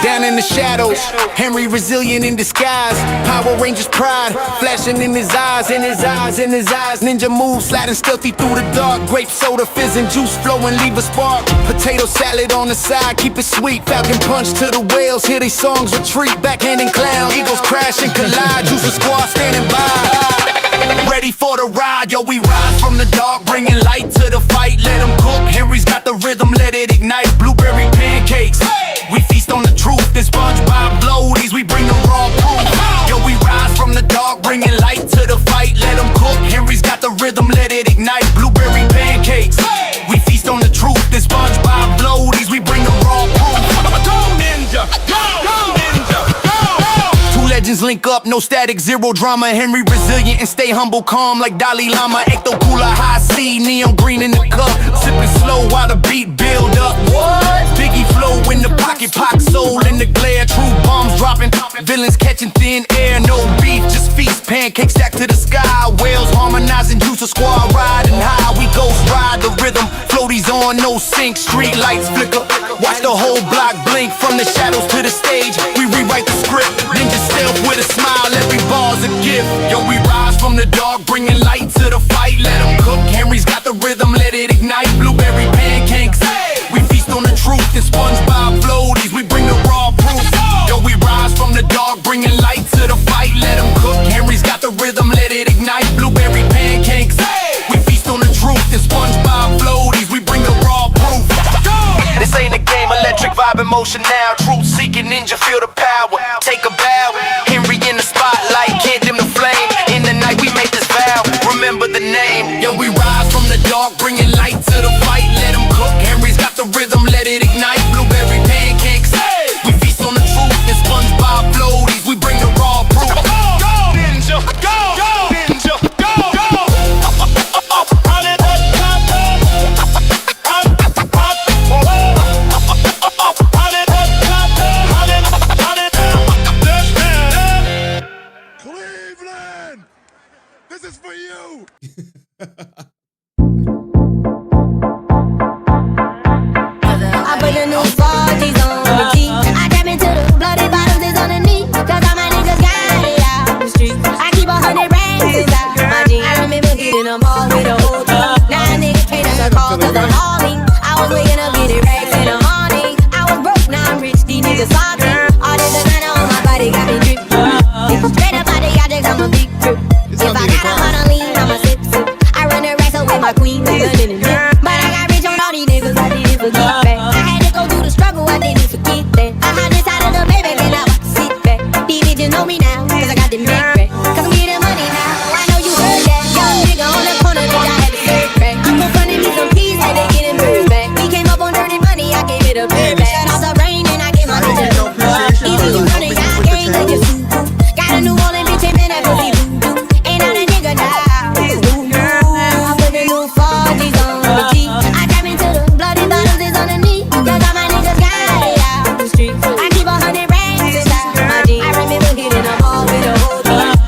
Down in the shadows, Henry resilient in disguise. Power Rangers pride, flashing in his eyes, in his eyes, in his eyes. Ninja moves, sliding stealthy through the dark. Grape soda, fizz and juice flowing, leave a spark. Potato salad on the side, keep it sweet. Falcon punch to the whales, hear these songs retreat. Backhanding clown, eagles crash and collide. Juice squad standing by, ready for the ride. Yo, we rise from the dark, bringing light to the fight. Let them cook, Henry's got the rhythm, let it ignite. Blueberry pancakes, we feast on the truth. This SpongeBob bloaties, we bring the raw proof. Yo, we rise from the dark, bringing light to the fight. Let them cook, Henry's got the rhythm, let it ignite. Blueberry pancakes, we feast on the truth. This SpongeBob bloaties, we bring the raw proof. Go ninja, go ninja, go. Two legends link up, no static, zero drama. Henry resilient and stay humble, calm like Dalai Lama. Ecto Cooler, high C, neon green in the cup. Sipping slow while the beat build up. What? Biggie flow in the pocket, pop soul in the glare. True bombs dropping, villains catching thin air. No beef, just feast, pancakes stacked to the sky. Whales harmonizing, juice a squad riding high. We ghost ride the rhythm, floaties on, no sync. Street lights flicker, watch the whole block blink. From the shadows to the stage, we rewrite the script. Ninja stealth with a smile, every bar's a gift. Yo, we rise from the dark, bringing light to the fight. Let them cook, Henry's got the rhythm, let it ignite. Blueberry pancakes, we feast on the truth. The SpongeBob floaties, we bring the raw proof. Yo, we rise from the dark, bringing light to the fight. Let them cook, Henry's got the rhythm, let it ignite. Blueberry pancakes, we feast on the truth. The SpongeBob floaties, we bring the raw proof. This ain't a game, electric vibe emotion now. Truth seeking ninja, feel the power. Take a bow, Henry in the spotlight, can't dim the flame. In the night we make this vow, remember the name. Yo, we rise from the dark, bringing light to the fight. Let them cook, Henry's got the rhythm, let it ignite. Blueberry pancakes, we feast on the truth. And SpongeBob floaties, we bring the raw proof. Go ninja, go ninja, go. Run it up, Cleveland, this is for you. I put the new 40s on the G. I tap into the bloody bottoms is on the knee. Cause all my niggas got it out the street. I keep 100 racks inside my jeans. I remember hitting them all with a whole team. Now a nigga can't answer calls cause I'm hauling. I was waking up getting racks in the morning. I was broke, now I'm rich, these niggas salty. All this designer on my body got me drip. Straight up out the objects, I'm a big trip. If I got a hundred lean, I'ma sip. I run the racks up with my queen, but I got rich on all these niggas, I didn't forget that. I had to go through the struggle, I didn't forget that. I'm on this side of the baby, and I want to sit back. These bitches know me now, cause I got the big rack. Cause I'm getting money now, I know you heard that. Young nigga on the corner, bitch, I had to serve crack. I'm confronting me some peas, had to get it bird back. We came up on dirty money, I gave it a bird back. Shut off the rain, and I gave my bitch a no plug. Even you running, y'all gang, they just got a new Orleans bitch, and man, that pussy voodoo. Ain't on a nigga now. I put the new 40s on the G. I tap into the bloody bottoms is on the knee. Cause all my niggas got it out the street. I keep 100 racks inside my jeans. I remember hitting them all with a whole team.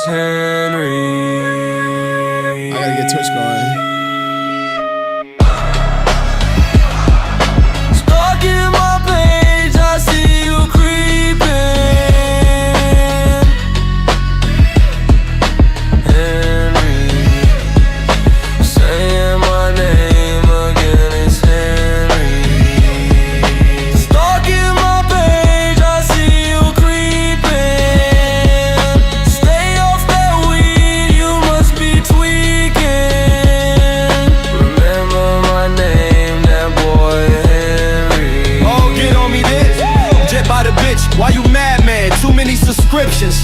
it's Henry. I gotta get Twitch going. Stalking my page, I see you creeping. Henry, saying my name again, it's Henry. Stalking my page, I see you creeping. Stay off that weed, you must be tweaking. Remember my name, that boy Henry. Oh, get on me this. Jet by the bitch, why you mad, man? Too many subscriptions.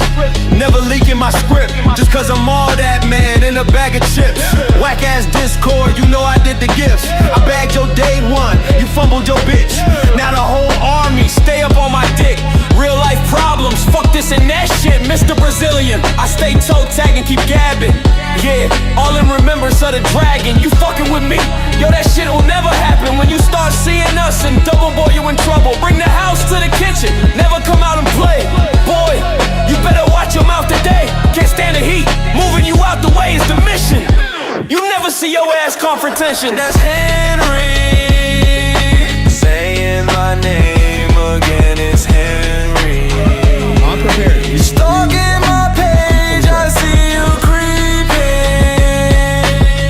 Never leaking my script, just cause I'm all that, man, in a bag of chips. Whack ass Discord, you know I did the gifts. I bagged your day one, you fumbled your bitch. Now the whole army stay up on my dick. Real life problems, fuck this and that shit, Mr. Brazilian. I stay toe tag and keep gabbing. Yeah, all in remembrance of the dragon. You fucking with me, yo, that shit will never happen. When you start seeing us and double boy, you in trouble. Bring the house to the kitchen, never come out and play. Boy, you better watch your mouth today. Can't stand the heat, moving you out the way is the mission. You never see your ass confrontation. That's Henry, saying my name again, it's Henry. I'm prepared. Stalking my page, I see you creeping.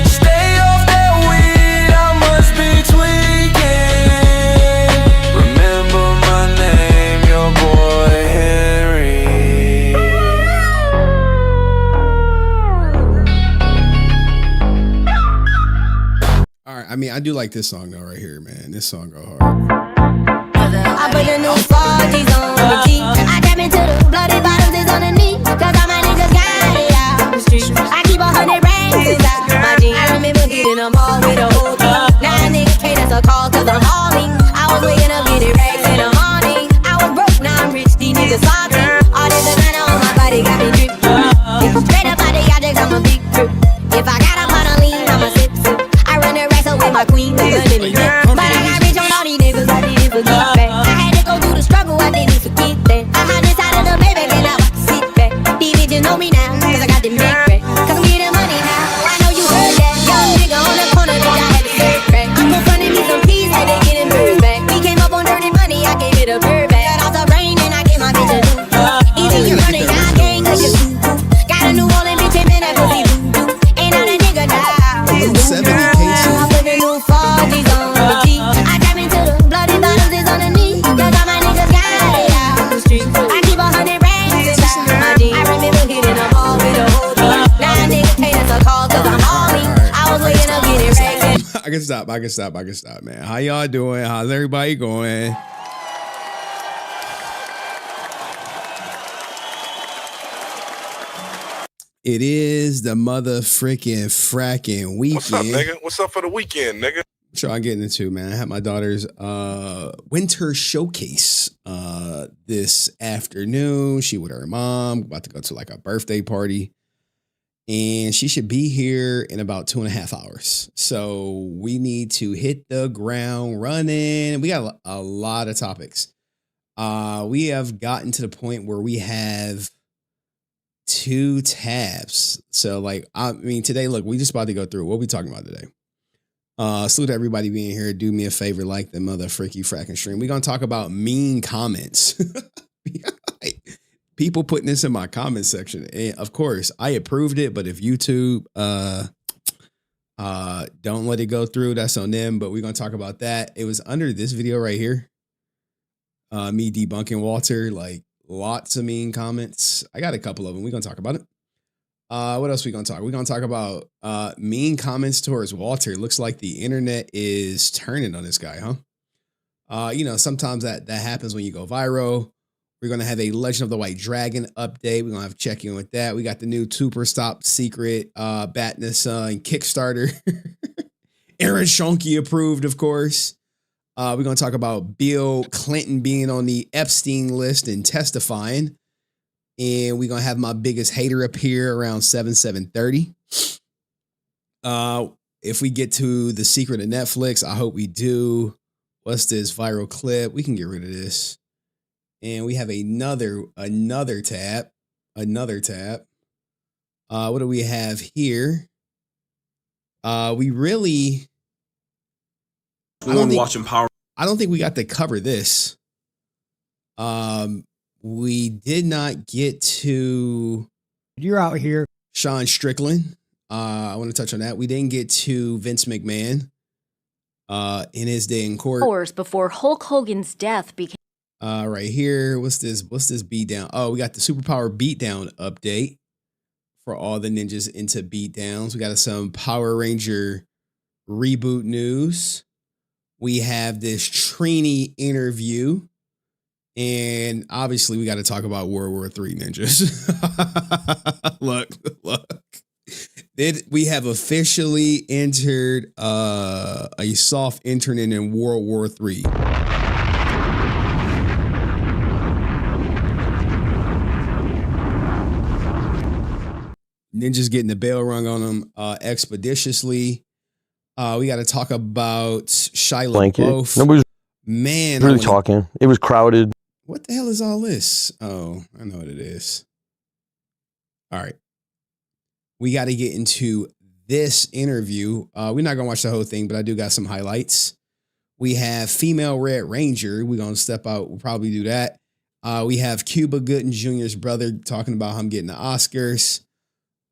Stay off that weed, I must be tweaking. Remember my name, your boy Henry. All right, I mean, I do like this song though, right here, man. This song go hard. I put the new 40s on the G. I tap into the bloody bottles is on the knee. Cause all my niggas got it out the street. I keep 100 racks inside my jeans. I remember hitting them all with a whole team. Now a nigga can't answer calls cause I'm hauling. I was waking up getting racks in the morning. I was broke, now I'm rich, these niggas salty. All this designer on my body got me drippin'. Straight up out the objects, I'm a big trip. If I got up on a lean, I'm a sip. I run the racks up with my queen, but I got rich on all these niggas, I didn't forget back. I had to go through the struggle, I didn't forget that. I had this out of the Maybach and now I can sit back. These bitches know me now, cause I got them big back. Cause I'm getting money now, I know you heard that. Young nigga on the corner, bitch, I had to serve crack. I'm confronting me some peas, had to get them birds back. We came up on dirty money, I gave it a bird back. Got off the rain and I gave my bitch a new. Either you running, I gang, cause you got a new Orleans bitch and man, that pussy voodoo. Ain't on a nigga now. 70 cases. I put the new 40s on the G. I tap into the bloody bottles is on the knee. Cause all my niggas got it out the street. I keep 100 racks inside my jeans. I remember hitting them all with a whole team. Now a nigga can't answer calls cause I'm hauling. I was waking up getting racks. I can stop, man. How y'all doing? How's everybody going? It is the mother freaking fracking weekend. What's up, nigga? What's up for the weekend, nigga? What y'all getting into, man? I had my daughter's winter showcase this afternoon. She with her mom, about to go to like a birthday party. And she should be here in about 2.5 hours. So we need to hit the ground running. We got a lot of topics. We have gotten to the point where we have 2 tabs. So like, I mean, today, look, we just about to go through what we talking about today. Salute to everybody being here. Do me a favor, like the mother freaky fracking stream. We're going to talk about mean comments. People putting this in my comment section. And of course, I approved it, but if YouTube don't let it go through, that's on them. But we're going to talk about that. It was under this video right here. Me debunking Walter, like lots of mean comments. I got a couple of them. We're going to talk about it. What else we going to talk? We're going to talk about mean comments towards Walter. Looks like the internet is turning on this guy, huh? You know, sometimes that happens when you go viral. We're going to have a Legend of the White Dragon update. We're going to have to check in with that. We got the new Super Stop Secret Batness and Kickstarter. Aaron Schoenke approved, of course. We're going to talk about Bill Clinton being on the Epstein list and testifying. And we're going to have my biggest hater appear around 7:30. If we get to the secret of Netflix, I hope we do. What's this viral clip? We can get rid of this. And we have another tab. What do we have here? We really. I don't think we got to cover this. We did not get to. You're out here. Sean Strickland. I want to touch on that. We didn't get to Vince McMahon in his day in court. Hours before Hulk Hogan's death became. Right here. What's this beatdown? Oh, we got the Superpower beatdown update for all the ninjas into beatdowns. We got some Power Ranger reboot news. We have this Trini interview. And obviously, we got to talk about World War III ninjas. Look. We have officially entered a soft internet in World War III. Ninjas getting the bell rung on them expeditiously. We got to talk about Shia LaBeouf. Nobody's really man, talking. It was crowded. What the hell is all this? Oh, I know what it is. All right. We got to get into this interview. We're not going to watch the whole thing, but I do got some highlights. We have female Red Ranger. We're going to step out. We'll probably do that. We have Cuba Gooding Jr.'s brother talking about him getting the Oscars.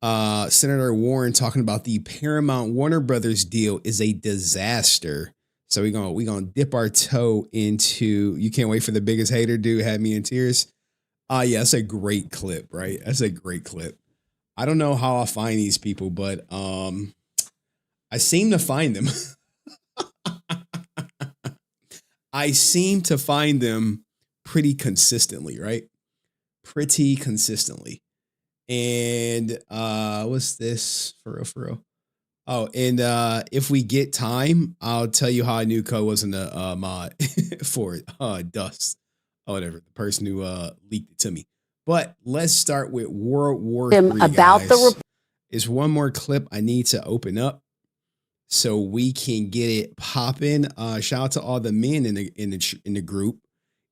Senator Warren talking about the Paramount Warner Brothers deal is a disaster. So we're gonna dip our toe into. You can't wait for the biggest hater. Dude had me in tears. Yeah, that's a great clip, right? That's a great clip. I don't know how I find these people, but I seem to find them. I seem to find them pretty consistently, right? Pretty consistently. And what's this? For real. Oh, and if we get time, I'll tell you how I knew Ko wasn't a mod for it. Dust. Oh, whatever. The person who leaked it to me. But let's start with World War III, about guys. There's one more clip I need to open up so we can get it popping. Shout out to all the men in the group.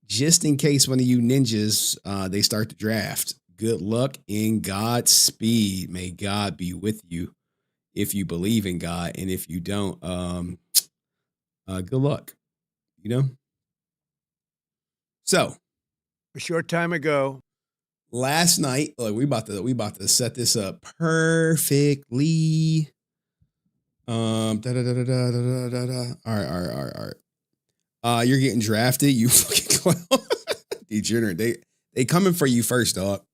Just in case one of you ninjas they start the draft. Good luck and Godspeed. May God be with you if you believe in God. And if you don't, good luck. You know? So A short time ago. Last night, look, we about to set this up perfectly. All right. You're getting drafted, you fucking clown. Degenerate. They coming for you first, dog.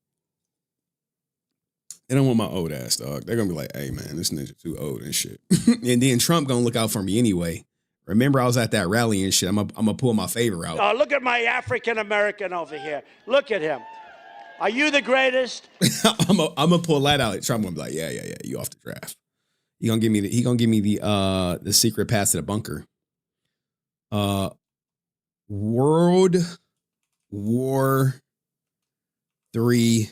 They don't want my old ass, dog. They're gonna be like, hey man, this ninja too old and shit. And then Trump gonna look out for me anyway. Remember, I was at that rally and shit. I'm gonna pull my favor out. Oh, look at my African American over here. Look at him. Are you the greatest? I'm gonna pull that out. Trump gonna be like, yeah, you off the draft. He gonna give me the secret pass to the bunker. World War III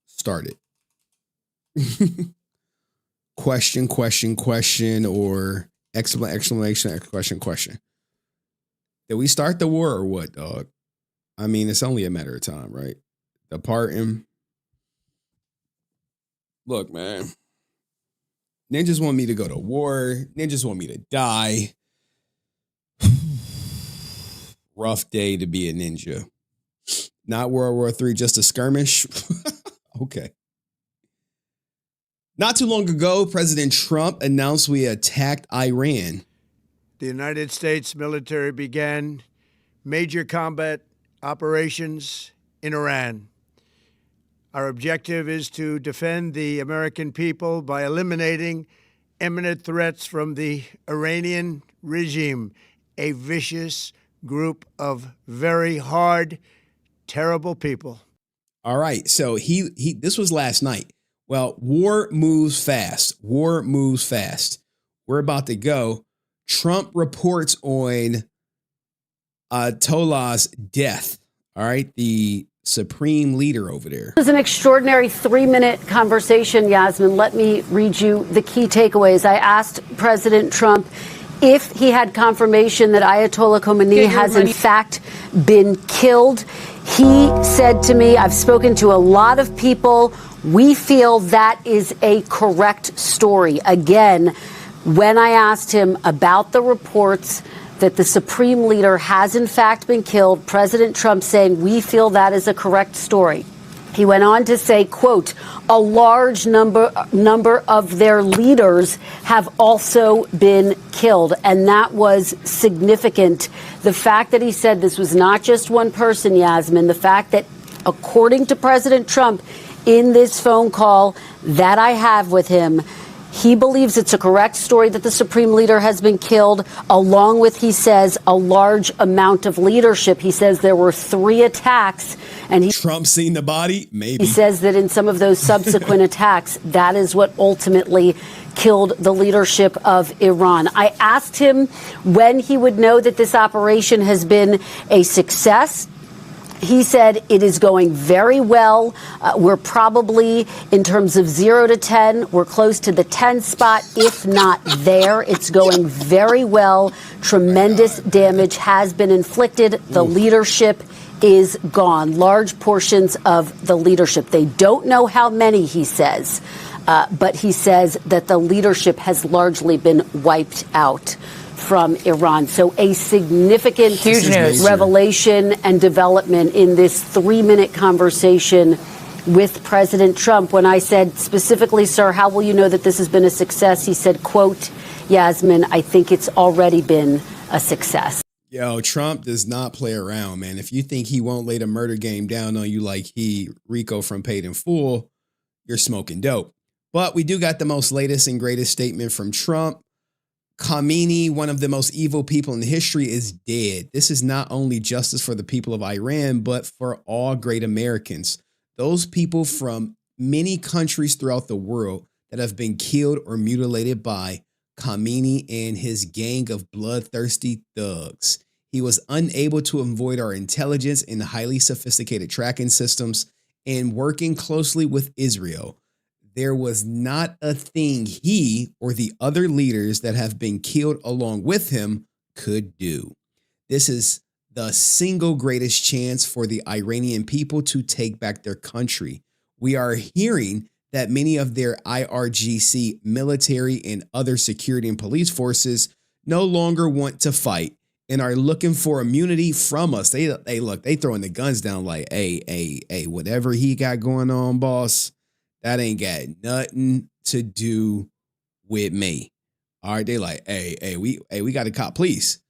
started. Question, or exclamation, question. Did we start the war or what, dog? I mean, it's only a matter of time, right? Departing. Look, man. Ninjas want me to go to war. Ninjas want me to die. Rough day to be a ninja. Not World War III, just a skirmish. Okay. Not too long ago, President Trump announced we attacked Iran. The United States military began major combat operations in Iran. Our objective is to defend the American people by eliminating imminent threats from the Iranian regime, a vicious group of very hard, terrible people. All right. So this was last night. Well, war moves fast. We're about to go. Trump reports on Ayatollah's death. All right. The supreme leader over there. It was an extraordinary 3-minute conversation, Yasmin. Let me read you the key takeaways. I asked President Trump if he had confirmation that Ayatollah Khomeini has in fact been killed. He said to me, I've spoken to a lot of people We feel that is a correct story. Again, when I asked him about the reports that the Supreme Leader has in fact been killed, President Trump saying, we feel that is a correct story. He went on to say, quote, a large number of their leaders have also been killed. And that was significant. The fact that he said this was not just one person, Yasmin, the fact that according to President Trump in this phone call that I have with him, he believes it's a correct story that the Supreme Leader has been killed, along with, he says, a large amount of leadership. He says there were 3 attacks, and Trump seen the body? Maybe. He says that in some of those subsequent attacks, that is what ultimately killed the leadership of Iran. I asked him when he would know that this operation has been a success. He said it is going very well. We're probably, in terms of 0 to 10, we're close to the 10 spot, if not there. It's going very well. Tremendous damage has been inflicted. The leadership is gone. Large portions of the leadership. They don't know how many, he says, but he says that the leadership has largely been wiped out from Iran. So a significant Huge news. Revelation and development in this 3-minute conversation with President Trump. When I said specifically, sir, how will you know that this has been a success? He said, quote, Yasmin, I think it's already been a success. Yo, Trump does not play around, man. If you think he won't lay the murder game down on you like he Rico from Paid in Full, you're smoking dope. But we do got the most latest and greatest statement from Trump. Khamenei, one of the most evil people in history, is dead. This is not only justice for the people of Iran, but for all great Americans. Those people from many countries throughout the world that have been killed or mutilated by Khamenei and his gang of bloodthirsty thugs. He was unable to avoid our intelligence and highly sophisticated tracking systems and working closely with Israel. There was not a thing he or the other leaders that have been killed along with him could do. This is the single greatest chance for the Iranian people to take back their country. We are hearing that many of their IRGC military and other security and police forces no longer want to fight and are looking for immunity from us. They throwing the guns down like, hey, whatever he got going on, boss, that ain't got nothing to do with me. All right, they like, hey, we got a cop, please.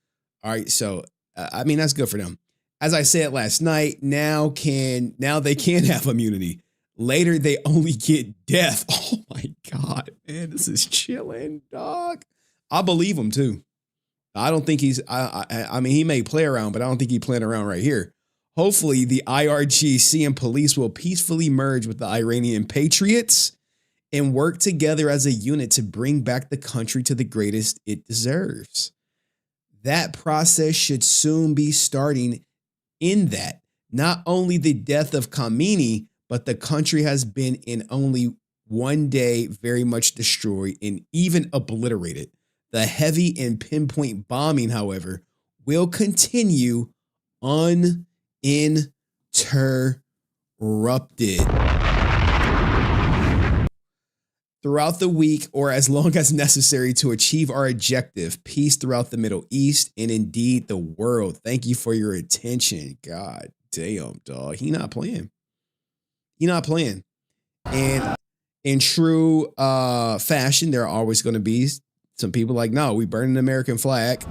All right, so I mean that's good for them. As I said last night, now they can have immunity. Later, they only get death. Oh my God, man, this is chilling, dog. I believe him too. I don't think he's. I mean, he may play around, but I don't think he's playing around right here. Hopefully, the IRGC and police will peacefully merge with the Iranian patriots and work together as a unit to bring back the country to the greatest it deserves. That process should soon be starting in that. Not only the death of Khamenei, but the country has been in only one day very much destroyed and even obliterated. The heavy and pinpoint bombing, however, will continue uninterrupted. Throughout the week or as long as necessary to achieve our objective, peace throughout the Middle East and indeed the world. Thank you for your attention. God damn, dog. He not playing. And in true fashion, there are always going to be some people like, no, we burn an American flag.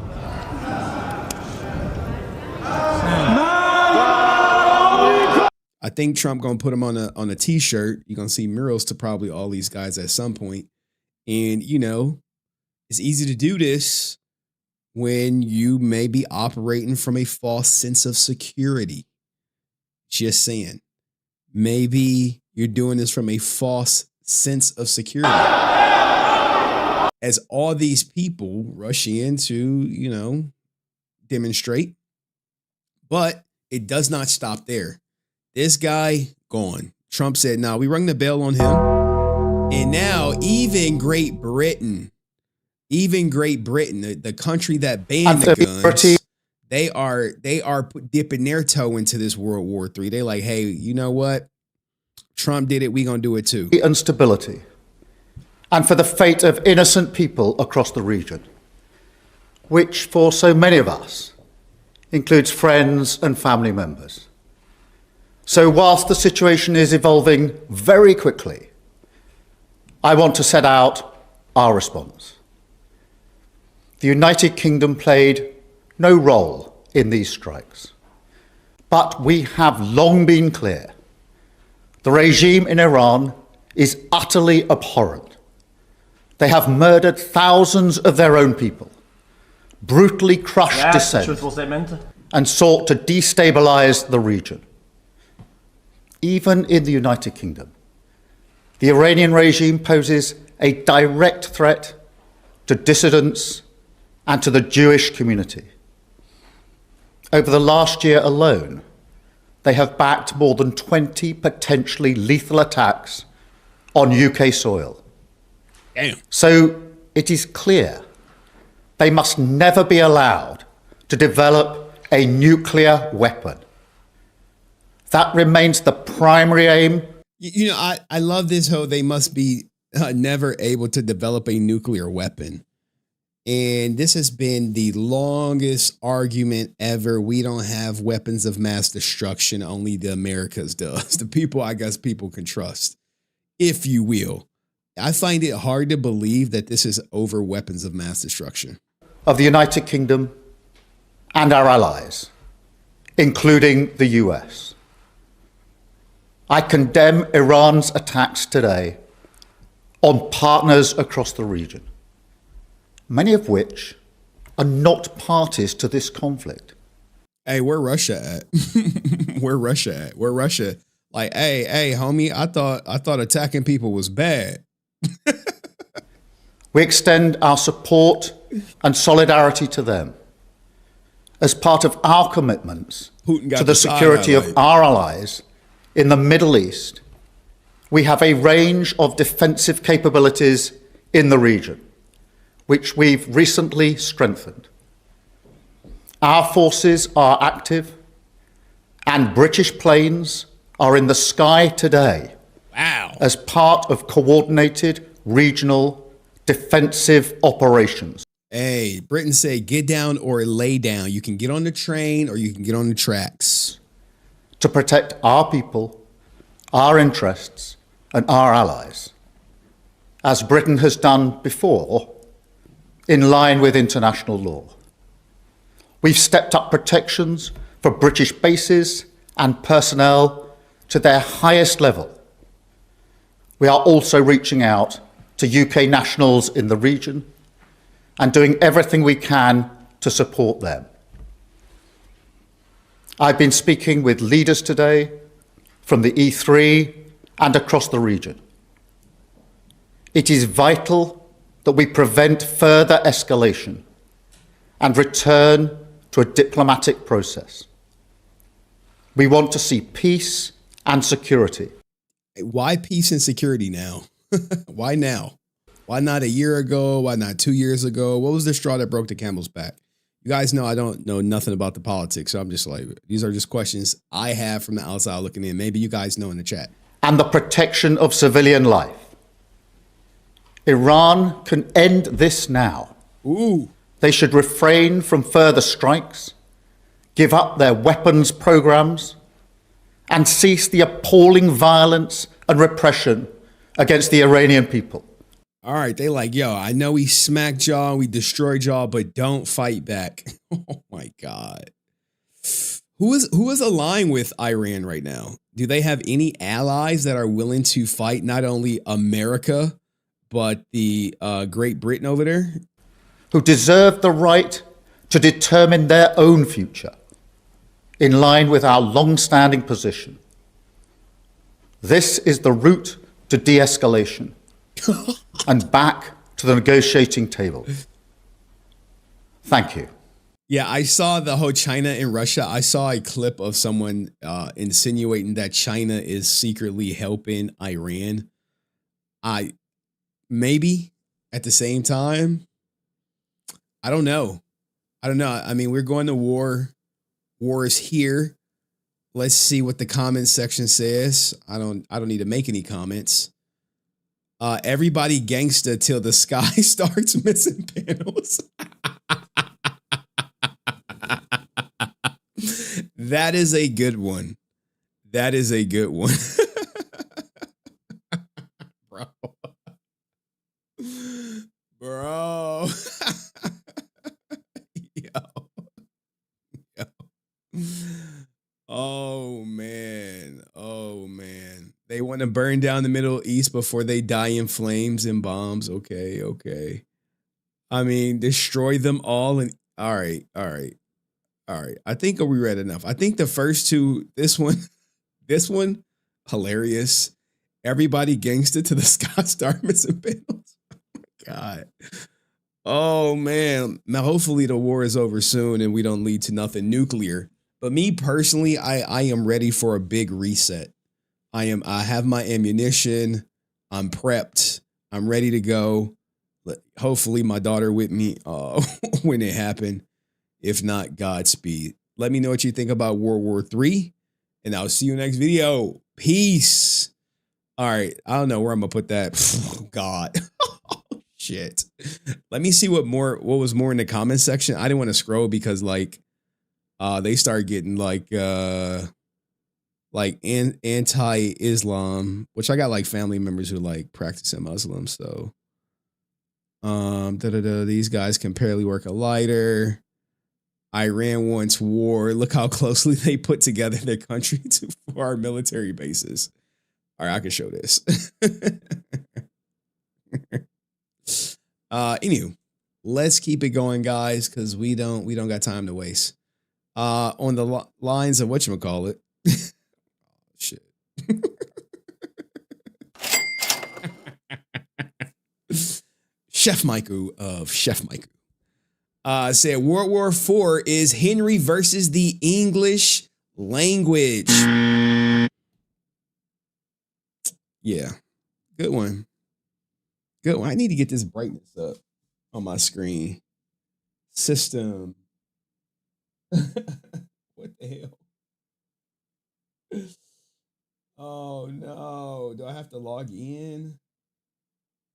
I think Trump gonna put him on a t-shirt. You're gonna see murals to probably all these guys at some point. And you know, it's easy to do this when you may be operating from a false sense of security. Just saying. Maybe you're doing this from a false sense of security. As all these people rush in to, you know, demonstrate. But it does not stop there. This guy gone. Trump said, "No, we rung the bell on him." And now even Great Britain, the country that banned the guns, they are dipping their toe into this World War III. They like, hey, you know what? Trump did it, we gonna do it too. And stability, and for the fate of innocent people across the region, which for so many of us includes friends and family members. So whilst the situation is evolving very quickly, I want to set out our response. The United Kingdom played no role in these strikes, but we have long been clear the regime in Iran is utterly abhorrent. They have murdered thousands of their own people, brutally crushed dissent, and sought to destabilize the region. Even in the United Kingdom, the Iranian regime poses a direct threat to dissidents and to the Jewish community. Over the last year alone, they have backed more than 20 potentially lethal attacks on UK soil. Damn. So it is clear they must never be allowed to develop a nuclear weapon. That remains the primary aim. You know, I love this whole they must be never able to develop a nuclear weapon. And this has been the longest argument ever. We don't have weapons of mass destruction. Only the Americas does. The people, I guess, people can trust, if you will. I find it hard to believe that this is over weapons of mass destruction. Of the United Kingdom and our allies, including the US. I condemn Iran's attacks today on partners across the region, many of which are not parties to this conflict. Hey, where Russia at? Where Russia at? Where Russia? Like, hey, homie, I thought attacking people was bad. We extend our support and solidarity to them as part of our commitments to the security of our allies in the Middle East. We have a range of defensive capabilities in the region, which we've recently strengthened. Our forces are active, and British planes are in the sky today. Wow. As part of coordinated regional defensive operations. Hey, Britain say get down or lay down. You can get on the train or you can get on the tracks. To protect our people, our interests, and our allies, as Britain has done before, in line with international law. We've stepped up protections for British bases and personnel to their highest level. We are also reaching out to UK nationals in the region and doing everything we can to support them. I've been speaking with leaders today from the E3 and across the region. It is vital that we prevent further escalation and return to a diplomatic process. We want to see peace and security. Why peace and security now? Why now? Why not a year ago? Why not 2 years ago? What was the straw that broke the camel's back? You guys know I don't know nothing about the politics, so I'm just like, these are just questions I have from the outside looking in. Maybe you guys know in the chat. And the protection of civilian life. Iran can end this now. Ooh. They should refrain from further strikes, give up their weapons programs, and cease the appalling violence and repression against the Iranian people. All right, they like, yo, I know we smacked y'all, we destroyed y'all, but don't fight back. Oh my God. Who is aligned with Iran right now? Do they have any allies that are willing to fight not only America, but the Great Britain over there? Who deserve the right to determine their own future in line with our long-standing position. This is the route to de-escalation and back to the negotiating table. Thank you. Yeah, I saw the whole China and Russia. I saw a clip of someone insinuating that China is secretly helping Iran. Maybe at the same time, I don't know. I mean, we're going to war. War is here. Let's see what the comment section says. I don't need to make any comments. Everybody gangsta till the sky starts missing panels. That is a good one. That is a good one. Bro. Bro. Yo. Oh, man. Oh, man. They want to burn down the Middle East before they die in flames and bombs. Okay, okay. I mean, destroy them all. And all right. I think we read enough. I think the first two, this one, hilarious. Everybody gangsta to the sky star missing panels. Oh my God. Oh man. Now hopefully the war is over soon and we don't lead to nothing nuclear. But me personally, I am ready for a big reset. I have my ammunition. I'm prepped. I'm ready to go. Hopefully my daughter with me when it happened. If not, Godspeed. Let me know what you think about World War III, and I'll see you next video. Peace. All right. I don't know where I'm going to put that. Oh, God. Shit. Let me see what was more in the comment section. I didn't want to scroll because they started getting anti-Islam, which I got like family members who like practicing Muslim. So, these guys can barely work a lighter. Iran wants war. Look how closely they put together their country for our military bases. All right, I can show this. Anywho, let's keep it going, guys, because we don't got time to waste. On the lines of whatchamacallit. Shit. Chef Michael of Chef Michael. Said World War IV is Henry versus the English language. Yeah. Good one. Good one. I need to get this brightness up on my screen. System. What the hell? Oh no. Do I have to log in?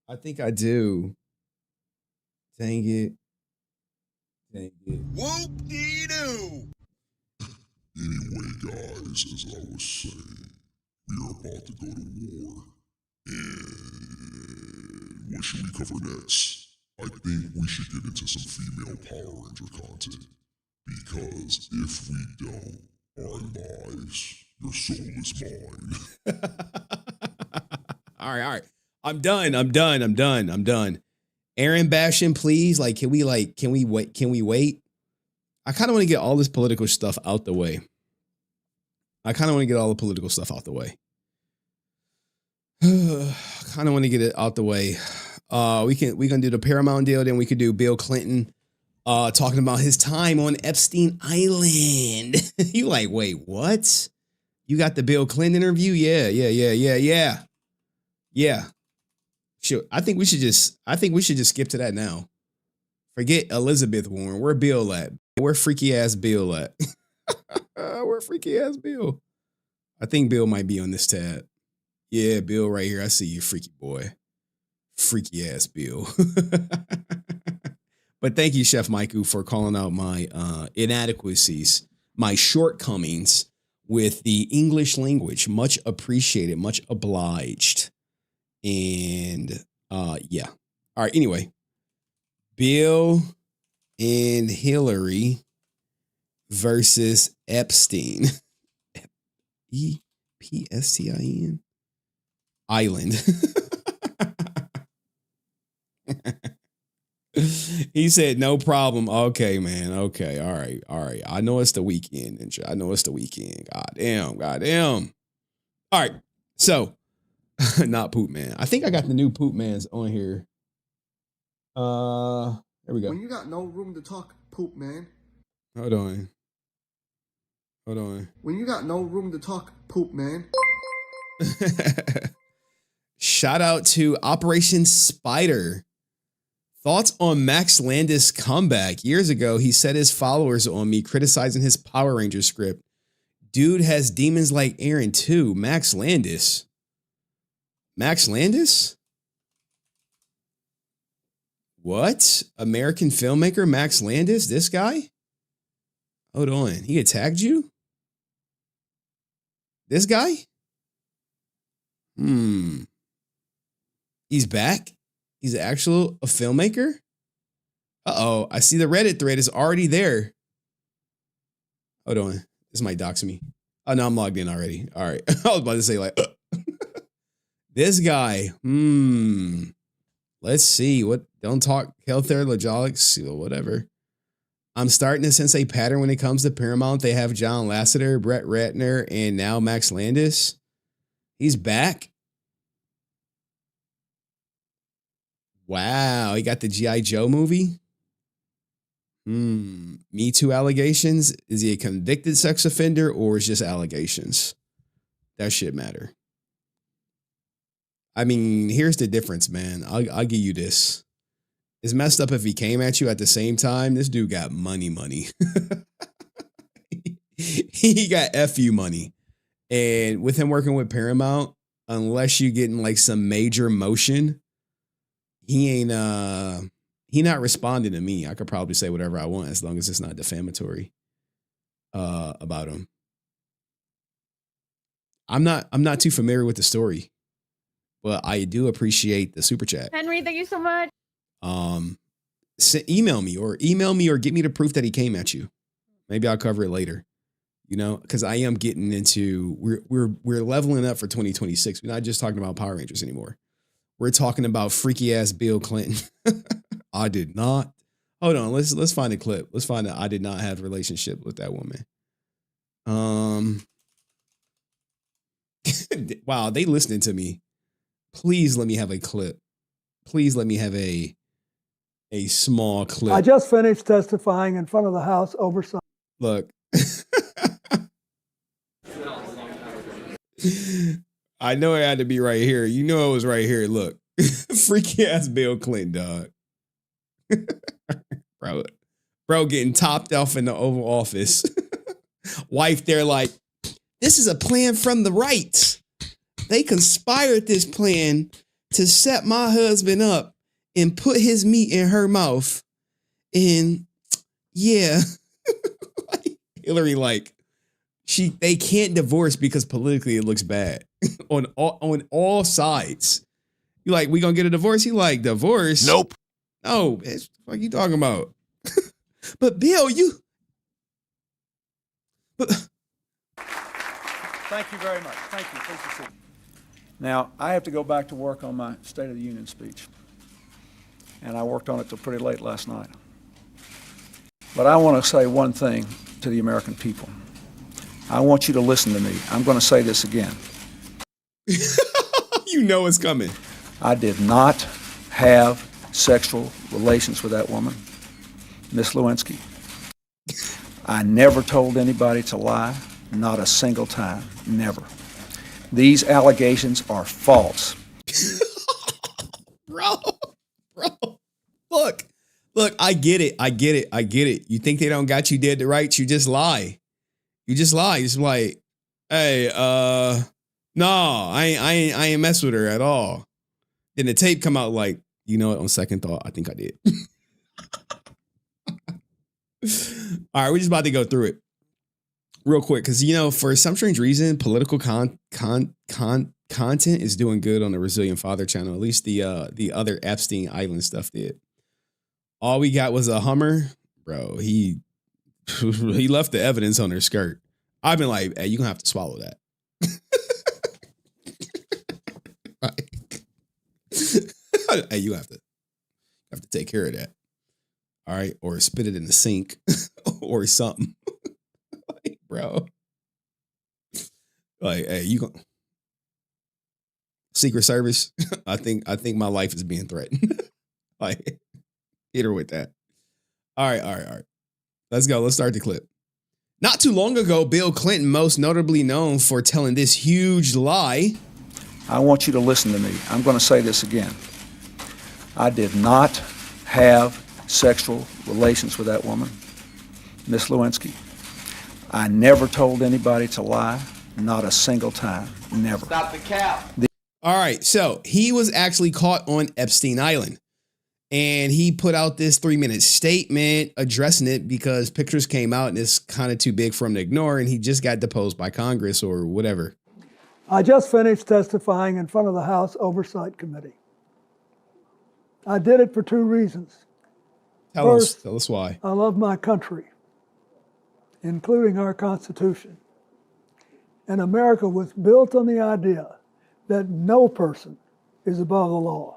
I think I do. Dang it. Whoop-dee-doo! Anyway, guys, as I was saying, we are about to go to war. And what should we cover next? I think we should get into some female Power Ranger content. Because if we don't, our lives, your soul is mine. All right. I'm done. Aaron Bastion, please. Can we wait? I kind of want to get all this political stuff out the way. I kind of want to get all the political stuff out the way. I kind of want to get it out the way. We can do the Paramount deal. Then we could do Bill Clinton talking about his time on Epstein Island. You like, wait, what? You got the Bill Clinton interview? Yeah. Sure. I think we should just skip to that now. Forget Elizabeth Warren. Where Bill at? Where freaky ass Bill at? Where freaky ass Bill? I think Bill might be on this tab. Yeah, Bill right here. I see you, freaky boy. Freaky ass Bill. But thank you, Chef Michael, for calling out my inadequacies, my shortcomings with the English language. Much appreciated, much obliged. And yeah. All right, anyway. Bill and Hillary versus Epstein. Epstein Island. He said, no problem. Okay, man. Okay. All right. I know it's the weekend. I know it's the weekend. Goddamn. All right. So, not Poop Man. I think I got the new Poop Mans on here. There we go. When you got no room to talk, Poop Man. Hold on. When you got no room to talk, Poop Man. Shout out to Operation Spider. Thoughts on Max Landis' comeback? Years ago, he set his followers on me criticizing his Power Ranger script. Dude has demons like Aaron too. Max Landis. Max Landis? What? American filmmaker Max Landis? This guy? Hold on. He attacked you? This guy? He's back? He's a filmmaker? Uh-oh. I see the Reddit thread is already there. Hold on. This might dox me. Oh, no, I'm logged in already. All right. I was about to say like, this guy. Let's see. What? Don't talk health or logics, whatever. I'm starting to sense a pattern when it comes to Paramount. They have John Lasseter, Brett Ratner, and now Max Landis. He's back. Wow. He got the G.I. Joe movie. Me Too allegations. Is he a convicted sex offender or is just allegations? That shit matter. I mean, here's the difference, man. I'll give you this. It's messed up if he came at you at the same time. This dude got money. He got FU money. And with him working with Paramount, unless you're getting like some major motion, he not responding to me. I could probably say whatever I want as long as it's not defamatory about him. I'm not too familiar with the story, but I do appreciate the super chat. Henry, thank you so much. Email me or get me the proof that he came at you. Maybe I'll cover it later. You know, because I am getting into we're leveling up for 2026. We're not just talking about Power Rangers anymore. We're talking about freaky ass Bill Clinton. I did not. Hold on, let's find a clip. Let's find out I did not have a relationship with that woman. Wow, they listening to me. Please let me have a clip. Please let me have a small clip. I just finished testifying in front of the House Oversight. Look. I know it had to be right here. You know it was right here. Look. Freaky ass Bill Clinton, dog. Bro getting topped off in the Oval Office. Wife there like, this is a plan from the right. They conspired this plan to set my husband up and put his meat in her mouth. And yeah. Hillary like, they can't divorce because politically it looks bad on all sides. You like, we gonna get a divorce? He like, divorce? Nope. No, bitch. What are you talking about? But Bill, Thank you very much. Thank you. Please be seated. Now, I have to go back to work on my State of the Union speech. And I worked on it till pretty late last night. But I want to say one thing to the American people. I want you to listen to me. I'm going to say this again. You know it's coming. I did not have sexual relations with that woman, Miss Lewinsky. I never told anybody to lie, not a single time, never. These allegations are false. Bro, look, I get it. You think they don't got you dead to rights? You just lie. You just like, hey, no, I ain't mess with her at all. Then the tape come out like, you know what, on second thought, I think I did. All right, we're just about to go through it real quick. Because, you know, for some strange reason, political content is doing good on the Resilient Father channel. At least the other Epstein Island stuff did. All we got was a Hummer. Bro, he left the evidence on her skirt. I've been like, hey, you're going to have to swallow that. Hey, you have to take care of that. All right. Or spit it in the sink or something. Like, bro. Like, hey, you going Secret Service? I think my life is being threatened. Like, hit her with that. All right. Let's go. Let's start the clip. Not too long ago, Bill Clinton, most notably known for telling this huge lie. I want you to listen to me. I'm going to say this again. I did not have sexual relations with that woman, Miss Lewinsky. I never told anybody to lie, not a single time, never. Stop the cap. All right, so he was actually caught on Epstein Island. And he put out this 3-minute statement addressing it because pictures came out and it's kind of too big for him to ignore. And he just got deposed by Congress or whatever. I just finished testifying in front of the House Oversight Committee. I did it for 2 reasons. Tell First, us why. I love my country, including our Constitution. And America was built on the idea that no person is above the law.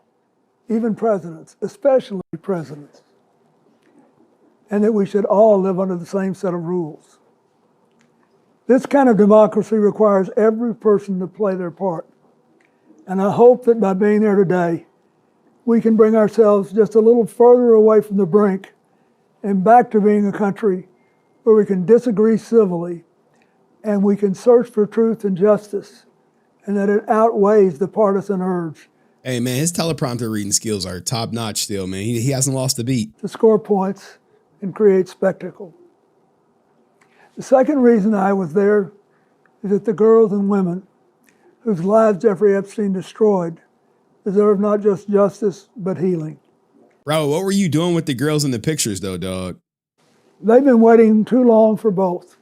Even presidents, especially presidents, and that we should all live under the same set of rules. This kind of democracy requires every person to play their part. And I hope that by being there today, we can bring ourselves just a little further away from the brink and back to being a country where we can disagree civilly and we can search for truth and justice, and that it outweighs the partisan urge. Hey, man, his teleprompter reading skills are top notch still, man. He hasn't lost a beat. To score points and create spectacle. The second reason I was there is that the girls and women whose lives Jeffrey Epstein destroyed deserve not just justice, but healing. Bro, what were you doing with the girls in the pictures, though, dog? They've been waiting too long for both.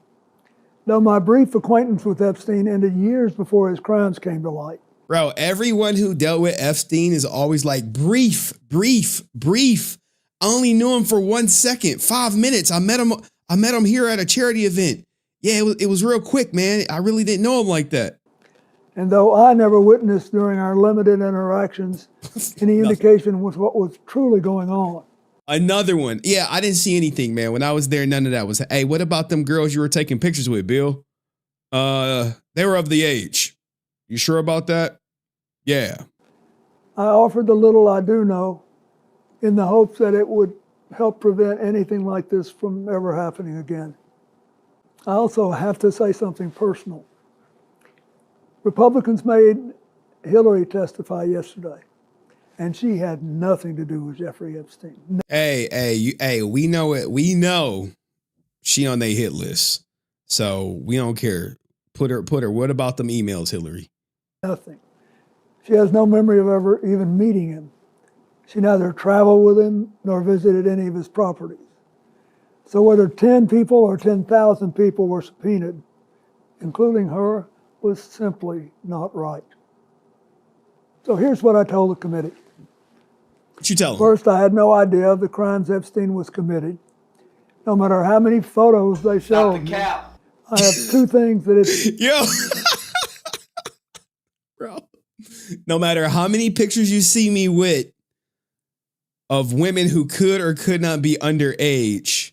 Though my brief acquaintance with Epstein ended years before his crimes came to light. Bro, everyone who dealt with Epstein is always like, brief. I only knew him for 1 second, 5 minutes. I met him here at a charity event. Yeah, it was real quick, man. I really didn't know him like that. And though I never witnessed during our limited interactions any indication with what was truly going on. Another one. Yeah, I didn't see anything, man. When I was there, none of that was, hey, what about them girls you were taking pictures with, Bill? They were of the age. You sure about that? Yeah. I offered the little I do know in the hopes that it would help prevent anything like this from ever happening again. I also have to say something personal. Republicans made Hillary testify yesterday, and she had nothing to do with Jeffrey Epstein. Hey, we know it. We know she on their hit list, so we don't care. Put her. What about them emails, Hillary? Nothing. She has no memory of ever even meeting him. She neither traveled with him nor visited any of his properties. So whether 10 people or 10,000 people were subpoenaed, including her, was simply not right. So here's what I told the committee. What you tell them? First, I had no idea of the crimes Epstein was committing. No matter how many photos they showed me, I have 2 things that it's... Yo! Bro. No matter how many pictures you see me with of women who could or could not be underage,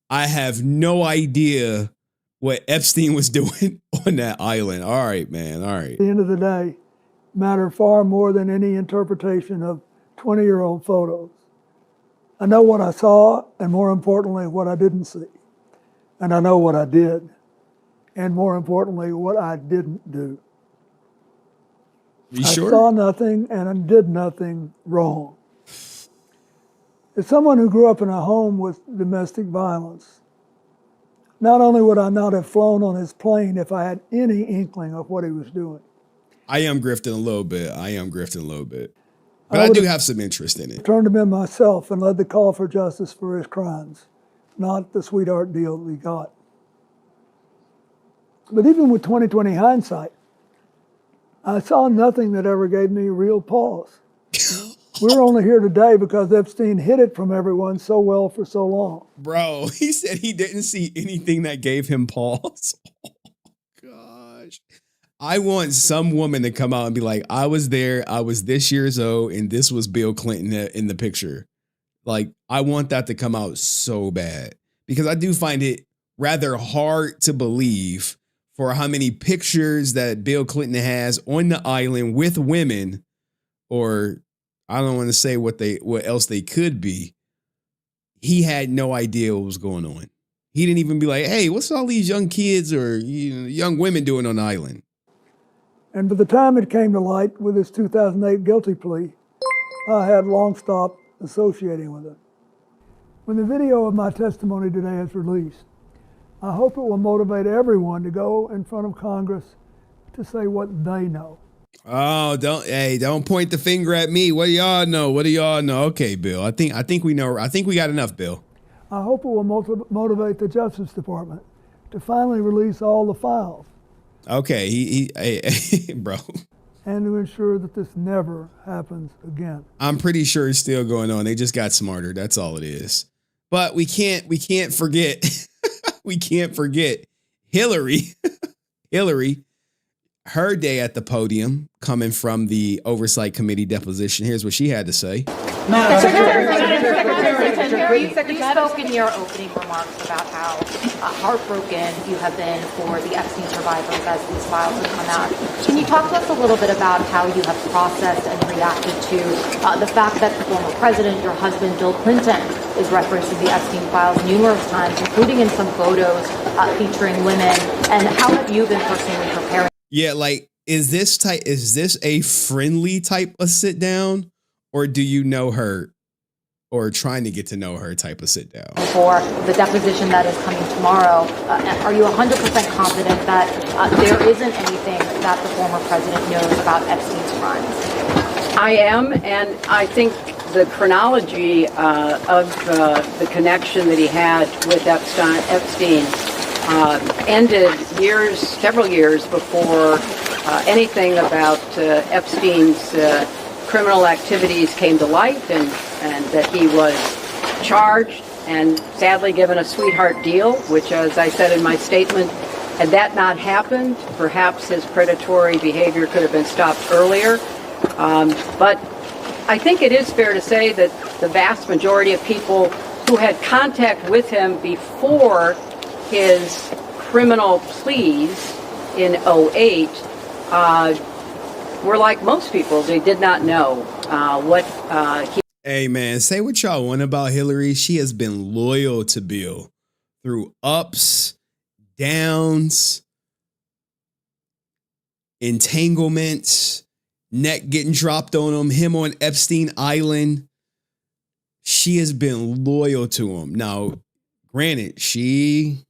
I have no idea what Epstein was doing on that island. All right, man. All right. At the end of the day, matter far more than any interpretation of 20-year-old photos. I know what I saw, and more importantly, what I didn't see. And I know what I did, and more importantly, what I didn't do. You sure? I saw nothing and I did nothing wrong. As someone who grew up in a home with domestic violence, not only would I not have flown on his plane if I had any inkling of what he was doing. I am grifting a little bit. But I do have some interest in it. Turned him in myself and led the call for justice for his crimes, not the sweetheart deal that he got. But even with 20/20 hindsight, I saw nothing that ever gave me real pause. We're only here today because Epstein hid it from everyone so well for so long. Bro, he said he didn't see anything that gave him pause. Oh, gosh. I want some woman to come out and be like, I was there, I was this years old, and this was Bill Clinton in the picture. Like, I want that to come out so bad. Because I do find it rather hard to believe for how many pictures that Bill Clinton has on the island with women, or I don't want to say what else they could be. He had no idea what was going on. He didn't even be like, hey, what's all these young kids or young women doing on the island? And by the time it came to light with his 2008 guilty plea, I had long stopped associating with it. When the video of my testimony today is released, I hope it will motivate everyone to go in front of Congress to say what they know. Oh, don't point the finger at me. What do y'all know? What do y'all know? Okay, Bill. I think we know. I think we got enough, Bill. I hope it will motivate the Justice Department to finally release all the files. Okay, bro. And to ensure that this never happens again. I'm pretty sure it's still going on. They just got smarter. That's all it is. But we can't forget. We can't forget Hillary. Hillary, her day at the podium, coming from the Oversight Committee deposition. Here's what she had to say. You spoke in your opening remarks about how heartbroken you have been for the Epstein survivors as these files have come out. Can you talk to us a little bit about how you have processed and reacted to the fact that the former president, your husband, Bill Clinton, is referenced in the Epstein files numerous times, including in some photos featuring women? And how have you been personally preparing? Yeah, like, is this a friendly type of sit down, or do you know her, or trying to get to know her type of sit down? For the deposition that is coming tomorrow, are you 100% confident that there isn't anything that the former president knows about Epstein's crimes? I am, and I think the chronology of the connection that he had with Epstein ended several years before anything about Epstein's criminal activities came to light, and that he was charged and sadly given a sweetheart deal, which, as I said in my statement, had that not happened, perhaps his predatory behavior could have been stopped earlier. But I think it is fair to say that the vast majority of people who had contact with him before his criminal pleas in 2008 were like most people. They did not know what he... Hey, man, say what y'all want about Hillary. She has been loyal to Bill through ups, downs, entanglements, neck getting dropped on him on Epstein Island. She has been loyal to him. Now, granted, she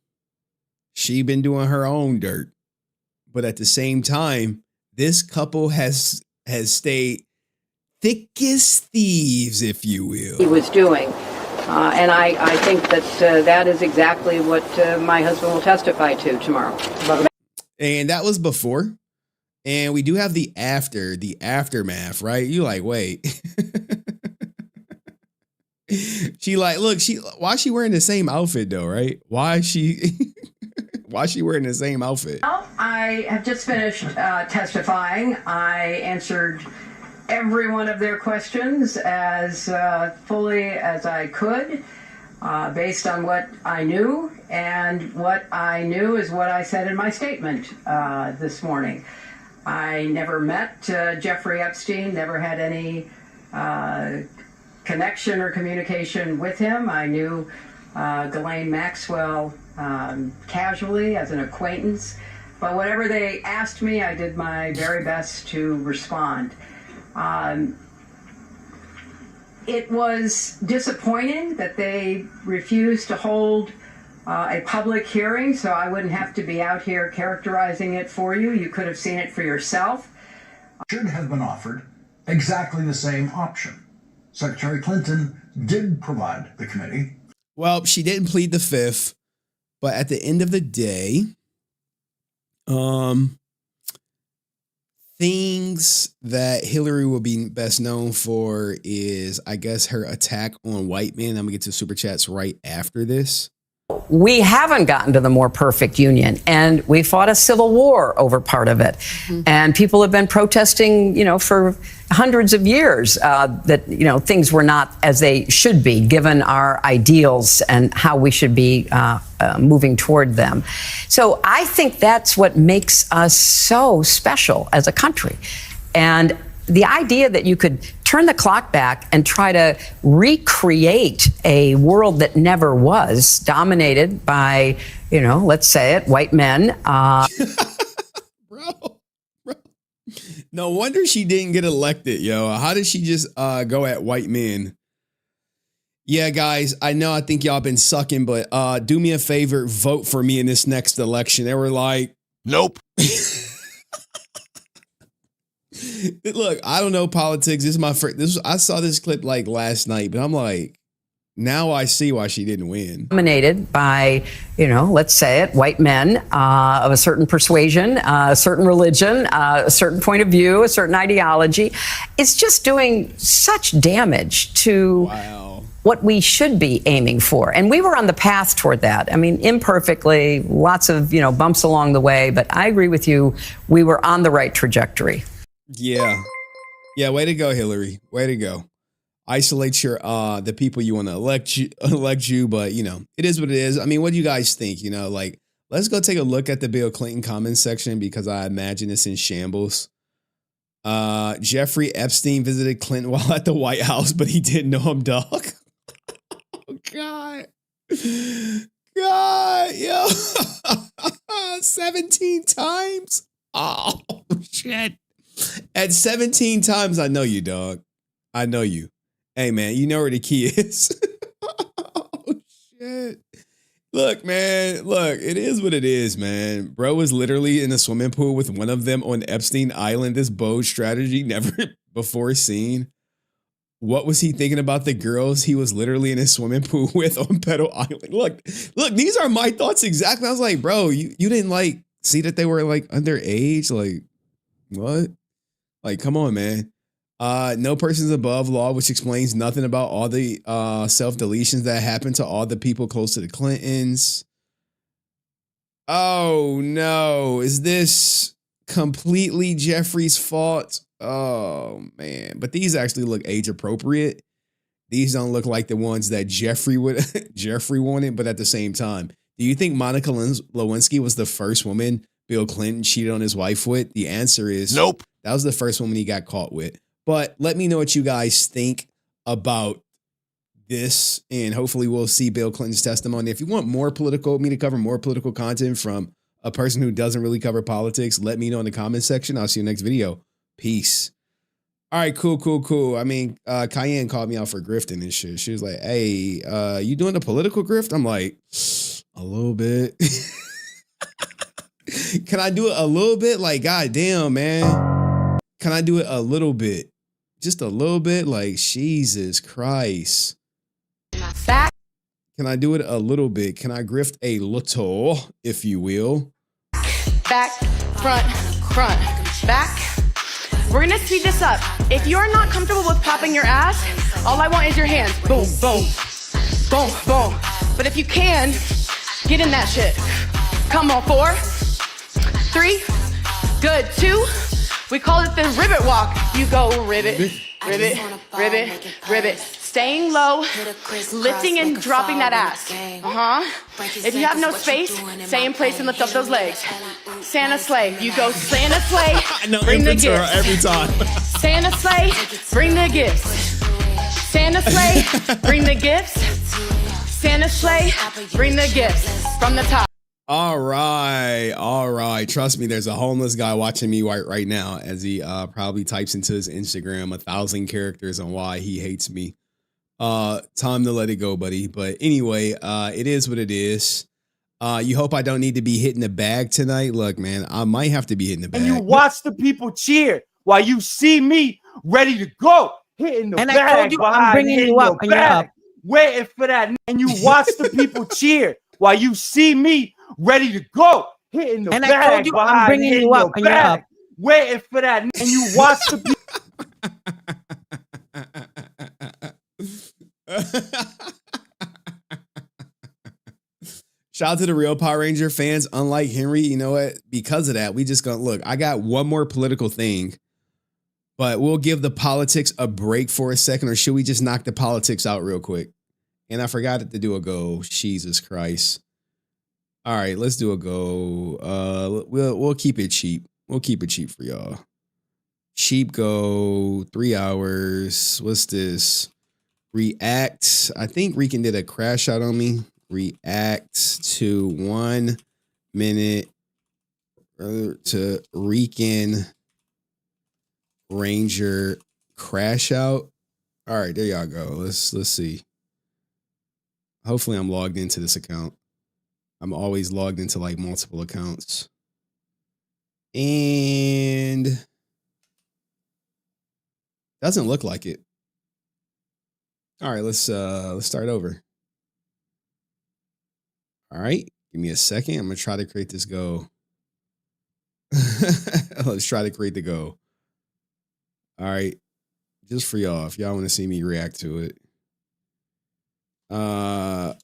been doing her own dirt, but at the same time, this couple has stayed thick as thieves, if you will. He was doing. And I think that that is exactly what my husband will testify to tomorrow. And that was before. And we do have the aftermath, right? You like, wait. She like, look, why is she wearing the same outfit though, right? Why is she wearing the same outfit? Well, I have just finished testifying. I answered every one of their questions as fully as I could, based on what I knew, and what I knew is what I said in my statement this morning. I never met Jeffrey Epstein, never had any connection or communication with him. I knew Ghislaine Maxwell casually as an acquaintance, but whatever they asked me, I did my very best to respond. It was disappointing that they refused to hold a public hearing, so I wouldn't have to be out here characterizing it for you. You could have seen it for yourself. Should have been offered exactly the same option. Secretary Clinton did provide the committee. Well, she didn't plead the fifth, but at the end of the day, things that Hillary will be best known for is, I guess, her attack on white men. I'm gonna get to super chats right after this. We haven't gotten to the more perfect union, and we fought a civil war over part of it. And people have been protesting, for hundreds of years that, things were not as they should be, given our ideals and how we should be moving toward them. So I think that's what makes us so special as a country. And the idea that you could turn the clock back and try to recreate a world that never was, dominated by, let's say it, white men. Bro. No wonder she didn't get elected, yo. How did she just go at white men? Yeah, guys, I think y'all been sucking, but do me a favor, vote for me in this next election. They were like, nope. Look, I don't know politics. This is my first. I saw this clip like last night, but I'm like, now I see why she didn't win. Dominated by, let's say it, white men of a certain persuasion, a certain religion, a certain point of view, a certain ideology. It's just doing such damage to what we should be aiming for. And we were on the path toward that. I mean, imperfectly, lots of, bumps along the way. But I agree with you. We were on the right trajectory. Yeah. Yeah. Way to go, Hillary. Way to go. Isolate your the people you want to elect you, but it is what it is. I mean, what do you guys think? Let's go take a look at the Bill Clinton comments section because I imagine it's in shambles. Jeffrey Epstein visited Clinton while at the White House, but he didn't know him, dog. Oh, God. God, yo. 17 times? Oh, shit. At 17 times, I know you, dog. I know you. Hey, man, you know where the key is. Oh, shit. Look, man, it is what it is, man. Bro was literally in a swimming pool with one of them on Epstein Island. This bold strategy never before seen. What was he thinking about the girls he was literally in a swimming pool with on Petal Island? Look, these are my thoughts exactly. I was like, bro, you didn't see that they were underage? Like, what? Like, come on, man. No person's above law, which explains nothing about all the self-deletions that happened to all the people close to the Clintons. Oh, no. Is this completely Jeffrey's fault? Oh, man. But these actually look age appropriate. These don't look like the ones that Jeffrey wanted, but at the same time, do you think Monica Lewinsky was the first woman Bill Clinton cheated on his wife with? The answer is nope. That was the first woman he got caught with. But let me know what you guys think about this, and hopefully we'll see Bill Clinton's testimony. If you want me to cover more political content from a person who doesn't really cover politics, let me know in the comment section. I'll see you next video. Peace. All right, cool. I mean, Cayenne called me out for grifting and shit. She was like, hey, you doing the political grift? I'm like, a little bit. Can I do it a little bit? Like, goddamn, man. Can I do it a little bit? Just a little bit? Like, Jesus Christ. Back. Can I do it a little bit? Can I grift a little, if you will? Back, front, back. We're gonna speed this up. If you're not comfortable with popping your ass, all I want is your hands. Boom, boom, boom, boom. But if you can, get in that shit. Come on, 4, 3, good, 2. We call it the ribbit walk. You go ribbit, ribbit, ribbit, ribbit. Staying low, lifting and dropping that ass. If you have no space, stay in place and lift up those legs. Santa sleigh. You go Santa sleigh, bring the gifts. Every time. Santa sleigh, bring the gifts. Santa sleigh, bring the gifts. Santa sleigh, bring the gifts from the top. All right. Trust me, there's a homeless guy watching me right now as he probably types into his Instagram 1,000 characters on why he hates me. Time to let it go, buddy. But anyway, it is what it is. You hope I don't need to be hitting the bag tonight. Look, man, I might have to be hitting the bag. And you watch the people cheer while you see me ready to go, hitting the bag. I told you I'm bringing you up and you're up. Waiting for that. And you watch the people cheer while you see me ready to go, hitting the bag. And I told you I'm bringing you up and you're up. Waiting for that. And you watch the people. Shout out to the real Power Ranger fans. Unlike Henry, you know what? Because of that, we just gonna look. I got one more political thing, but we'll give the politics a break for a second, or should we just knock the politics out real quick? And I forgot to do a go. Jesus Christ. All right, let's do a go. We'll keep it cheap. We'll keep it cheap for y'all. Cheap go, 3 hours. What's this? React. I think Rican did a crash out on me. React to 1 minute to Rican Ranger crash out. All right, there y'all go. Let's see. Hopefully I'm logged into this account. I'm always logged into like multiple accounts. And doesn't look like it. All right, let's start over. All right, give me a second. I'm gonna try to create this go. Let's try to create the go. All right, just for y'all, if y'all want to see me react to it.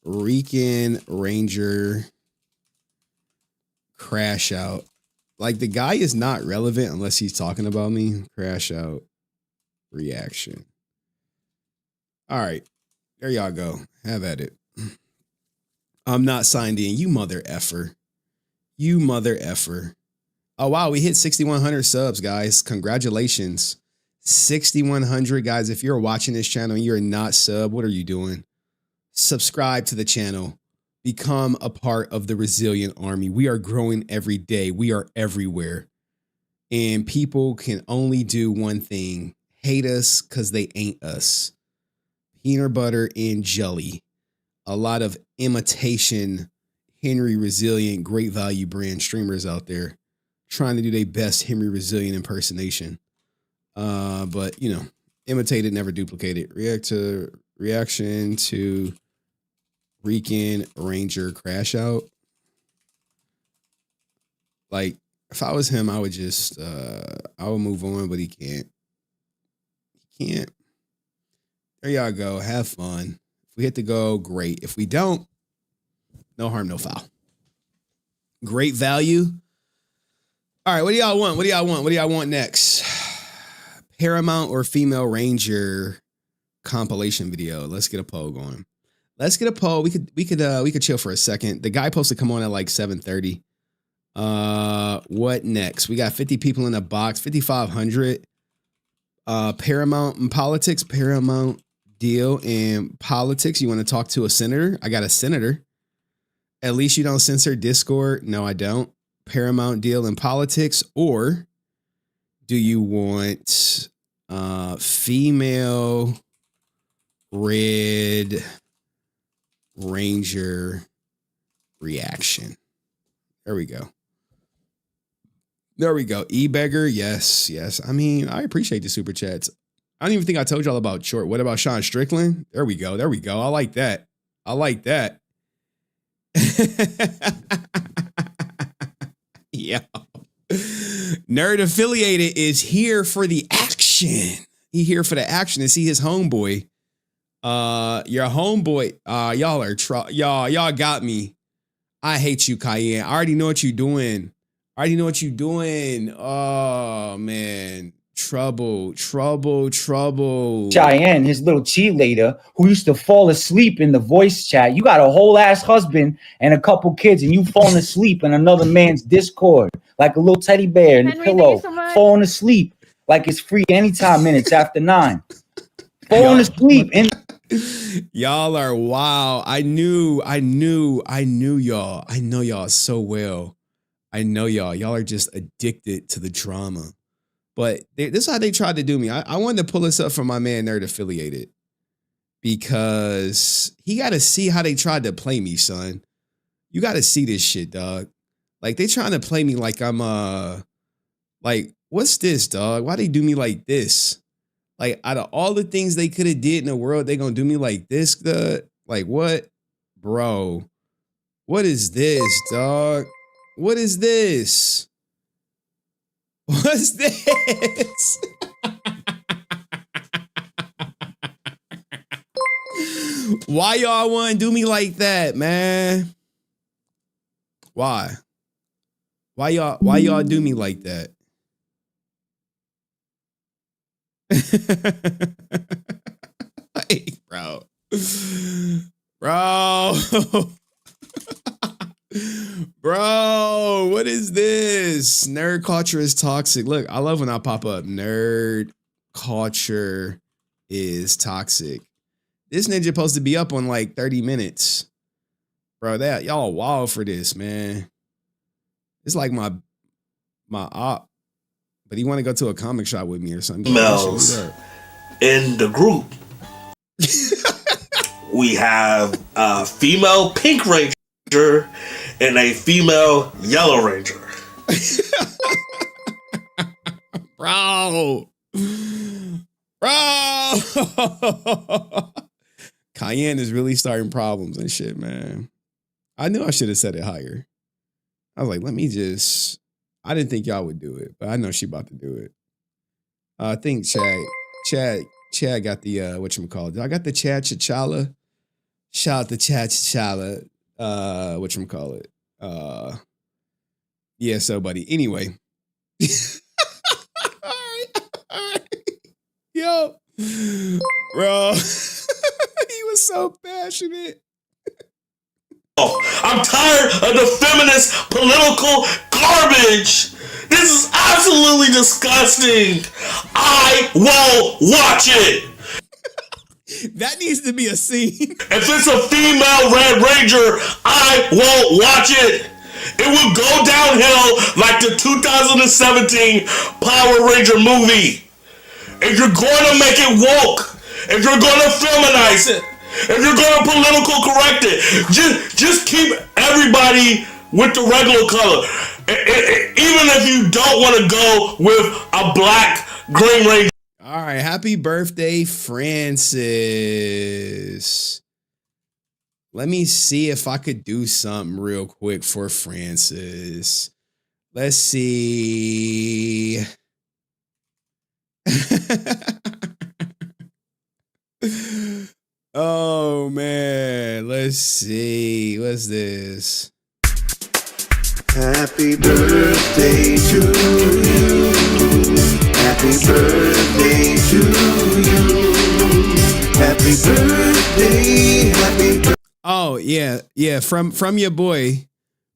Rican Ranger crash out. Like the guy is not relevant unless he's talking about me. Crash out reaction. All right, there y'all go. Have at it. I'm not signed in. You mother effer. You mother effer. Oh, wow. We hit 6,100 subs, guys. Congratulations. 6,100, guys. If you're watching this channel and you're not sub, what are you doing? Subscribe to the channel. Become a part of the Resilient Army. We are growing every day. We are everywhere. And people can only do one thing. Hate us because they ain't us. Peanut butter and jelly. A lot of imitation Henry Resilient, great value brand streamers out there trying to do their best Henry Resilient impersonation. But, you know, imitated, never duplicated. Reaction to Rican Ranger crash out. Like, if I was him, I would just, I would move on, but he can't. He can't. There y'all go. Have fun. If we hit the go, great. If we don't, no harm, no foul. Great value. All right, what do y'all want? What do y'all want? What do y'all want next? Paramount or Female Ranger compilation video. Let's get a poll going. Let's get a poll. We could chill for a second. The guy supposed to come on at like 7:30. What next? We got 50 people in the box, 5,500. Paramount and politics, Paramount deal and politics. You want to talk to a senator? I got a senator. At least you don't censor Discord. No, I don't. Paramount deal and politics. Or do you want female Red Ranger reaction? There we go. There we go. E-beggar. Yes, yes. I mean, I appreciate the super chats. I don't even think I told y'all about short. What about Sean Strickland? There we go. There we go. I like that. I like that. Yeah. Nerd Affiliated is here for the action. He here for the action to see his homeboy. Your homeboy. Y'all got me. I hate you, Cayenne. I already know what you're doing. Oh, man. Trouble. Cheyenne, his little cheerleader, who used to fall asleep in the voice chat. You got a whole ass husband and a couple kids, and you falling asleep in another man's Discord like a little teddy bear in the pillow, falling asleep like it's free anytime minutes after 9. Falling asleep in. Y'all are wow. I knew y'all. I know y'all so well. I know y'all. Y'all are just addicted to the drama. But this is how they tried to do me. I wanted to pull this up from my man Nerd Affiliated because he got to see how they tried to play me, son. You got to see this shit, dog. Like they trying to play me like I'm like what's this, dog? Why they do me like this? Like out of all the things they could have did in the world, they gonna do me like this, dog? Like what, bro? What is this, dog? What is this? What's this? Why y'all want to do me like that, man? Why? Why y'all do me like that? Hey, bro. Bro, what is this? Nerd culture is toxic. Look, I love when I pop up. Nerd culture is toxic. This ninja supposed to be up on like 30 minutes. Bro, that y'all wild for this, man. It's like my op. But he want to go to a comic shop with me or something. Emails in the group. we have a female Pink Ranger and a female Yellow Ranger. Bro. Cayenne is really starting problems and shit, man. I knew I should have said it higher. I was like, I didn't think y'all would do it, but I know she about to do it. I think Chad got the whatchamacallit. I got the Chad Chachala. Shout out to Chad Chachala. Whatchamacallit. Yeah, so buddy. Anyway. All right. Yo. Bro. He was so passionate. I'm tired of the feminist political garbage. This is absolutely disgusting. I won't watch it. That needs to be a scene. If it's a female Red Ranger, I won't watch it. It will go downhill like the 2017 Power Ranger movie. If you're going to make it woke, if you're going to feminize it, if you're going to political correct it, just keep everybody with the regular color. Even if you don't want to go with a black Green Ranger. All right, happy birthday, Francis. Let me see if I could do something real quick for Francis. Let's see. Oh, man. Let's see. What's this? Happy birthday to you. Happy birthday to you. Happy birthday. Happy birthday. Oh, yeah. From your boy,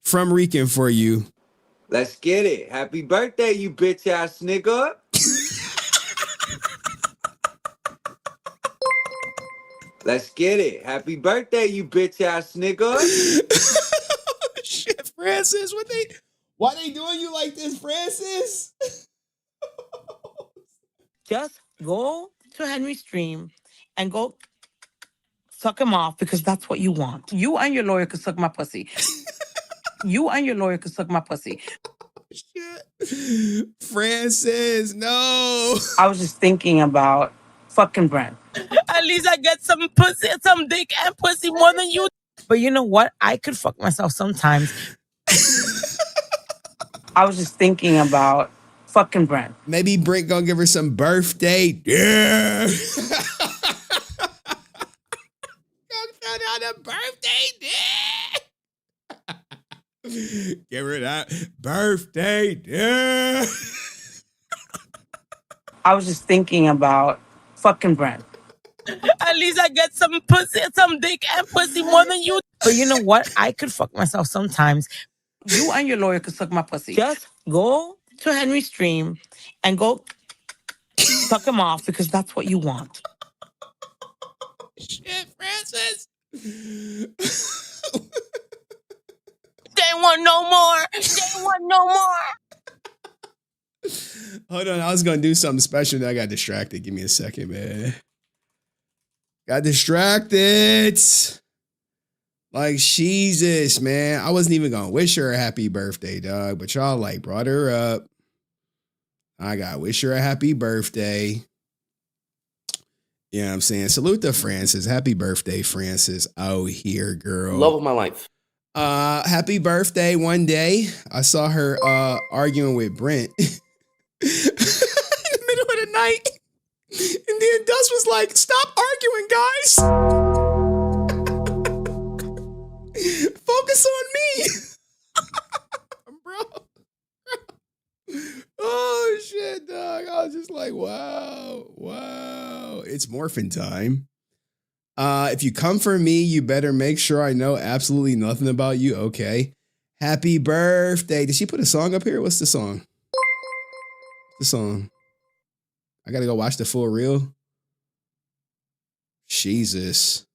from Rican for you. Let's get it. Happy birthday, you bitch ass nigga. Let's get it. Happy birthday, you bitch ass nigga. Shit, Francis, why they doing you like this, Francis? Just go to Henry's stream and go suck him off because that's what you want. You and your lawyer could suck my pussy. You and your lawyer could suck my pussy. Shit. Francis, no. I was just thinking about fucking Brent. At least I get some pussy, some dick and pussy more than you. But you know what? I could fuck myself sometimes. I was just thinking about fucking Brent. Maybe Brent gonna give her some birthday. Yeah. Out a birthday dick. Give her that birthday dick. I was just thinking about fucking Brent. At least I get some pussy, some dick and pussy more than you. But you know what? I could fuck myself sometimes. You and your lawyer could suck my pussy. Just go to Henry's stream and go suck him off because that's what you want. Shit, Francis. They want no more. They want no more. Hold on, I was gonna do something special and I got distracted. Give me a second, man. Got distracted. Like, Jesus, man. I wasn't even gonna wish her a happy birthday, dog. But y'all like brought her up. I gotta wish her a happy birthday. You know what I'm saying? Salute to Francis. Happy birthday, Francis. Oh, here, girl. Love of my life. Happy birthday. One day, I saw her arguing with Brent in the middle of the night. And then Dust was like, stop arguing, guys. Focus on me. Bro. Oh, shit, dog. I was just like, wow. It's morphin' time. If you come for me, you better make sure I know absolutely nothing about you. Okay. Happy birthday. Did she put a song up here? What's the song? The song. I gotta go watch the full reel. Jesus.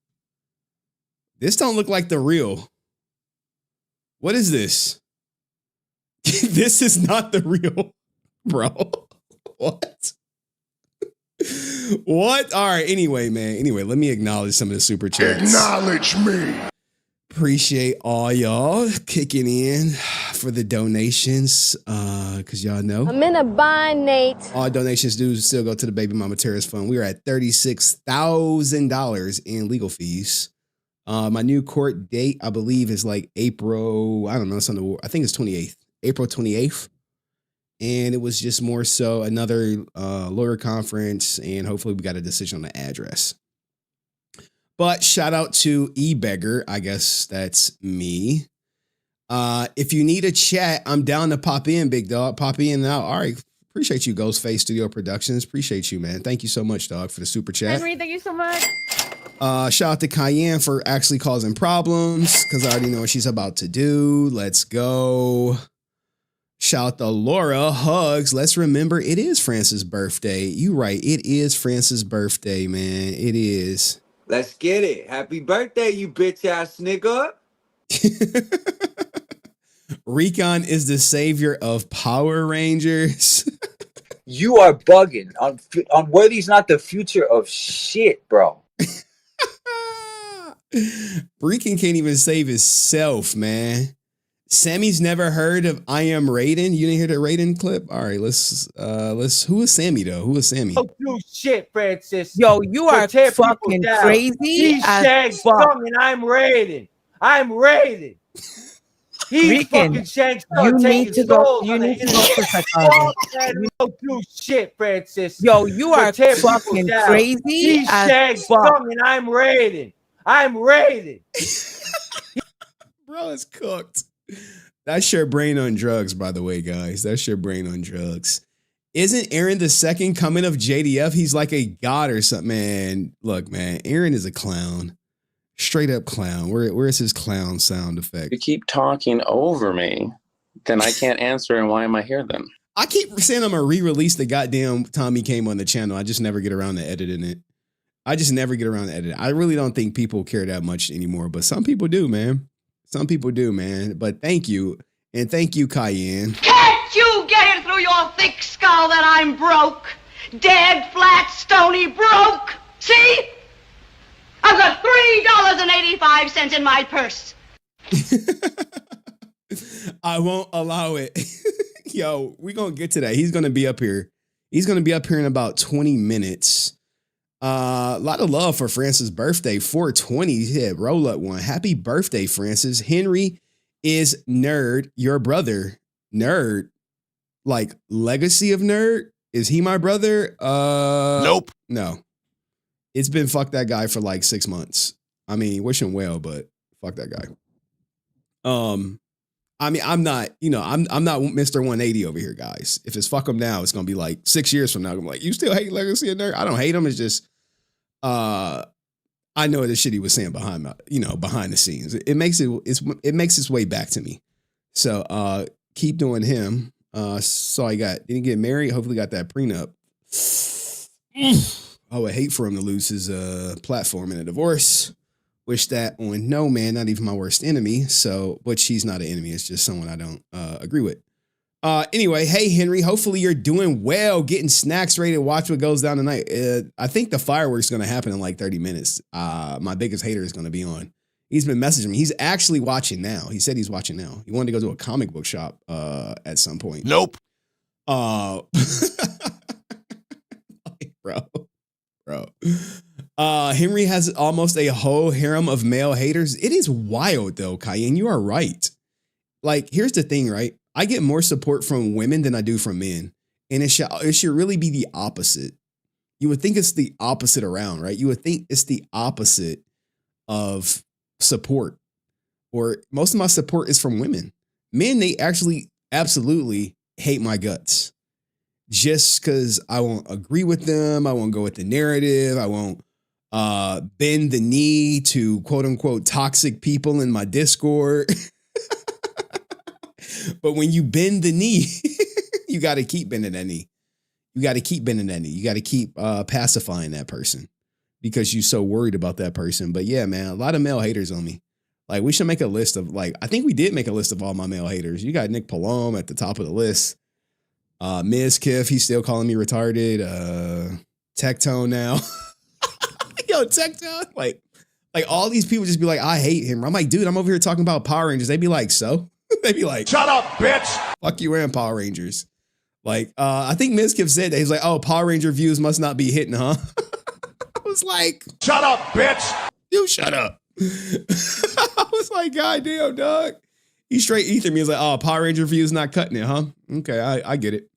This don't look like the real. What is this? This is not the real, bro. What? What? All right. Anyway, man. Anyway, let me acknowledge some of the super chats. Acknowledge me. Appreciate all y'all kicking in for the donations. Cause y'all know I'm in a bind, Nate. all donations do still go to the Baby Mama Terrorist Fund. We are at $36,000 in legal fees. My new court date, I believe, is like April. I don't know. It's on the. I think it's 28th, April 28th. And it was just more so another lawyer conference, and hopefully we got a decision on the address. But shout out to eBeggar. I guess that's me. If you need a chat, I'm down to pop in, big dog. Pop in now. All right. Appreciate you, Ghostface Studio Productions. Appreciate you, man. Thank you so much, dog, for the super chat. Henry, thank you so much. Shout out to Cayenne for actually causing problems because I already know what she's about to do. Let's go. Shout out to Laura. Hugs. Let's remember it is Francis' birthday. You right. It is Francis' birthday, man. It is. Let's get it. Happy birthday, you bitch ass nigga. Recon is the savior of Power Rangers. You are bugging. Unworthy's not the future of shit, bro. Recon can't even save himself, man. Sammy's never heard of I Am Raiden. You didn't hear the Raiden clip? All right, let's who is Sammy though? Who is Sammy? Don't do shit, Francis. Yo, you are fucking crazy. He's Shank's son and I'm Raiden. I'm Raiden. He's fucking Shank's son. You need to go. You need to go to psychologist. Don't do shit, Francis. Yo, you are fucking crazy. He's Shank's son and I'm Raiden. I'm Raiden. Bro, it's cooked. That's your brain on drugs, by the way, guys. That's your brain on drugs. Isn't Aaron the second coming of JDF? He's like a god or something, man. Look, man, Aaron is a clown. Straight up clown. Where's his clown sound effect? You keep talking over me, then I can't answer, and why am I here then? I keep saying I'm going to re-release the goddamn time he came on the channel. I just never get around to editing it. I really don't think people care that much anymore, but some people do, man. Some people do, man. But thank you. And thank you, Cayenne. Can't you get it through your thick skull that I'm broke? Dead, flat, stony broke. See? I've got $3.85 in my purse. I won't allow it. Yo, we're going to get to that. He's going to be up here. He's going to be up here in about 20 minutes. A lot of love for Francis' birthday. 420 hit. Roll up one. Happy birthday, Francis. Henry is Nerd, your brother. Nerd. Like legacy of Nerd? Is he my brother? Nope. No. It's been fuck that guy for like 6 months. I mean, wish him well, but fuck that guy. I mean, I'm not Mr. 180 over here, guys. If it's fuck him now, it's gonna be like 6 years from now. I'm like, you still hate Legacy of Nerd? I don't hate him. It's just, I know the shit he was saying behind the scenes. It makes its way back to me. So keep doing him. So didn't get married. Hopefully got that prenup. I would hate for him to lose his platform in a divorce. Wish that on no man, not even my worst enemy. So, but she's not an enemy. It's just someone I don't agree with. Anyway, hey, Henry, hopefully you're doing well, getting snacks ready to watch what goes down tonight. I think the fireworks going to happen in like 30 minutes. My biggest hater is going to be on. He's been messaging me. He's actually watching now. He said he's watching now. He wanted to go to a comic book shop at some point. Nope. Bro. Henry has almost a whole harem of male haters. It is wild though, Cayenne. You are right. Like, here's the thing, right? I get more support from women than I do from men. And it should really be the opposite. You would think it's the opposite around, right? You would think it's the opposite of support. Or most of my support is from women. Men, they actually absolutely hate my guts. Just because I won't agree with them. I won't go with the narrative. I won't bend the knee to quote unquote toxic people in my Discord. But when you bend the knee, you got to keep bending that knee. You got to keep bending that knee. You got to keep pacifying that person because you're so worried about that person. But yeah, man, a lot of male haters on me. Like, we should make a list of, like, I think we did make a list of all my male haters. You got Nick Palome at the top of the list. Ms. Kiff, he's still calling me retarded. Tectone now. Yo, Tectone. Like all these people just be like, I hate him. I'm like, dude, I'm over here talking about Power Rangers. They be like, so? They be like, shut up, bitch. Fuck you and Power Rangers. Like, I think Mizkif said that. He's like, oh, Power Ranger views must not be hitting, huh? I was like, shut up, bitch. You shut up. I was like, God damn, dog. He straight ethered me. He's like, oh, Power Ranger views not cutting it, huh? Okay, I get it.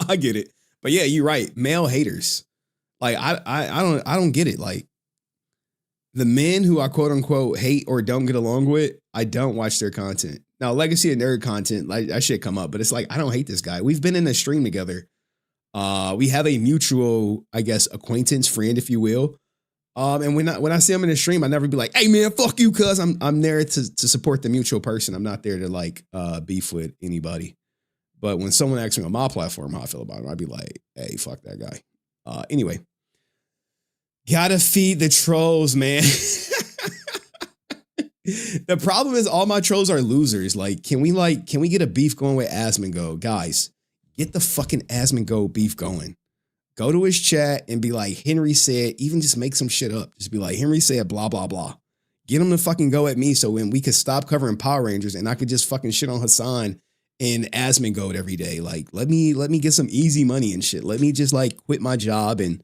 I get it. But yeah, you're right. Male haters. Like, I don't get it. Like, the men who I quote unquote hate or don't get along with, I don't watch their content. Now, Legacy of Nerd content, like that shit come up, but it's like, I don't hate this guy. We've been in a stream together. We have a mutual, I guess, acquaintance, friend, if you will. And when I see him in the stream, I never be like, hey man, fuck you, cuz I'm there to support the mutual person. I'm not there to like beef with anybody. But when someone asks me on my platform how I feel about him, I'd be like, hey, fuck that guy. Anyway. Gotta feed the trolls, man. The problem is all my trolls are losers. Like, can we get a beef going with Asmongo? Guys, get the fucking Asmongo beef going. Go to his chat and be like, Henry said, even just make some shit up. Just be like, Henry said blah, blah, blah. Get him to fucking go at me so when we could stop covering Power Rangers and I could just fucking shit on Hassan and Asmongo every day. Like, let me get some easy money and shit. Let me just like quit my job and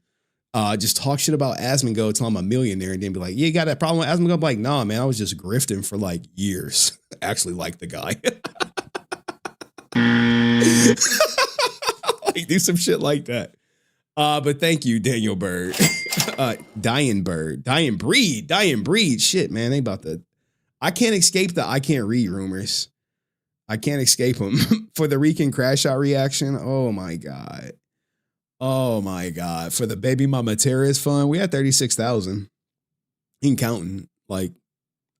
just talk shit about Asmongo till I'm a millionaire and then be like, yeah, you got that problem with Asmongo? I'm like, nah, man, I was just grifting for like years. Actually like the guy. Like, do some shit like that. But thank you, Daniel Bird. Dying breed. Shit, man, they about to. I can't escape I can't read rumors. I can't escape them. For the Rican crash out reaction, oh my God. Oh my God. For the Baby Mama Terrorist Fund, we had 36,000. Ain't counting. Like,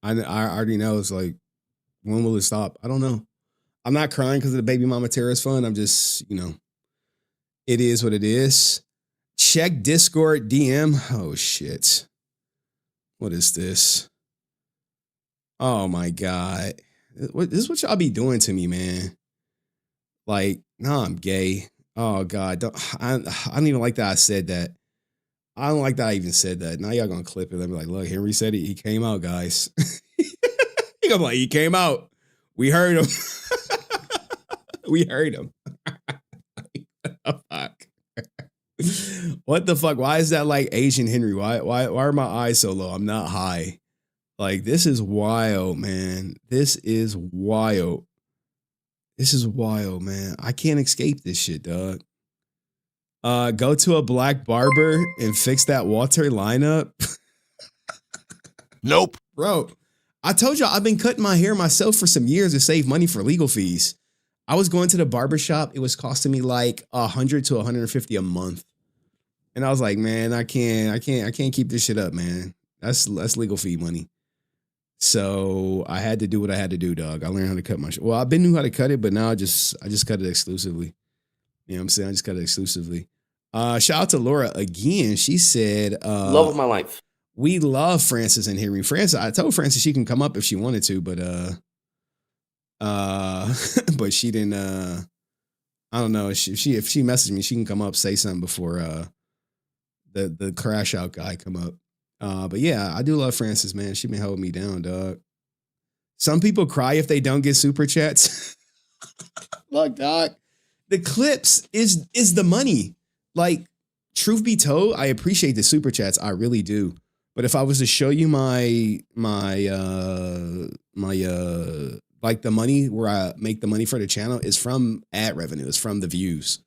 I already know. It's like, when will it stop? I don't know. I'm not crying because of the Baby Mama Terrorist Fund. I'm just, it is what it is. Check Discord DM. Oh, shit. What is this? Oh, my God. This is what y'all be doing to me, man. Like, nah, I'm gay. Oh, God. I don't even like that I said that. I don't like that I even said that. Now y'all gonna clip it. Let me like, look, Henry said it. He came out, guys. He gonna be like, he came out. We heard him. We heard him. Fuck. What the fuck? Why is that like Asian Henry? Why are my eyes so low? I'm not high. Like, this is wild, man. This is wild. This is wild, man. I can't escape this shit, dog. Go to a black barber and fix that water lineup. Nope. Bro, I told y'all I've been cutting my hair myself for some years to save money for legal fees. I was going to the barber shop. It was costing me like $100 to $150 a month. And I was like, man, I can't keep this shit up, man. That's legal fee money. So I had to do what I had to do, dog. I learned how to cut my shit. Well, I've been knew how to cut it, but now I just cut it exclusively. You know what I'm saying? I just cut it exclusively. Shout out to Laura again. She said, love of my life. We love Francis and Henry. Francis, I told Francis she can come up if she wanted to, but but she didn't. I don't know. If she messaged me, she can come up, say something before the crash out guy come up. But yeah, I do love Francis, man. She been holding me down, dog. Some people cry if they don't get super chats. Look, dog, the clips is the money. Like, truth be told, I appreciate the super chats. I really do. But if I was to show you my like the money where I make the money for the channel is from ad revenue. It's from the views.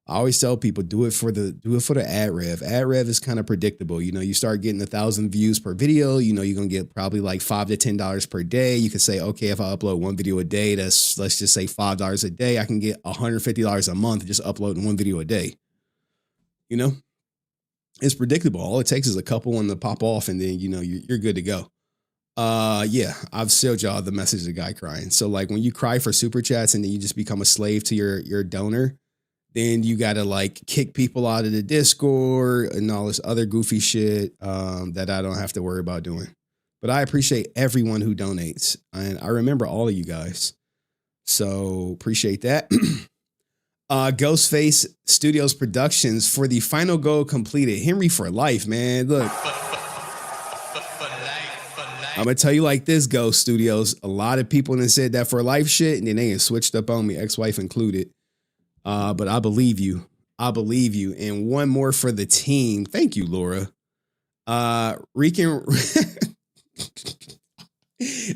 I always tell people do it for the ad rev. Ad rev is kind of predictable. You know, you start getting 1,000 views per video, you know, you're going to get probably like $5 to $10 per day. You could say, okay, if I upload one video a day, that's, let's just say $5 a day. I can get $150 a month just uploading one video a day. You know, it's predictable. All it takes is a couple one to pop off and then, you know, you're good to go. Yeah, I've showed y'all the message of the guy crying. So like when you cry for super chats and then you just become a slave to your donor, then you got to like kick people out of the Discord and all this other goofy shit that I don't have to worry about doing. But I appreciate everyone who donates. And I remember all of you guys. So appreciate that. Ghostface Studios Productions for the final goal completed. Henry for life, man. Look. I'm going to tell you like this, Ghost Studios. A lot of people have said that for life shit, and then they ain't switched up on me, ex-wife included. But I believe you. I believe you. And one more for the team. Thank you, Laura. Rican.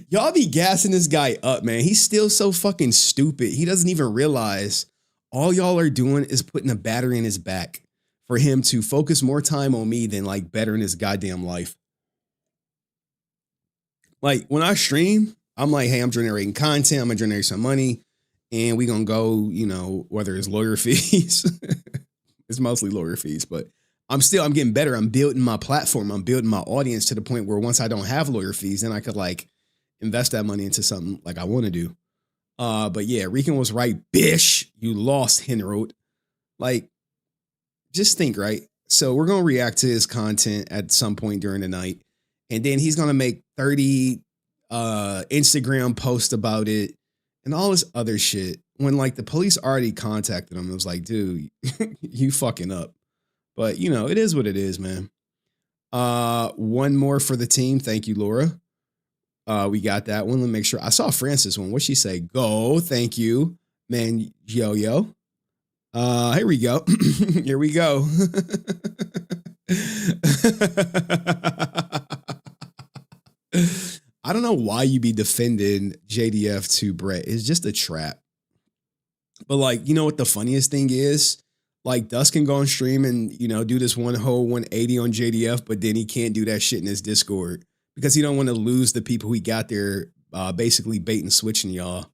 Y'all be gassing this guy up, man. He's still so fucking stupid. He doesn't even realize all y'all are doing is putting a battery in his back for him to focus more time on me than like bettering his goddamn life. Like when I stream, I'm like, hey, I'm generating content. I'm going to generate some money and we going to go, you know, whether it's lawyer fees, it's mostly lawyer fees, but I'm getting better. I'm building my platform. I'm building my audience to the point where once I don't have lawyer fees, then I could like invest that money into something like I want to do. But yeah, Rican was right. Bish, you lost, Henry. Like, just think, right? So we're going to react to his content at some point during the night. And then he's going to make 30 Instagram posts about it and all this other shit. When like the police already contacted him, it was like, dude, you fucking up. But, you know, it is what it is, man. One more for the team. Thank you, Laura. We got that one. Let me make sure. I saw Francis one. What'd she say? Go. Thank you, man. Yo. Here we go. Here we go. I don't know why you be defending JDF to Brett. It's just a trap. But like, you know what the funniest thing is? Like Dust can go on stream and, you know, do this one whole 180 on JDF, but then he can't do that shit in his Discord because he don't want to lose the people he got there basically bait and switching y'all.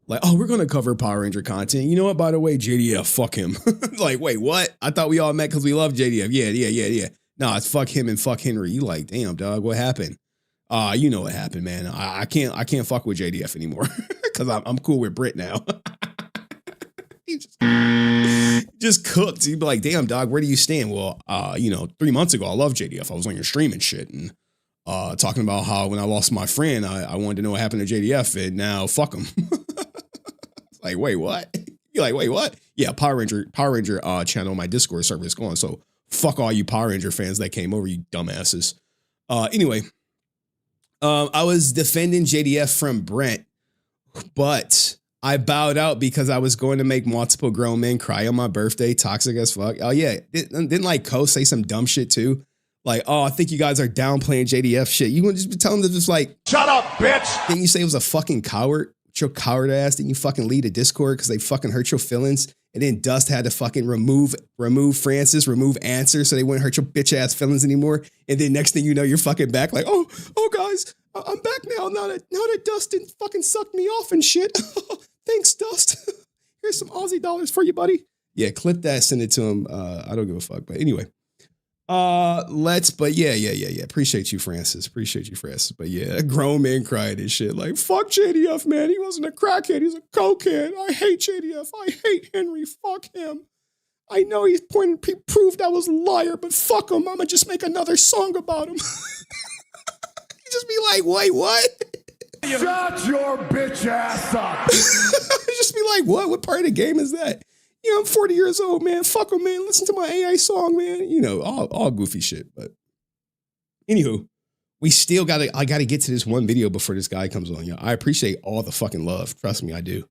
Like, oh, we're going to cover Power Ranger content. You know what? By the way, JDF, fuck him. Like, wait, what? I thought we all met because we love JDF. Yeah. Nah, it's fuck him and fuck Henry. You like, damn, dog, what happened? You know what happened, man. I can't fuck with JDF anymore because I'm cool with Britt now. He just cooked. He'd be like, damn, dog, where do you stand? Well, 3 months ago, I loved JDF. I was on your stream and shit and talking about how when I lost my friend, I wanted to know what happened to JDF and now fuck him. Like, wait, what? You're like, wait, what? Yeah, Power Ranger channel on my Discord server is going. So fuck all you Power Ranger fans that came over, you dumbasses. Anyway, I was defending JDF from Brent, but I bowed out because I was going to make multiple grown men cry on my birthday. Toxic as fuck. Oh yeah, didn't like Ko say some dumb shit too? Like, oh, I think you guys are downplaying JDF shit. You want to just be telling them just like, shut up, bitch. Didn't you say it was a fucking coward? Your coward ass. Didn't you fucking lead a Discord because they fucking hurt your feelings? And then Dust had to fucking remove Francis, remove Answer so they wouldn't hurt your bitch ass feelings anymore. And then next thing you know, you're fucking back like, oh guys, I'm back now. Now that Dustin fucking sucked me off and shit. Thanks, Dust. Here's some Aussie dollars for you, buddy. Yeah, clip that, send it to him. I don't give a fuck. But anyway, but yeah. Appreciate you, Francis. But yeah, a grown man cried and shit. Like, fuck JDF, man. He wasn't a crackhead. He's a cokehead. I hate JDF. I hate Henry. Fuck him. I know he's proved I was a liar, but fuck him. I'ma just make another song about him. He just be like, wait, what? Shut your bitch ass up. Just be like, what? What part of the game is that? Yeah, I'm 40 years old, man. Fuck him, man. Listen to my AI song, man. You know, all goofy shit. But anywho, I gotta get to this one video before this guy comes on. Yo, I appreciate all the fucking love. Trust me, I do.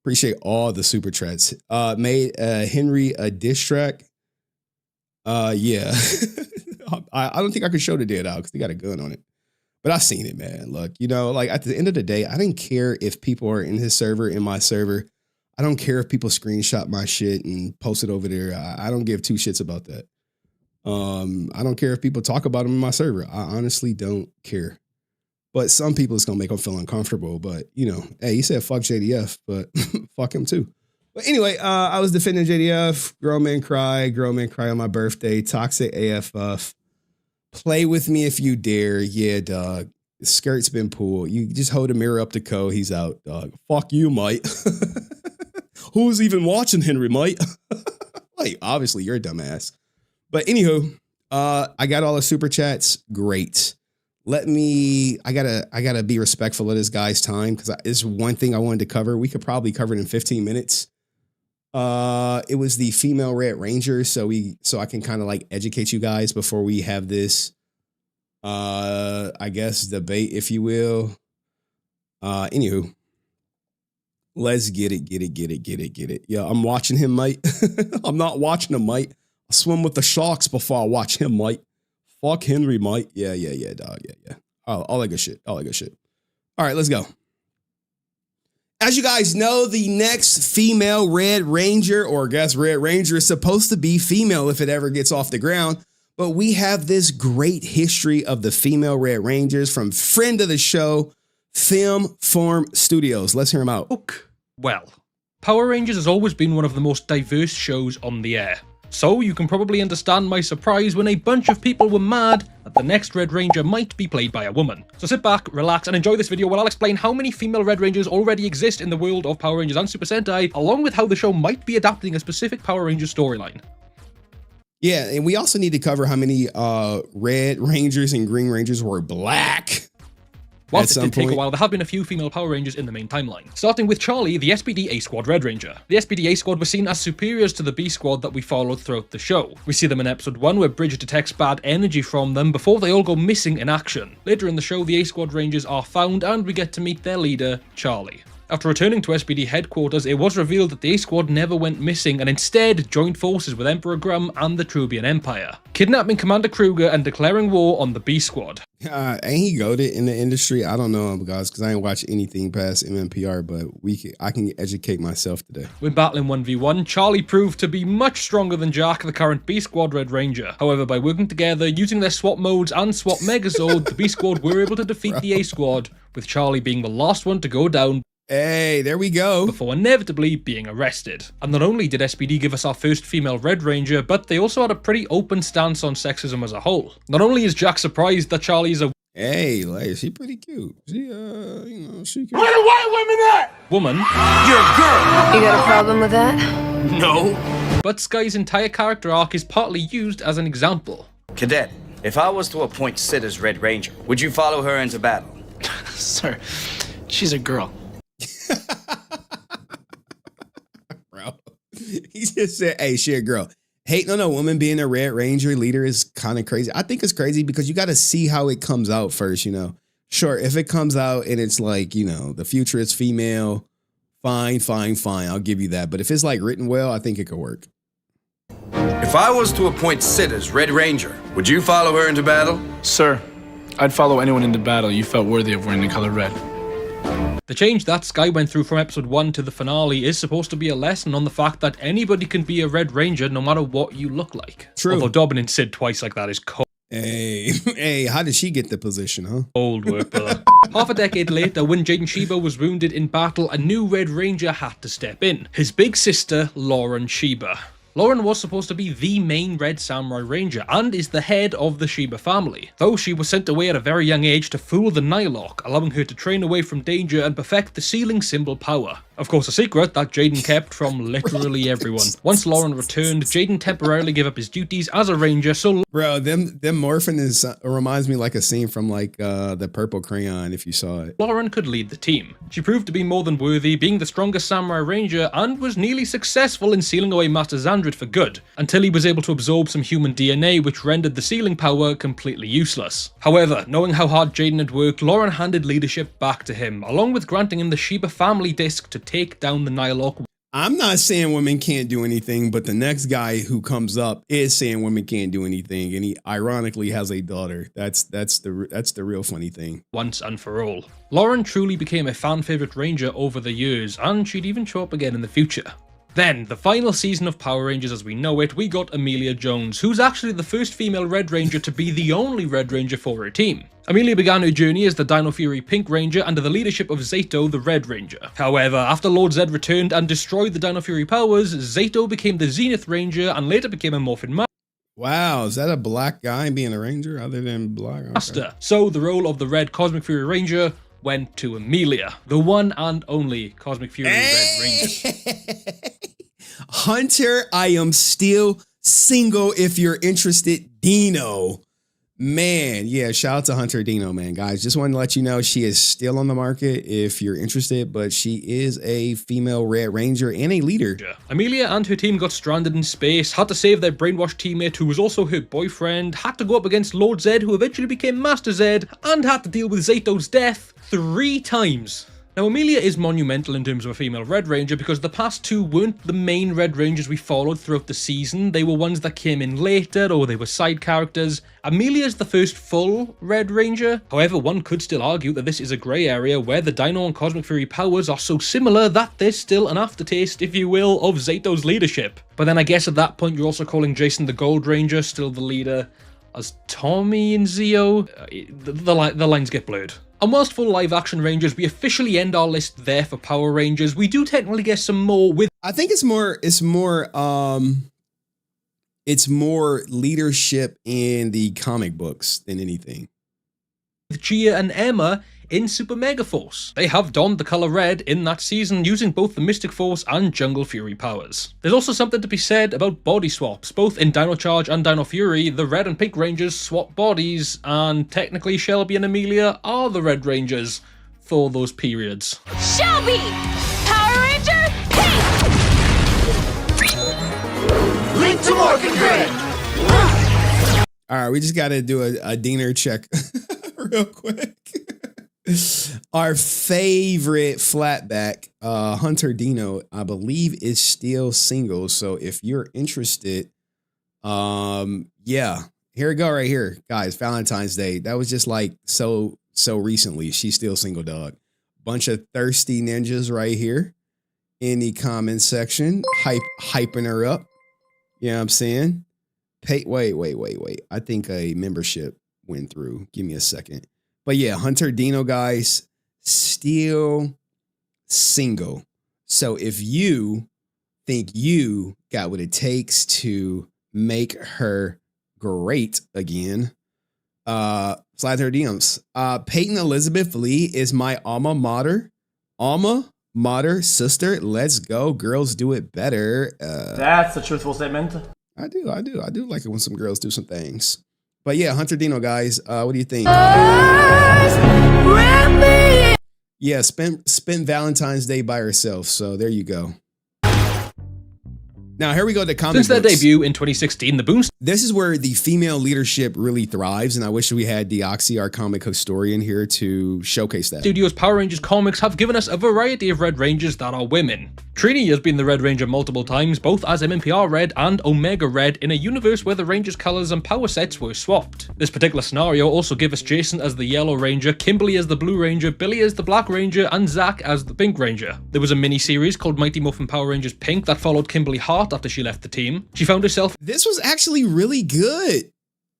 Appreciate all the super chats. Made Henry a diss track. Yeah. I don't think I could show the dead out because he got a gun on it. But I've seen it, man. Look, you know, like at the end of the day, I didn't care if people are in his server, in my server. I don't care if people screenshot my shit and post it over there. I don't give two shits about that. I don't care if people talk about him in my server. I honestly don't care. But some people it's going to make them feel uncomfortable. But, you know, hey, he said fuck JDF, but fuck him too. But anyway, I was defending JDF. Grown men cry on my birthday. Toxic AFF. Play with me if you dare. Yeah, dog. The skirt's been pulled. You just hold a mirror up to Ko. He's out, dog. Fuck you, mate. Who's even watching Henry, mate? Like, obviously, you're a dumbass. But anywho, I got all the super chats. Great. I gotta be respectful of this guy's time because it's one thing I wanted to cover. We could probably cover it in 15 minutes. It was the female Red Ranger, so I can kind of like educate you guys before we have this I guess debate, if you will. Anywho, let's get it. Yeah, I'm watching him, mate. I'm not watching him, mate. I swim with the sharks before I watch him, mate. Fuck Henry, mate. Yeah, dog. Yeah. All that good shit. All right, let's go. As you guys know, the next female Red Ranger, or I guess Red Ranger, is supposed to be female if it ever gets off the ground. But we have this great history of the female Red Rangers from friend of the show, Film Form Studios. Let's hear him out. Well, Power Rangers has always been one of the most diverse shows on the air. So you can probably understand my surprise when a bunch of people were mad that the next Red Ranger might be played by a woman. So sit back, relax, and enjoy this video while I'll explain how many female Red Rangers already exist in the world of Power Rangers and Super Sentai, along with how the show might be adapting a specific Power Rangers storyline. Yeah, and we also need to cover how many Red Rangers and Green Rangers were black. Whilst it did take a while, there have been a few female Power Rangers in the main timeline. Starting with Charlie, the SPD A-Squad Red Ranger. The SPD A-Squad were seen as superiors to the B-Squad that we followed throughout the show. We see them in episode 1 where Bridge detects bad energy from them before they all go missing in action. Later in the show, the A-Squad Rangers are found and we get to meet their leader, Charlie. After returning to SPD headquarters, it was revealed that the A-Squad never went missing and instead joined forces with Emperor Grum and the Trubian Empire, kidnapping Commander Kruger and declaring war on the B-Squad. Ain't he goated in the industry? I don't know, guys, because I ain't watched anything past MMPR, but I can educate myself today. When battling 1v1, Charlie proved to be much stronger than Jack, the current B-Squad Red Ranger. However, by working together, using their swap modes and swap Megazord, the B-Squad were able to defeat the A-Squad, with Charlie being the last one to go down. Hey, there we go. Before inevitably being arrested. And not only did SPD give us our first female Red Ranger, but they also had a pretty open stance on sexism as a whole. Not only is Jack surprised that Charlie is a she pretty cute. She cute. Where the white women at? Woman. You're a girl. You got a problem with that? No. But Sky's entire character arc is partly used as an example. Cadet, if I was to appoint Sid as Red Ranger, would you follow her into battle? Sir, she's a girl. Bro, he just said, hey, she a girl. Hating on a woman being a Red Ranger leader is kind of crazy. I think it's crazy because you got to see how it comes out first, you know. Sure, if it comes out and it's like, you know, the future is female, fine, I'll give you that. But if it's like written well, I think it could work. If I was to appoint Sid as Red Ranger, would you follow her into battle? Sir, I'd follow anyone into battle you felt worthy of wearing the color red. The change that Sky went through from episode 1 to the finale is supposed to be a lesson on the fact that anybody can be a Red Ranger no matter what you look like. True. Although dobbing in Sid twice like that is cold. Hey, how did she get the position, huh? Old work, brother. Half a decade later, when Jaden Sheba was wounded in battle, a new Red Ranger had to step in. His big sister, Lauren Sheba. Lauren was supposed to be the main Red Samurai Ranger and is the head of the Sheba family, though she was sent away at a very young age to fool the Nylok, allowing her to train away from danger and perfect the sealing symbol power. Of course, a secret that Jaden kept from literally everyone. Once Lauren returned, Jaden temporarily gave up his duties as a ranger, so... Bro, them morphing reminds me like a scene from like the Purple Crayon, if you saw it. Lauren could lead the team. She proved to be more than worthy, being the strongest Samurai Ranger, and was nearly successful in sealing away Master Xandrid for good, until he was able to absorb some human DNA, which rendered the sealing power completely useless. However, knowing how hard Jaden had worked, Lauren handed leadership back to him, along with granting him the Sheba family disc to take down the Nylok. I'm not saying women can't do anything, but the next guy who comes up is saying women can't do anything, and he ironically has a daughter. That's the real funny thing. Once and for all. Lauren truly became a fan favorite Ranger over the years, and she'd even show up again in the future. Then, the final season of Power Rangers as we know it, we got Amelia Jones, who's actually the first female Red Ranger to be the only Red Ranger for her team. Amelia began her journey as the Dino Fury Pink Ranger under the leadership of Zato, the Red Ranger. However, after Lord Zed returned and destroyed the Dino Fury powers, Zato became the Zenith Ranger and later became a Morphin Wow, is that a black guy being a Ranger other than black? Okay. Master. So the role of the Red Cosmic Fury Ranger went to Amelia, the one and only Cosmic Fury Red Ranger. Hunter, I am still single if you're interested. Dino. Man, yeah, shout out to Hunter Dino, man. Guys, just wanted to let you know she is still on the market if you're interested, but she is a female Red Ranger and a leader. Amelia and her team got stranded in space, had to save their brainwashed teammate who was also her boyfriend, had to go up against Lord Zed, who eventually became Master Zed, and had to deal with Zato's death 3 times. Now, Amelia is monumental in terms of a female Red Ranger because the past 2 weren't the main Red Rangers we followed throughout the season. They were ones that came in later, or they were side characters. Amelia is the first full Red Ranger. However, one could still argue that this is a grey area where the Dino and Cosmic Fury powers are so similar that there's still an aftertaste, if you will, of Zato's leadership. But then I guess at that point you're also calling Jason the Gold Ranger still the leader as Tommy and Zeo. The lines get blurred. And whilst for live action Rangers, we officially end our list there for Power Rangers, we do technically get some more with. I think it's more leadership in the comic books than anything. With Gia and Emma in Super Mega Force. They have donned the colour red in that season using both the Mystic Force and Jungle Fury powers. There's also something to be said about body swaps. Both in Dino Charge and Dino Fury, the Red and Pink Rangers swap bodies, and technically Shelby and Amelia are the Red Rangers for those periods. Shelby! Power Ranger, Link to Morgan Grid! All right, we just got to do a Diener check real quick. Our favorite flatback, Hunter Dino, I believe is still single. So if you're interested, yeah, here we go right here, guys. Valentine's Day. That was just like so recently. She's still single, dog. Bunch of thirsty ninjas right here in the comment section, hyping her up. You know what I'm saying? Wait. I think a membership went through. Give me a second. But yeah, Hunter Dino, guys, still single. So if you think you got what it takes to make her great again, slide her DMs. Peyton Elizabeth Lee is my alma mater. Alma mater sister. Let's go. Girls do it better. That's a truthful statement. I do like it when some girls do some things. But yeah, Hunter Dino, guys, what do you think? Yeah, spent Valentine's Day by herself. So there you go. Now, here we go to comic Since their books. debut in 2016, the Boom. This is where the female leadership really thrives, and I wish we had Deoxy, our comic historian, here to showcase that. Studios Power Rangers comics have given us a variety of Red Rangers that are women. Trini has been the Red Ranger multiple times, both as MMPR Red and Omega Red, in a universe where the Rangers' colours and power sets were swapped. This particular scenario also gave us Jason as the Yellow Ranger, Kimberly as the Blue Ranger, Billy as the Black Ranger, and Zack as the Pink Ranger. There was a mini-series called Mighty Morphin Power Rangers Pink that followed Kimberly Hart after she left the team. She found herself This was actually really good.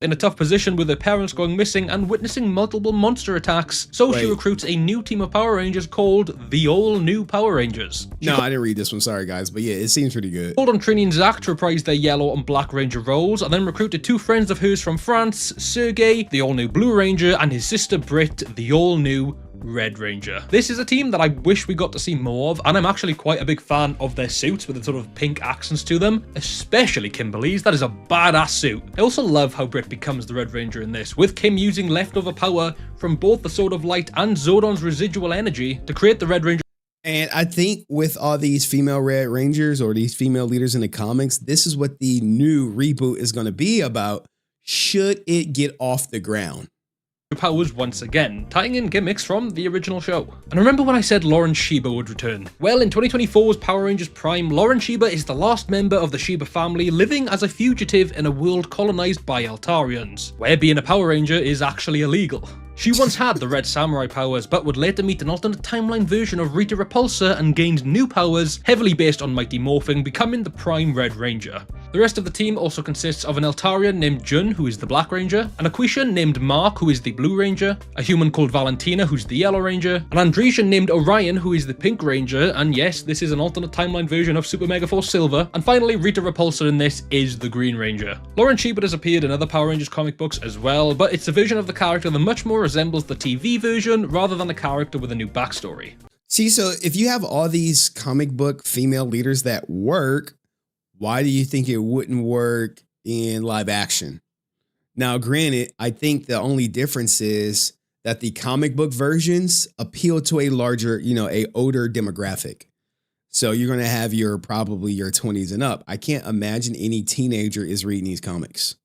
in a tough position with her parents going missing and witnessing multiple monster attacks, so she recruits a new team of Power Rangers called the All-New Power Rangers. No, I didn't read this one, sorry guys, but yeah, it seems pretty good. Called on Trini and Zack to reprise their Yellow and Black Ranger roles, and then recruited 2 friends of hers from France, Sergei, the All-New Blue Ranger, and his sister Britt, the All-New Red Ranger. This is a team that I wish we got to see more of, and I'm actually quite a big fan of their suits with the sort of pink accents to them, especially Kimberly's. That is a badass suit. I also love how Britt becomes the Red Ranger in this, with Kim using leftover power from both the Sword of Light and Zordon's residual energy to create the Red Ranger. And I think with all these female Red Rangers or these female leaders in the comics, this is what the new reboot is going to be about, should it get off the ground. Powers once again, tying in gimmicks from the original show. And remember when I said Lauren Sheba would return? Well, in 2024's Power Rangers Prime, Lauren Sheba is the last member of the Sheba family living as a fugitive in a world colonized by Altarians, where being a Power Ranger is actually illegal. She once had the Red Samurai powers, but would later meet an alternate timeline version of Rita Repulsa and gained new powers, heavily based on Mighty Morphing, becoming the Prime Red Ranger. The rest of the team also consists of an Altarian named Jun, who is the Black Ranger, an Aquitian named Mark, who is the Blue Ranger, a human called Valentina, who's the Yellow Ranger, an Andresian named Orion, who is the Pink Ranger, and yes, this is an alternate timeline version of Super Mega Force Silver, and finally Rita Repulsa in this is the Green Ranger. Lauren Sheba has appeared in other Power Rangers comic books as well, but it's a version of the character that much more resembles the TV version rather than a character with a new backstory. See, so if you have all these comic book female leaders that work, why do you think it wouldn't work in live action? Now, granted, I think the only difference is that the comic book versions appeal to a larger, a older demographic. So you're going to have probably your 20s and up. I can't imagine any teenager is reading these comics.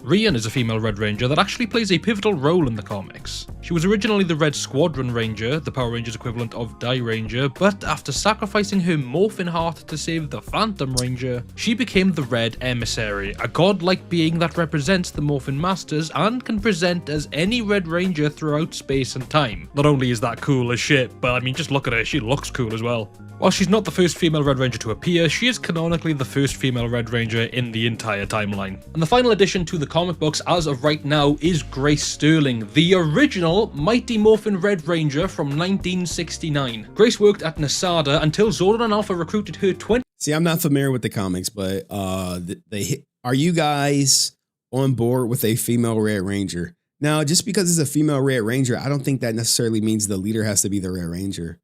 Rian is a female Red Ranger that actually plays a pivotal role in the comics. She was originally the Red Squadron Ranger, the Power Rangers equivalent of Die Ranger, but after sacrificing her morphin heart to save the Phantom Ranger, she became the Red Emissary, a godlike being that represents the Morphin Masters and can present as any Red Ranger throughout space and time. Not only is that cool as shit, but I mean, just look at her, she looks cool as well. While she's not the first female Red Ranger to appear, she is canonically the first female Red Ranger in the entire timeline. And the final addition to the comic books as of right now is Grace Sterling, the original Mighty Morphin Red Ranger from 1969. Grace worked at Nasada until Zordon and Alpha recruited her 20. See, I'm not familiar with the comics, but are you guys on board with a female Red Ranger? Now, just because it's a female Red Ranger, I don't think that necessarily means the leader has to be the Red Ranger.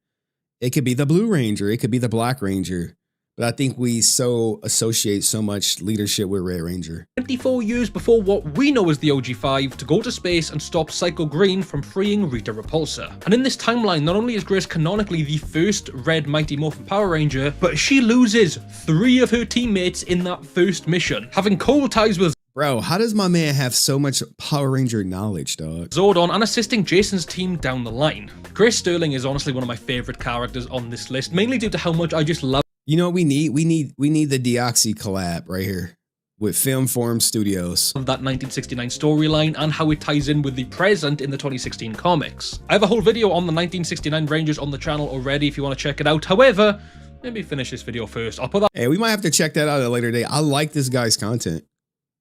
It could be the Blue Ranger. It could be the Black Ranger. But I think we associate so much leadership with Red Ranger. 24 years before what we know as the OG5 to go to space and stop Psycho Green from freeing Rita Repulsa. And in this timeline, not only is Grace canonically the first Red Mighty Morphin Power Ranger, but she loses 3 of her teammates in that first mission, having cold ties with Bro, how does my man have so much Power Ranger knowledge, dog? Zordon and assisting Jason's team down the line. Grace Sterling is honestly one of my favorite characters on this list, mainly due to how much I just love. You know what we need? We need the Deoxy collab right here with Film Forum Studios. That 1969 storyline and how it ties in with the present in the 2016 comics. I have a whole video on the 1969 Rangers on the channel already if you want to check it out. However, maybe finish this video first. I'll put that. Hey, we might have to check that out at a later date. I like this guy's content.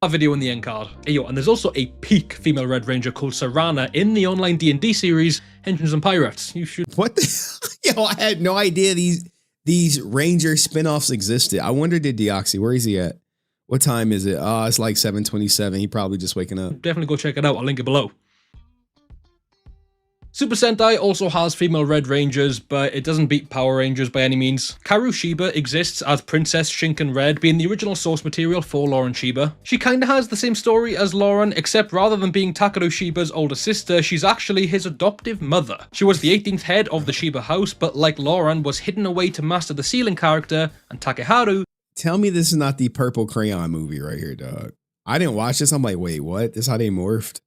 Video in the end card. Ayo, and there's also a peak female Red Ranger called Sarana in the online D&D series, Engines and Pirates. You should. What the? Yo, I had no idea these Ranger spinoffs existed. I wonder, did Deoxy, where is he at? What time is it? Oh, it's like 7:27. He probably just waking up. Definitely go check it out. I'll link it below. Super Sentai also has female Red Rangers, but it doesn't beat Power Rangers by any means. Karu Shiba exists as Princess Shinken Red, being the original source material for Lauren Shiba. She kinda has the same story as Lauren, except rather than being Takaru Shiba's older sister, she's actually his adoptive mother. She was the 18th head of the Shiba house, but like Lauren, was hidden away to master the sealing character, and Takeharu. Tell me this is not the Purple Crayon movie right here, dog. I didn't watch this. I'm like, wait, what? This is how they morphed?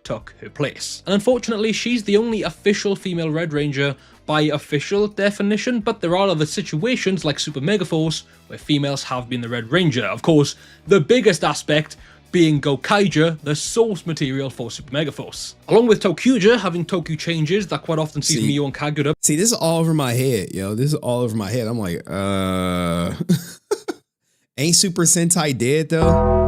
Took her place. And unfortunately, she's the only official female Red Ranger by official definition, but there are other situations like Super Megaforce where females have been the Red Ranger. Of course, the biggest aspect being Gokaiger, the source material for Super Megaforce. Along with Tokyuja having Tokyu changes that quite often sees Mio and Kagura. See, this is all over my head, yo. This is all over my head. I'm like, ain't Super Sentai dead though?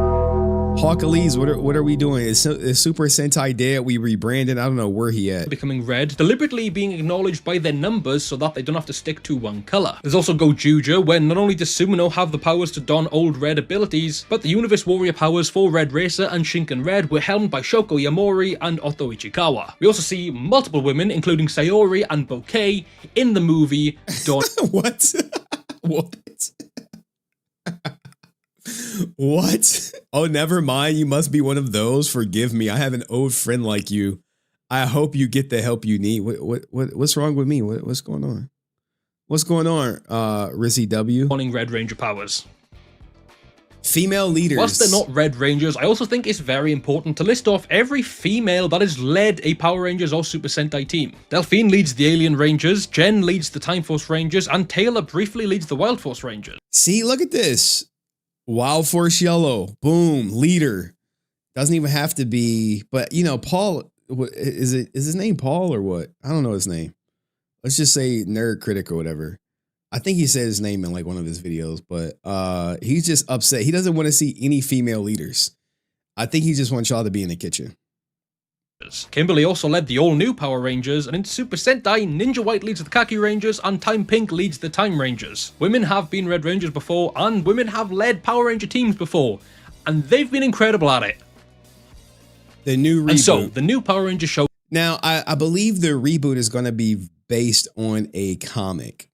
Hawkalees, what are we doing? Is Super Sentai dead? We rebranded. I don't know where he at. Becoming red, deliberately being acknowledged by their numbers so that they don't have to stick to one color. There's also Gojuja, where not only does Sumino have the powers to don old red abilities, but the Universe Warrior powers for Red Racer and Shinken Red were helmed by Shoko Yamori and Otto Ichikawa. We also see multiple women, including Sayori and Bouquet, in the movie Dawn. What? What? What? Oh, never mind. You must be one of those. Forgive me. I have an old friend like you. I hope you get the help you need. What's wrong with me? What's going on? What's going on? Rizzy W. Wanting Red Ranger powers. Female leaders. Whilst they're not Red Rangers, I also think it's very important to list off every female that has led a Power Rangers or Super Sentai team. Delphine leads the Alien Rangers, Jen leads the Time Force Rangers, and Taylor briefly leads the Wild Force Rangers. See, look at this. Wild Force Yellow, boom, leader. Doesn't even have to be, but you know, Paul, is his name Paul or what? I don't know his name. Let's just say Nerd Critic or whatever. I think he said his name in like one of his videos, but he's just upset. He doesn't want to see any female leaders. I think he just wants y'all to be in the kitchen. Kimberly also led the all-new Power Rangers, and in Super Sentai, Ninja White leads the Khaki Rangers, and Time Pink leads the Time Rangers. Women have been Red Rangers before, and women have led Power Ranger teams before, and they've been incredible at it. The new reboot. And so, the new Power Ranger show. Now, I believe the reboot is going to be based on a comic.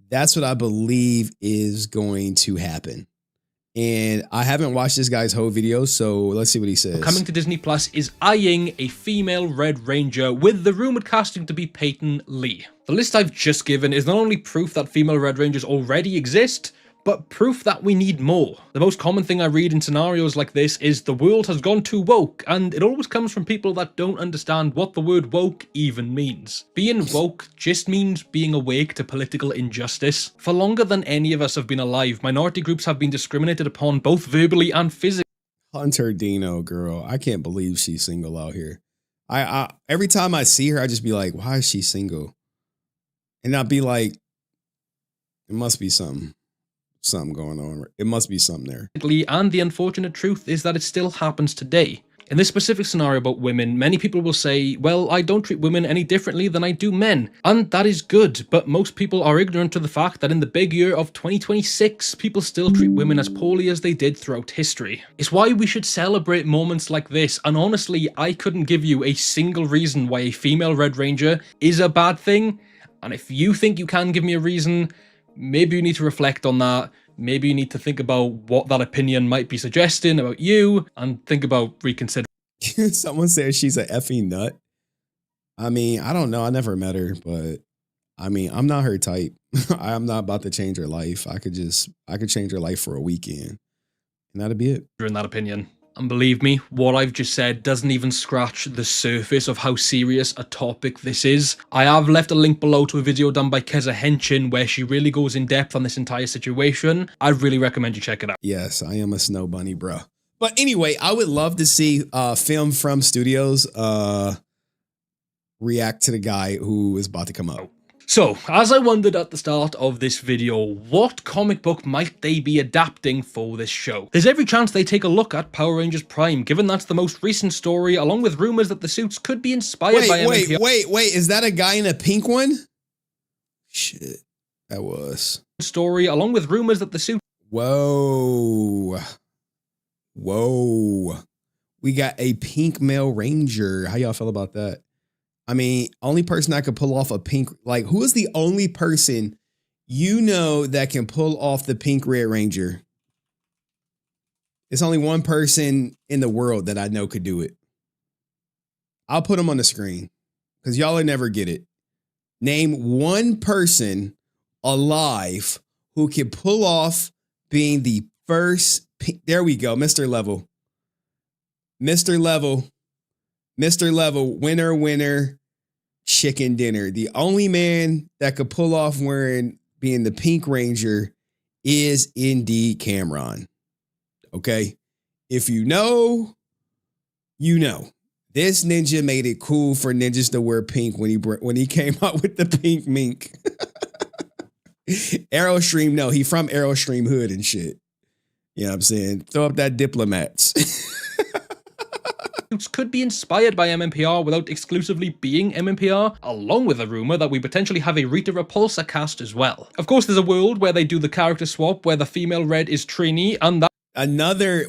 That's what I believe is going to happen. And I haven't watched this guy's whole video, so let's see what he says. Coming to Disney Plus is eyeing a female Red Ranger with the rumored casting to be Peyton Lee. The list I've just given is not only proof that female Red Rangers already exist, but proof that we need more. The most common thing I read in scenarios like this is the world has gone too woke, and it always comes from people that don't understand what the word woke even means. Being woke just means being awake to political injustice. For longer than any of us have been alive, minority groups have been discriminated upon both verbally and physically. Hunter Dino, girl, I can't believe she's single out here. I every time I see her, I just be like, why is she single? And I'd be like, it must be something going on. It must be something there. And the unfortunate truth is that it still happens today. In this specific scenario about women, many people will say, well, I don't treat women any differently than I do men. And that is good, but most people are ignorant to the fact that in the big year of 2026, people still treat women as poorly as they did throughout history. It's why we should celebrate moments like this, and honestly, I couldn't give you a single reason why a female Red Ranger is a bad thing. And if you think you can give me a reason, maybe you need to reflect on that. Maybe you need to think about what that opinion might be suggesting about you and think about reconsidering. Someone says she's an effing nut. I mean, I don't know. I never met her, but I mean, I'm not her type. I'm not about to change her life. I could change her life for a weekend and that'd be it. In that opinion. And believe me, what I've just said doesn't even scratch the surface of how serious a topic this is. I have left a link below to a video done by Keza Henshin where she really goes in depth on this entire situation. I really recommend you check it out. Yes, I am a snow bunny, bro. But anyway, I would love to see Film From Studios react to the guy who is about to come out. So, as I wondered at the start of this video, what comic book might they be adapting for this show? There's every chance they take a look at Power Rangers Prime, given that's the most recent story, along with rumors that the suits could be inspired by MMPR. Wait, is that a guy in a pink one? Shit, that was. Story, along with rumors that the suit. Whoa. We got a pink male ranger. How y'all feel about that? I mean, only person that could pull off a pink, like, who is the only person you know that can pull off the pink Red Ranger? It's only one person in the world that I know could do it. I'll put him on the screen because y'all will never get it. Name one person alive who can pull off being the first. There we go. Mr. Level, winner, chicken dinner. The only man that could pull off being the Pink Ranger is indeed Cameron. Okay. If you know, you know. This ninja made it cool for ninjas to wear pink when he came out with the pink mink. Aerostream, no, he from Aerostream Hood and shit. You know what I'm saying? Throw up that Diplomats. Could be inspired by MMPR without exclusively being MMPR, along with a rumor that we potentially have a Rita Repulsa cast as well. Of course, there's a world where they do the character swap where the female Red is Trini and that.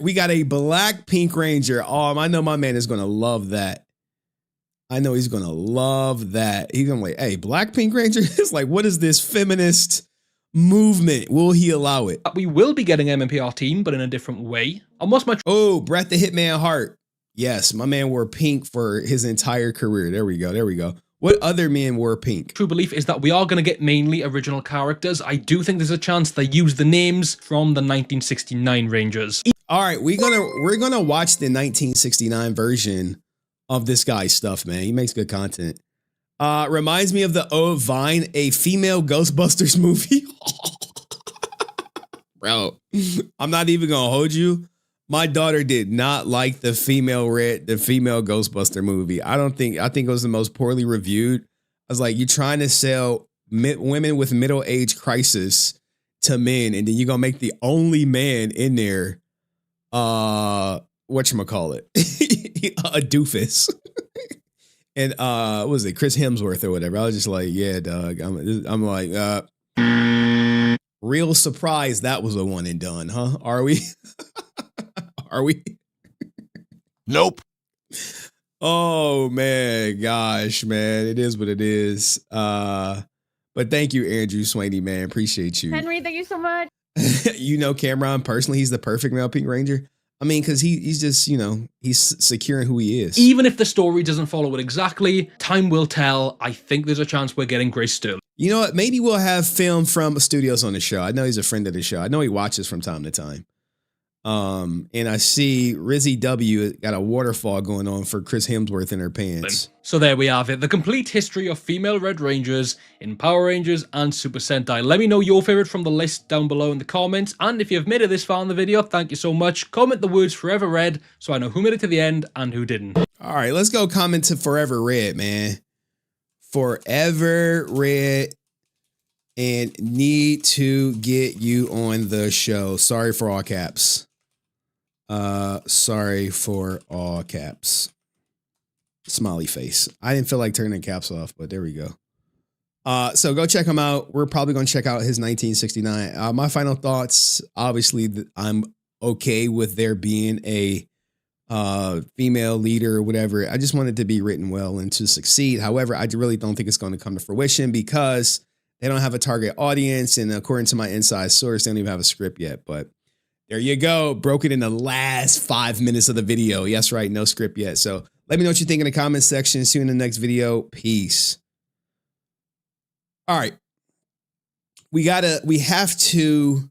We got a black Pink Ranger. Oh, I know my man is going to love that. I know he's going to love that. He's going to be like, hey, black Pink Ranger? It's like, what is this feminist movement? Will he allow it? We will be getting MMPR team, but in a different way. And what's my... Oh, Brett the Hitman Hart. Yes, my man wore pink for his entire career. There we go. What other men wore pink? True belief is that we are going to get mainly original characters. I do think there's a chance they use the names from the 1969 Rangers. All right, we're gonna watch the 1969 version of this guy's stuff, man. He makes good content. Reminds me of the old Vine, a female Ghostbusters movie. Bro, I'm not even gonna hold you. My daughter did not like the female Ghostbuster movie. I think it was the most poorly reviewed. I was like, you're trying to sell women with middle age crisis to men, and then you're gonna make the only man in there, whatchamacallit, a doofus. And what was it, Chris Hemsworth or whatever? I was just like, yeah, dog. I'm like, real surprised that was a one and done, huh? Are we? Are we? Nope. Oh man, gosh, man. It is what it is. But thank you, Andrew Swaney, man. Appreciate you. Henry, thank you so much. You know Cameron personally, he's the perfect male Pink Ranger. I mean, because he's just, you know, he's securing who he is. Even if the story doesn't follow it exactly, time will tell. I think there's a chance we're getting Grace Sterling. You know what? Maybe we'll have film from studios on the show. I know he's a friend of the show. I know he watches from time to time. And I see Rizzy W got a waterfall going on for Chris Hemsworth in her pants. So there we have it. The complete history of female Red Rangers in Power Rangers and Super Sentai. Let me know your favorite from the list down below in the comments. And if you've made it this far in the video, thank you so much. Comment the words Forever Red so I know who made it to the end and who didn't. All right, let's go comment to Forever Red, man. Forever Red. And need to get you on the show. Sorry for all caps. Sorry for all caps. Smiley face. I didn't feel like turning caps off, but there we go. So go check him out. We're probably going to check out his 1969. My final thoughts, obviously, I'm okay with there being a female leader or whatever. I just want it to be written well and to succeed. However, I really don't think it's going to come to fruition because they don't have a target audience. And according to my inside source, they don't even have a script yet. But there you go. Broke it in the last 5 minutes of the video. Yes, right. No script yet. So let me know what you think in the comment section. See you in the next video. Peace. All right. We have to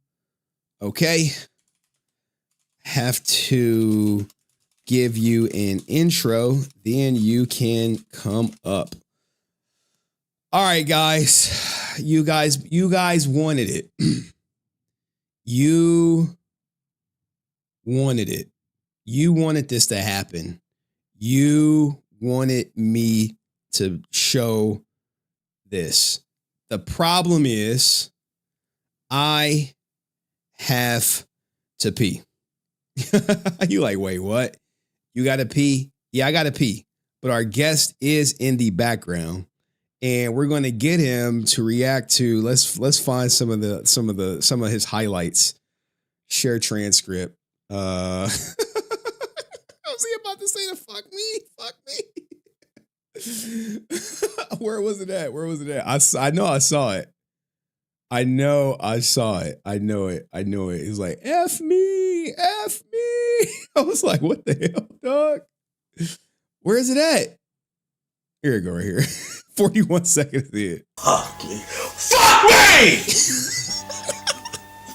give you an intro. Then you can come up. All right, guys. You guys wanted it. You wanted it. You wanted this to happen. You wanted me to show this. The problem is I have to pee. You like, wait, what? You got to pee? Yeah, I got to pee. But our guest is in the background. And we're going to get him to react to. Let's find some of his highlights. Share transcript. I was about to say the fuck me. Where was it at? I know I saw it. I know it. He's like, F me. I was like, what the hell, dog? Where is it at? Here we go, right here. 41 seconds in. Fuck me!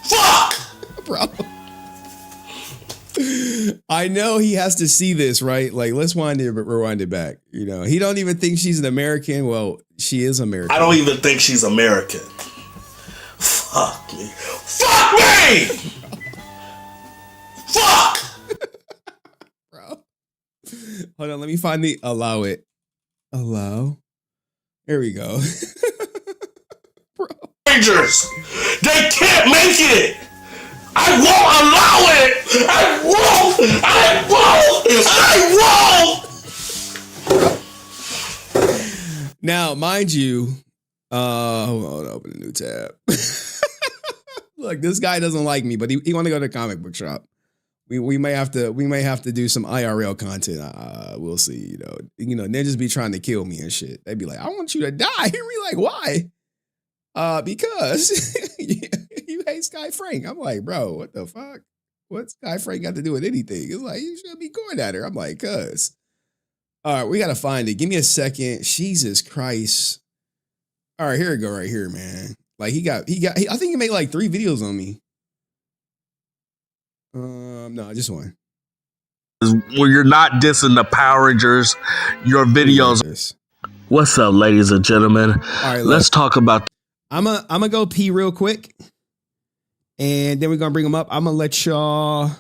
Fuck! Bro. I know he has to see this, right? Like, let's rewind it back. You know, he don't even think she's an American. Well, she is American. I don't even think she's American. Fuck me! Fuck me! Fuck! Bro. Hold on, let me find the allow it. Allow. There we go. Bro. Rangers, they can't make it. I won't allow it. I won't. Now, mind you, hold on, open a new tab. Look, this guy doesn't like me, but he want to go to the comic book shop. We may have to do some IRL content. We'll see. You know, ninjas be trying to kill me and shit. They be like, I want you to die. Henry, like, why? Because you hate Sky Frank. I'm like, bro, what the fuck? What's Sky Frank got to do with anything? It's like, you should be going at her. I'm like, cuz. All right, we gotta find it. Give me a second. Jesus Christ. All right, here we go, right here, man. Like I think he made like 3 videos on me. No, just one. When you're not dissing the Power Rangers, your videos. What's up, ladies and gentlemen? All right, let's talk about. I'm gonna go pee real quick, and then we're gonna bring them up. I'm gonna let y'all.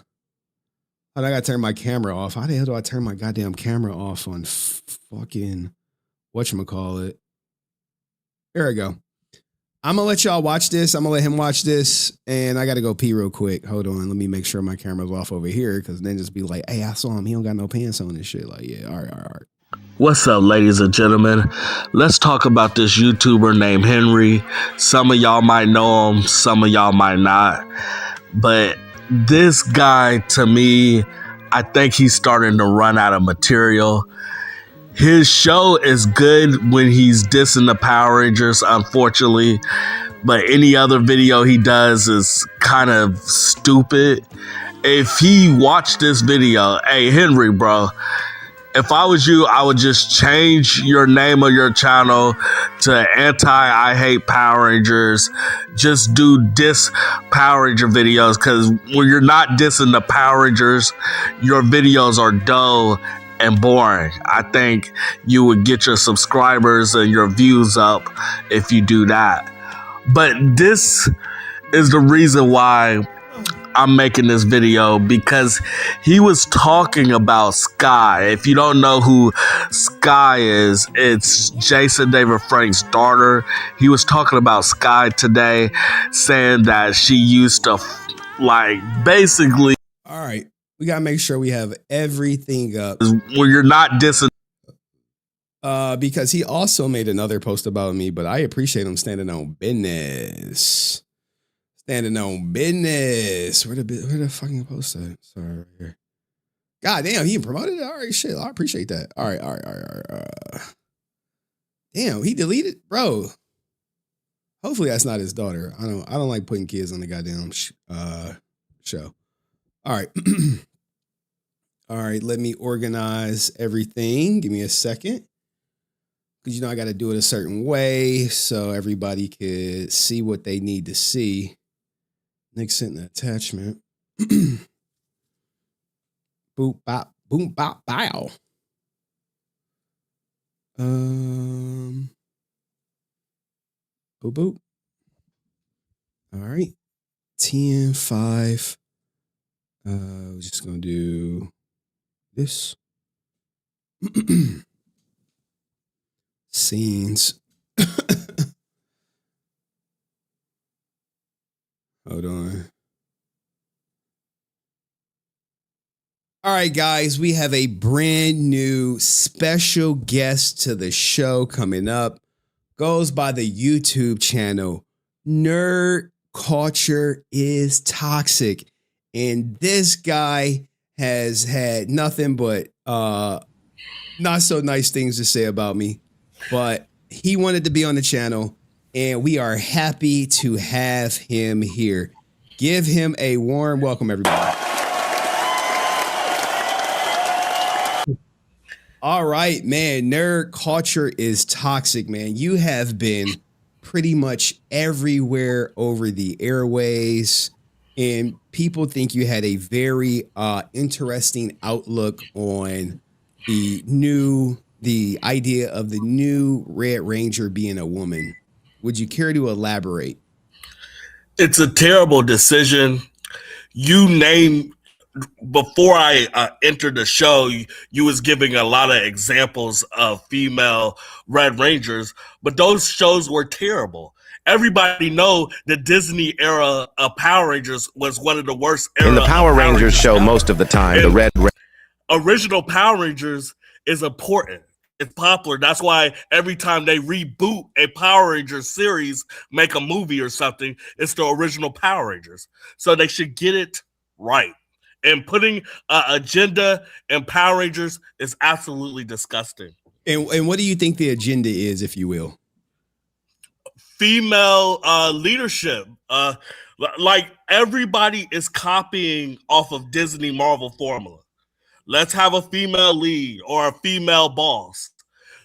I gotta turn my camera off. How the hell do I turn my goddamn camera off on fucking whatchamacallit? There we go. I'm gonna let y'all watch this. I'm gonna let him watch this, and I gotta go pee real quick. Hold on, let me make sure my camera's off over here, because then just be like, "Hey, I saw him. He don't got no pants on and shit." Like, yeah, all right. What's up, ladies and gentlemen? Let's talk about this YouTuber named Henry. Some of y'all might know him, some of y'all might not. But this guy, to me, I think he's starting to run out of material. His show is good when he's dissing the Power Rangers, unfortunately. but any other video he does is kind of stupid. If he watched this video, hey, Henry, bro, if I was you, I would just change your name of your channel to I hate Power Rangers. Just do diss Power Ranger videos, because when you're not dissing the Power Rangers, your videos are dull and boring. I think you would get your subscribers and your views up if you do that. But this is the reason why I'm making this video, because he was talking about Sky. If you don't know who Sky is, it's Jason David Frank's daughter. He was talking about Sky today, saying that she used to basically. All right, we gotta make sure we have everything up. When you're not dissing. Because he also made another post about me, but I appreciate him standing on business. Standing on business. Where the fucking post at? Sorry, right here. God damn, he promoted it. All right, shit. I appreciate that. All right. Damn, he deleted, bro. Hopefully that's not his daughter. I don't like putting kids on the goddamn show. All right. All right, let me organize everything. Give me a second. Because I got to do it a certain way so everybody could see what they need to see. Nick sent an attachment. Boop, bop, boom, bop, bow. Boop, boop. All right. 10, 5. We're just going to do this. Scenes. Hold on. All right, guys, we have a brand new special guest to the show coming up. Goes by the YouTube channel Nerd Culture is Toxic. And this guy has had nothing but not so nice things to say about me. But he wanted to be on the channel, and we are happy to have him here. Give him a warm welcome, everybody. All right, man. Nerd Culture is Toxic, man. You have been pretty much everywhere over the airways, and people think you had a very interesting outlook on the idea of the new Red Ranger being a woman. Would you care to elaborate? It's a terrible decision. Before I entered the show, you was giving a lot of examples of female Red Rangers, but those shows were terrible. Everybody know the Disney era of Power Rangers was one of the worst eras. In the Power Rangers show, most of the time, the original Power Rangers is important. It's popular. That's why every time they reboot a Power Rangers series, make a movie or something, it's the original Power Rangers. So they should get it right. And putting an agenda in Power Rangers is absolutely disgusting. And what do you think the agenda is, if you will? Female leadership. Like everybody is copying off of Disney Marvel formula. Let's have a female lead or a female boss.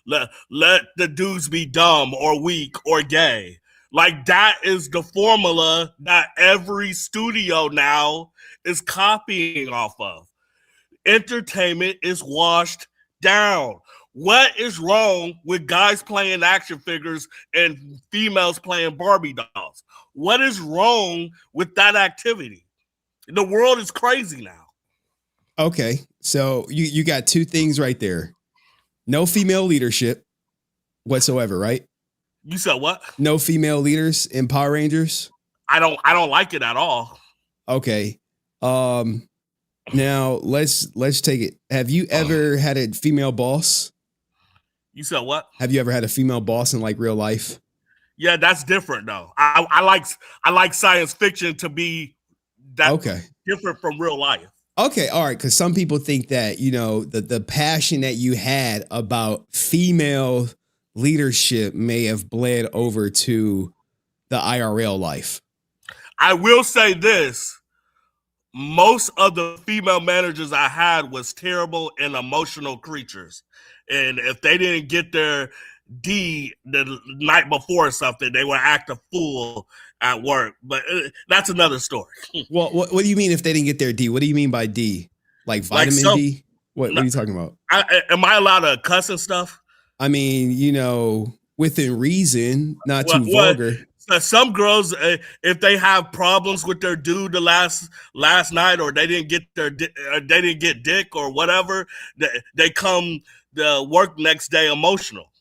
Let the dudes be dumb or weak or gay. Like that is the formula that every studio now is copying off of. Entertainment is washed down. What is wrong with guys playing action figures and females playing Barbie dolls? What is wrong with that activity? The world is crazy now. Okay, so you got two things right there. No female leadership whatsoever, right? You said what? No female leaders in Power Rangers? I don't like it at all. Okay. Now let's take it. Have you ever had a female boss? You said what? Have you ever had a female boss in like real life? Yeah, that's different though. I like science fiction to be that different from real life. Okay, all right, because some people think that, the passion that you had about female leadership may have bled over to the IRL life. I will say this. Most of the female managers I had was terrible and emotional creatures. And if they didn't get their D the night before or something, they would act a fool at work. But that's another story. Well, what do you mean if they didn't get their D? What do you mean by D? Like vitamin D? What are you talking about? Am I allowed to cuss and stuff? I mean, within reason, not too vulgar. Some girls, if they have problems with their dude the last night, or they didn't get dick or whatever, they come to work next day emotional,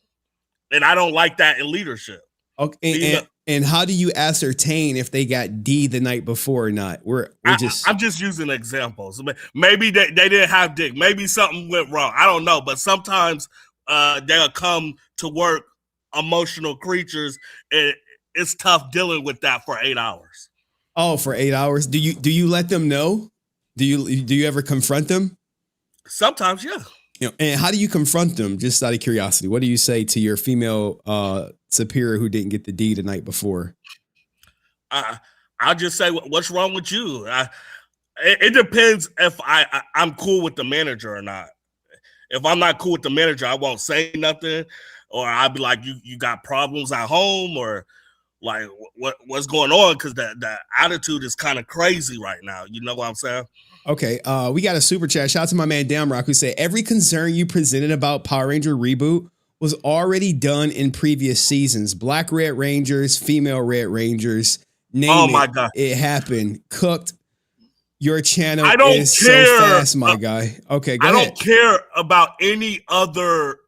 and I don't like that in leadership. Okay, and how do you ascertain if they got D the night before or not? I'm just using examples. Maybe they didn't have dick. Maybe something went wrong. I don't know, but sometimes they'll come to work emotional creatures, and it's tough dealing with that for 8 hours. Oh, for 8 hours? Do you let them know? Do you ever confront them? Sometimes, yeah. And how do you confront them? Just out of curiosity, what do you say to your female superior who didn't get the D the night before? I'll just say, what's wrong with you? It depends if I'm cool with the manager or not. If I'm not cool with the manager, I won't say nothing, or I'll be like, you got problems at home, or like what's going on? Because the attitude is kind of crazy right now. You know what I'm saying? Okay, we got a super chat. Shout out to my man Damrock, who said every concern you presented about Power Ranger reboot was already done in previous seasons. Black Red Rangers, female Red Rangers. God, it happened. Cooked. Your channel is so fast, my guy. Okay, go ahead. I don't care about any other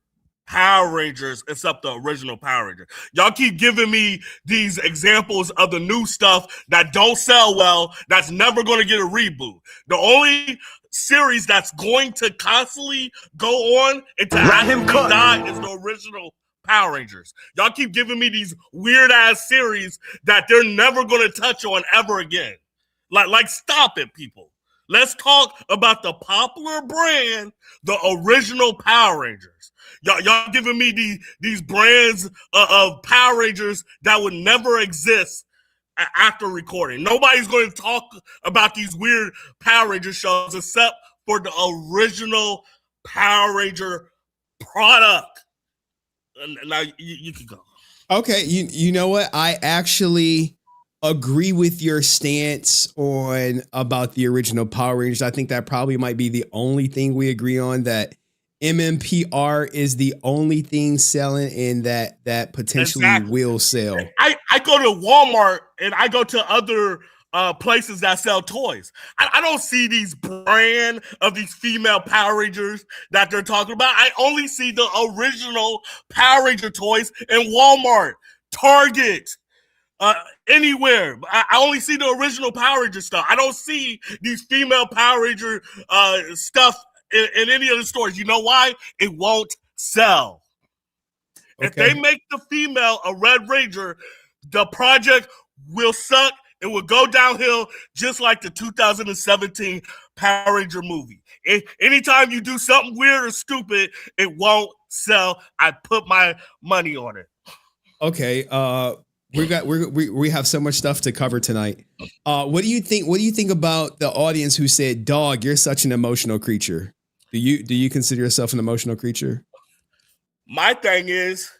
Power Rangers except the original Power Ranger. Y'all keep giving me these examples of the new stuff that don't sell well, that's never going to get a reboot. The only series that's going to constantly go on and to actually die is the original Power Rangers. Y'all keep giving me these weird ass series that they're never going to touch on ever again. Like stop it, people. Let's talk about the popular brand, the original Power Rangers. Y'all giving me these brands of Power Rangers that would never exist after recording. Nobody's going to talk about these weird Power Ranger shows except for the original Power Ranger product. Now you can go. Okay, you know what? I actually agree with your stance on about the original Power Rangers. I think that probably might be the only thing we agree on, that MMPR is the only thing selling and that potentially will sell. I go to Walmart and I go to other places that sell toys. I don't see these brand of these female Power Rangers that they're talking about. I only see the original Power Ranger toys in Walmart, Target, anywhere. I only see the original Power Ranger stuff. I don't see these female Power Ranger stuff in any of the stores. You know why? It won't sell. Okay. If they make the female a Red Ranger, the project will suck. It will go downhill just like the 2017 Power Ranger movie. Anytime you do something weird or stupid, it won't sell. I put my money on it. Okay. We have so much stuff to cover tonight. What do you think? What do you think about the audience who said, "Dog, you're such an emotional creature"? Do you consider yourself an emotional creature? My thing is,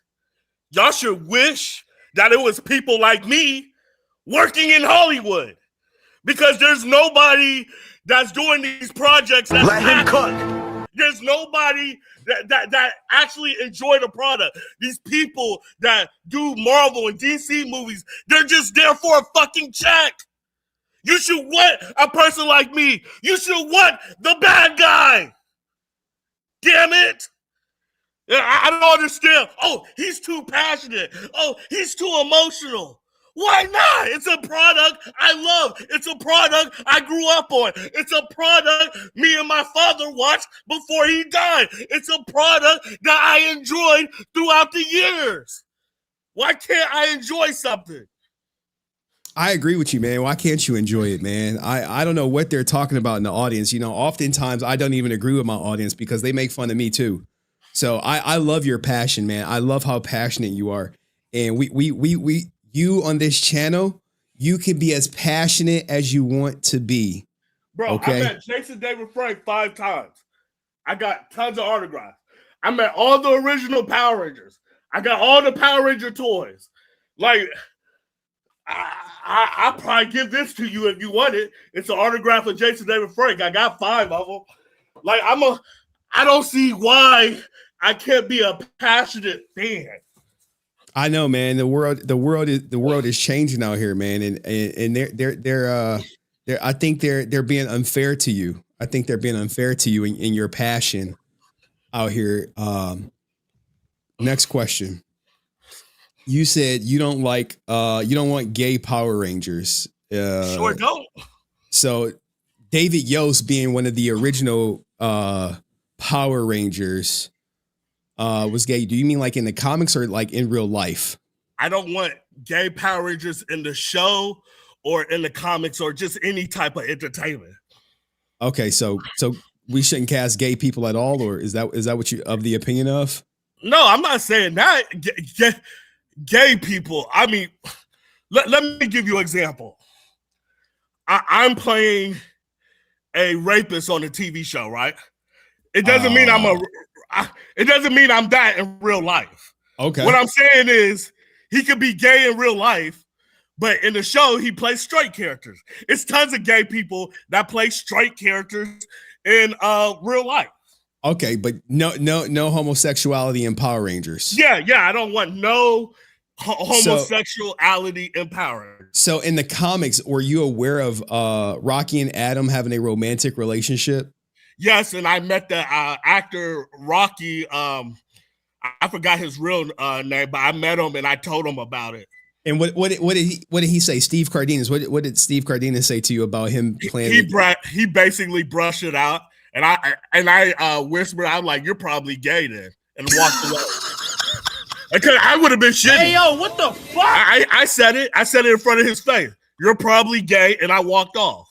y'all should wish that it was people like me working in Hollywood, because there's nobody that's doing these projects. Let him cook. There's nobody that actually enjoy the product. These people that do Marvel and DC movies, they're just there for a fucking check. You should want a person like me. You should want the bad guy. Damn it. I don't understand. Oh, he's too passionate. Oh, he's too emotional. Why not? It's a product I love. It's a product I grew up on. It's a product me and my father watched before he died. It's a product that I enjoyed throughout the years. Why can't I enjoy something? I agree with you, man. Why can't you enjoy it, man? I don't know what they're talking about in the audience. You know, oftentimes I don't even agree with my audience because they make fun of me too. So I love your passion, man. I love how passionate you are. And you on this channel, you can be as passionate as you want to be. Bro, okay? I met Jason David Frank 5 times. I got tons of autographs. I met all the original Power Rangers. I got all the Power Ranger toys. Like, I'll probably give this to you if you want it. It's an autograph of Jason David Frank. I got 5 of them. Like, I don't see why I can't be a passionate fan. I know, man. The world is changing out here, man, and they're I think they're being unfair to you. I think they're being unfair to you in your passion out here. Next question. You said you don't want gay Power Rangers. Sure don't. So David Yost being one of the original Power Rangers was gay. Do you mean like in the comics or like in real life? I don't want gay Power Rangers in the show or in the comics or just any type of entertainment. Okay, so we shouldn't cast gay people at all, or is that what you of the opinion of? No, I'm not saying that. Gay people. I mean, let me give you an example. I'm playing a rapist on a TV show, right? It doesn't mean it doesn't mean I'm that in real life. Okay. What I'm saying is he could be gay in real life, but in the show he plays straight characters. It's tons of gay people that play straight characters in real life. Okay, but no homosexuality in Power Rangers. Yeah, I don't want no homosexuality in Power Rangers. So in the comics, were you aware of Rocky and Adam having a romantic relationship? Yes, and I met the actor Rocky. I forgot his real name, but I met him and I told him about it. And what did he say? Steve Cardenas. What did Steve Cardenas say to you about him playing? He basically brushed it out, and I whispered, I'm like, "You're probably gay then," and walked away. Because I would have been shitty. Hey, yo, what the fuck? I said it. I said it in front of his face. You're probably gay, and I walked off.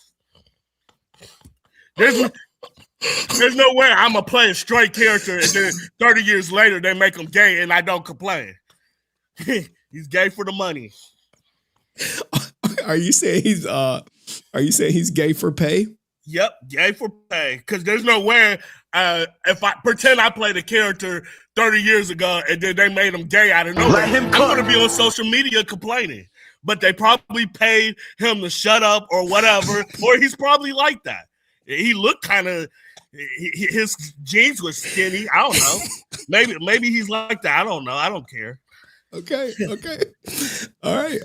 There's no way I'm going to play a straight character, and then 30 years later, they make him gay, and I don't complain. He's gay for the money. Are you saying he's gay for pay? Yep, gay for pay. Because there's no way if I pretend I played a character 30 years ago and then they made him gay out of nowhere, I'm going to be on social media complaining. But they probably paid him to shut up or whatever, or he's probably like that. He looked kind of, his jeans were skinny. I don't know. Maybe he's like that. I don't know. I don't care. Okay. All right.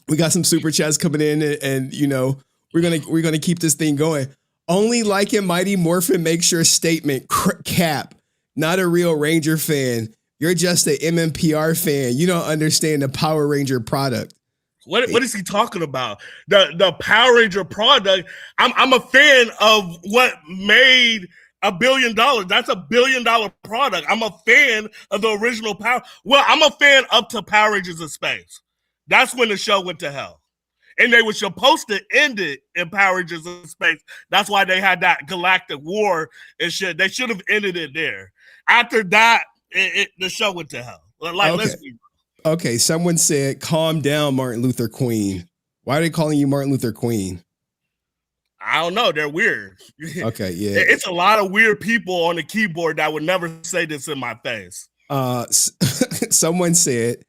We got some super chats coming in, and you know we're gonna keep this thing going. Only like and Mighty Morphin makes your statement. Cap, not a real Ranger fan. You're just an MMPR fan. You don't understand the Power Ranger product. What is he talking about? The Power Ranger product. I'm a fan of what made $1 billion. That's $1 billion product. I'm a fan of the original Power. Well, I'm a fan up to Power Rangers in Space. That's when the show went to hell. And they were supposed to end it in Power Rangers in Space. That's why they had that galactic war and shit. They should have ended it there. After that, the show went to hell. Like, okay. Let's be real. Okay, someone said, calm down, Martin Luther Queen. Why are they calling you Martin Luther Queen? I don't know. They're weird. Okay, yeah. It's a lot of weird people on the keyboard that would never say this in my face. Someone said,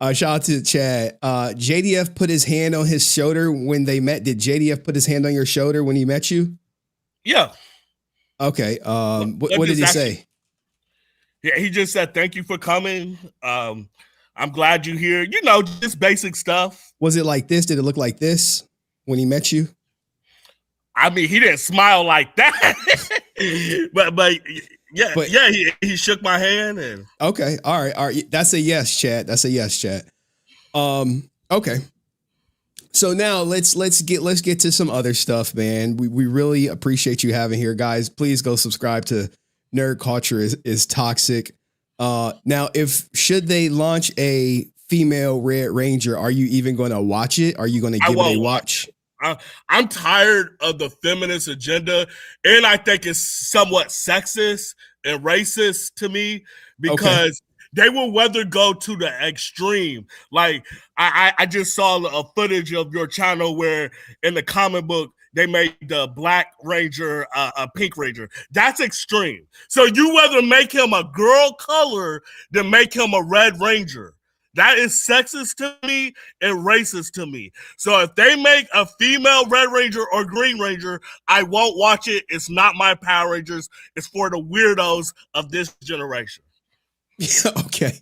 shout out to Chad. JDF put his hand on his shoulder when they met. Did JDF put his hand on your shoulder when he met you? Yeah. Okay. What did he say? Yeah, he just said, thank you for coming. I'm glad you're here. You know, just basic stuff. Was it like this? Did it look like this when he met you? I mean, he didn't smile like that. but he shook my hand and okay. All right. That's a yes, Chad. Okay. So now let's get to some other stuff, man. We really appreciate you having here, guys. Please go subscribe to Nerd Culture is Toxic. Now, should they launch a female Red Ranger, are you even going to watch it? Are you going to give it a watch? I'm tired of the feminist agenda, and I think it's somewhat sexist and racist to me because they will whether go to the extreme. Like I just saw a footage of your channel where in the comic book they made the Black Ranger a Pink Ranger. That's extreme. So you whether make him a girl color than make him a Red Ranger. That is sexist to me and racist to me. So if they make a female Red Ranger or Green Ranger, I won't watch it. It's not my Power Rangers. It's for the weirdos of this generation. Okay.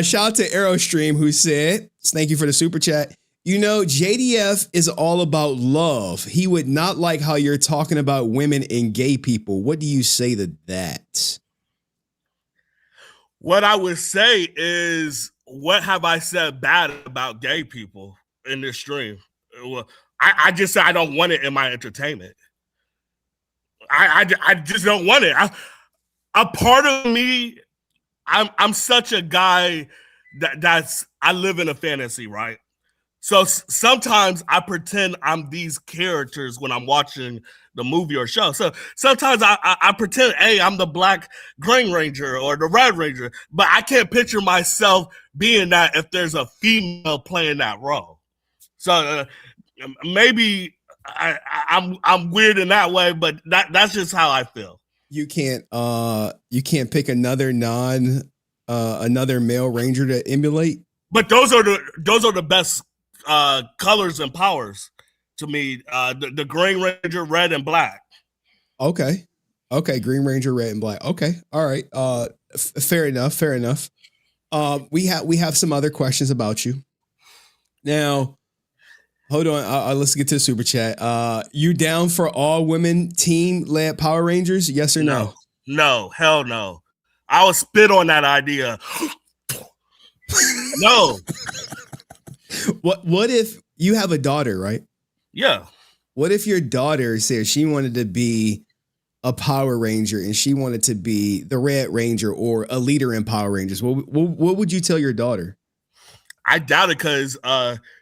Shout out to Aerostream who said, thank you for the super chat. You know, JDF is all about love. He would not like how you're talking about women and gay people. What do you say to that? What I would say is, what have I said bad about gay people in this stream? Well, I just said I don't want it in my entertainment. I just don't want it. A part of me, I'm such a guy that's I live in a fantasy, right? So sometimes I pretend I'm these characters when I'm watching the movie or show. So sometimes I pretend, hey, I'm the Black Green Ranger or the Red Ranger, but I can't picture myself being that if there's a female playing that role. So maybe I'm weird in that way, but that's just how I feel. You can't pick another male ranger to emulate. But those are the best colors and powers to me. The Green Ranger, red and black. Okay. Green Ranger, red and black. Okay. All right. Fair enough. We have some other questions about you. Now, hold on. Let's get to the super chat. You down for all women team led Power Rangers? Yes or no? No, hell no. I would spit on that idea. No. What if you have a daughter, right? Yeah. What if your daughter said she wanted to be a Power Ranger and she wanted to be the Red Ranger or a leader in Power Rangers? What would you tell your daughter? I doubt it because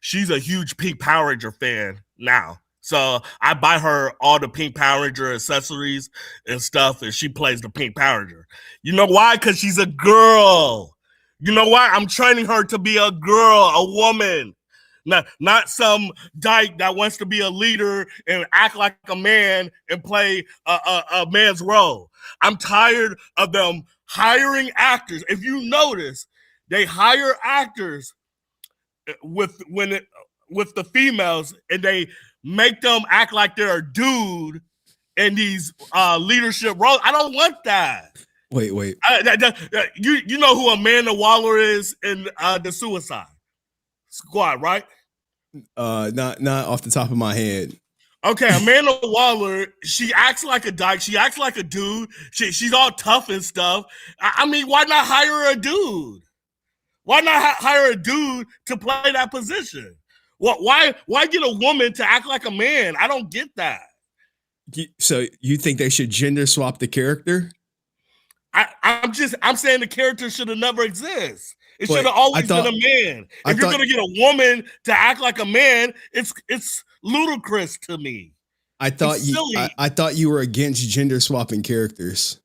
she's a huge Pink Power Ranger fan now. So I buy her all the Pink Power Ranger accessories and stuff, and she plays the Pink Power Ranger. You know why? Because she's a girl. You know why? I'm training her to be a girl, a woman. Not some dyke that wants to be a leader and act like a man and play a man's role. I'm tired of them hiring actors. If you notice, they hire actors with the females and they make them act like they're a dude in these leadership roles. I don't want that. Wait. You know who Amanda Waller is in the Suicide Squad, right? Not off the top of my head. Okay, Amanda Waller, she acts like a dyke. She acts like a dude. She's all tough and stuff. I mean, why not hire a dude? Why not hire a dude to play that position? Why get a woman to act like a man? I don't get that. So you think they should gender swap the character? I'm saying the character should have never exist. It should have always been a man. If you're gonna get a woman to act like a man, it's ludicrous to me. I thought you were against gender swapping characters.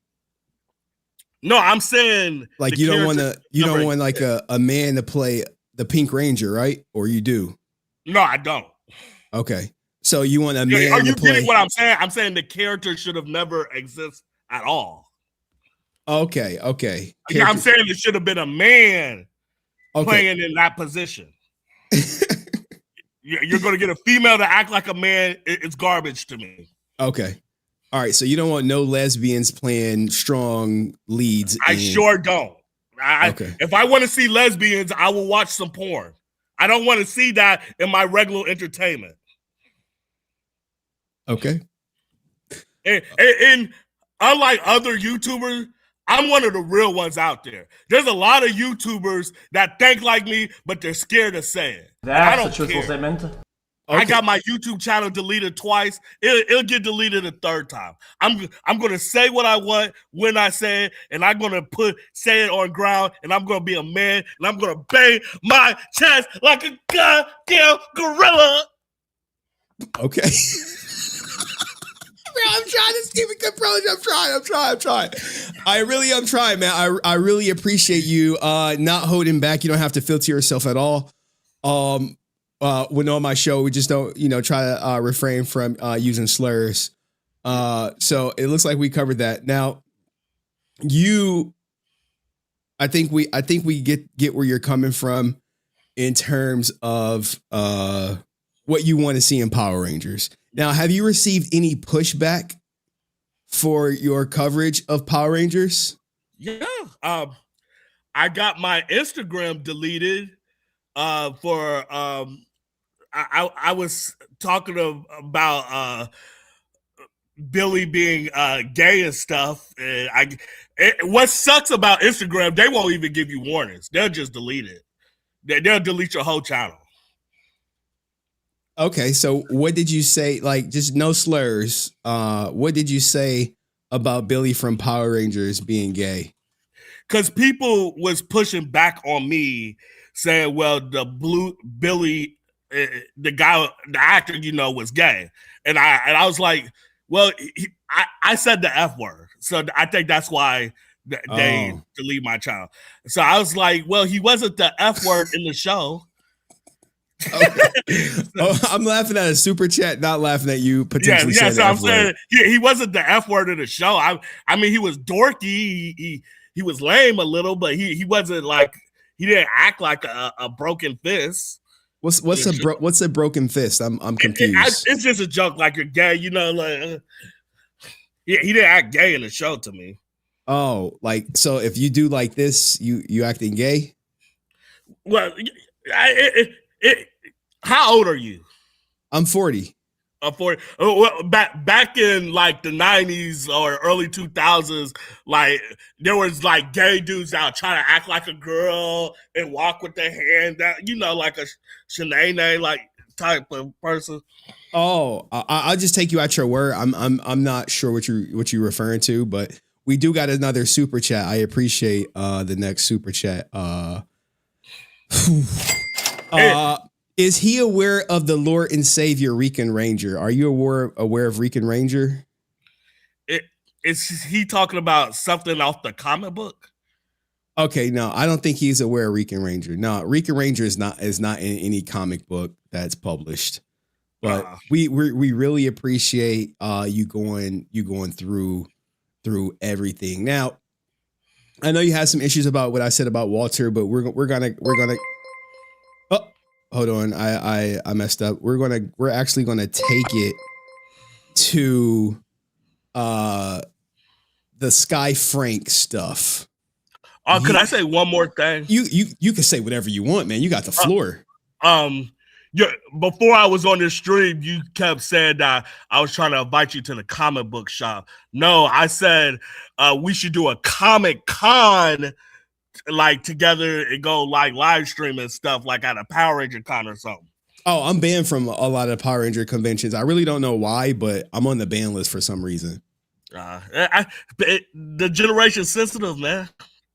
No, I'm saying like you don't want like a man to play the Pink Ranger, right? Or you do? No, I don't. Okay, so you want a man? Are you to play... getting what I'm saying? I'm saying the character should have never existed at all. Okay. Yeah, I'm saying it should have been a man playing in that position. You're going to get a female to act like a man. It's garbage to me. Okay. All right. So you don't want no lesbians playing strong leads. I sure don't. If I want to see lesbians, I will watch some porn. I don't want to see that in my regular entertainment. Okay. And unlike other YouTubers, I'm one of the real ones out there. There's a lot of YouTubers that think like me, but they're scared to say it. That's a truthful statement. Okay. I got my YouTube channel deleted twice. It'll get deleted a third time. I'm gonna say what I want when I say it, and I'm gonna say it on ground, and I'm gonna be a man, and I'm gonna bang my chest like a goddamn gorilla. Okay. I'm trying to keep it composure. I'm trying. I really am trying, man. I really appreciate you not holding back. You don't have to filter yourself at all. When on my show, we just don't, try to refrain from using slurs. So it looks like we covered that. Now, I think we get where you're coming from in terms of what you want to see in Power Rangers. Now, have you received any pushback for your coverage of Power Rangers? Yeah. I got my Instagram deleted for I was talking about Billy being gay and stuff. And what sucks about Instagram, they won't even give you warnings. They'll just delete it. They'll delete your whole channel. Okay, so what did you say? Like, just no slurs. What did you say about Billy from Power Rangers being gay? Because people was pushing back on me, saying, "Well, Billy, the guy, the actor, was gay," and I was like, "Well, I said the F word, so I think that's why they delete my channel." So I was like, "Well, he wasn't the F word in the show." I'm laughing at a super chat, not laughing at you potentially. Yeah. So I'm saying he wasn't the F word of the show. I mean, he was dorky. He was lame a little, but he wasn't like, he didn't act like a broken fist. What's a broken fist? I'm confused. It's just a joke, like you're gay, he didn't act gay in the show to me. Oh, like, so if you do like this, you acting gay? Well, how old are you? I'm 40. I'm 40. Well, back in like the 90s or early 2000s, like there was like gay dudes out trying to act like a girl and walk with their hand down, like a Shanae like type of person. Oh, I'll just take you at your word. I'm not sure what you're referring to, but we do got another super chat. I appreciate the next super chat. Is he aware of the Lord and Savior Rican Ranger? Are you aware of Rican Ranger? Is he talking about something off the comic book? Okay, no, I don't think he's aware of Rican Ranger. No, Rican Ranger is not in any comic book that's published. But we really appreciate you going through everything. Now, I know you had some issues about what I said about Walter, but we're gonna. Oh, hold on, I messed up. We're actually gonna take it to the Sky Frank stuff. Could I say one more thing? You can say whatever you want, man. You got the floor. Before I was on this stream, you kept saying that I was trying to invite you to the comic book shop. No, I said we should do a Comic Con like together and go like live stream and stuff like at a Power Ranger con or something. Oh, I'm banned from a lot of Power Ranger conventions. I really don't know why, but I'm on the ban list for some reason. The generation sensitive, man.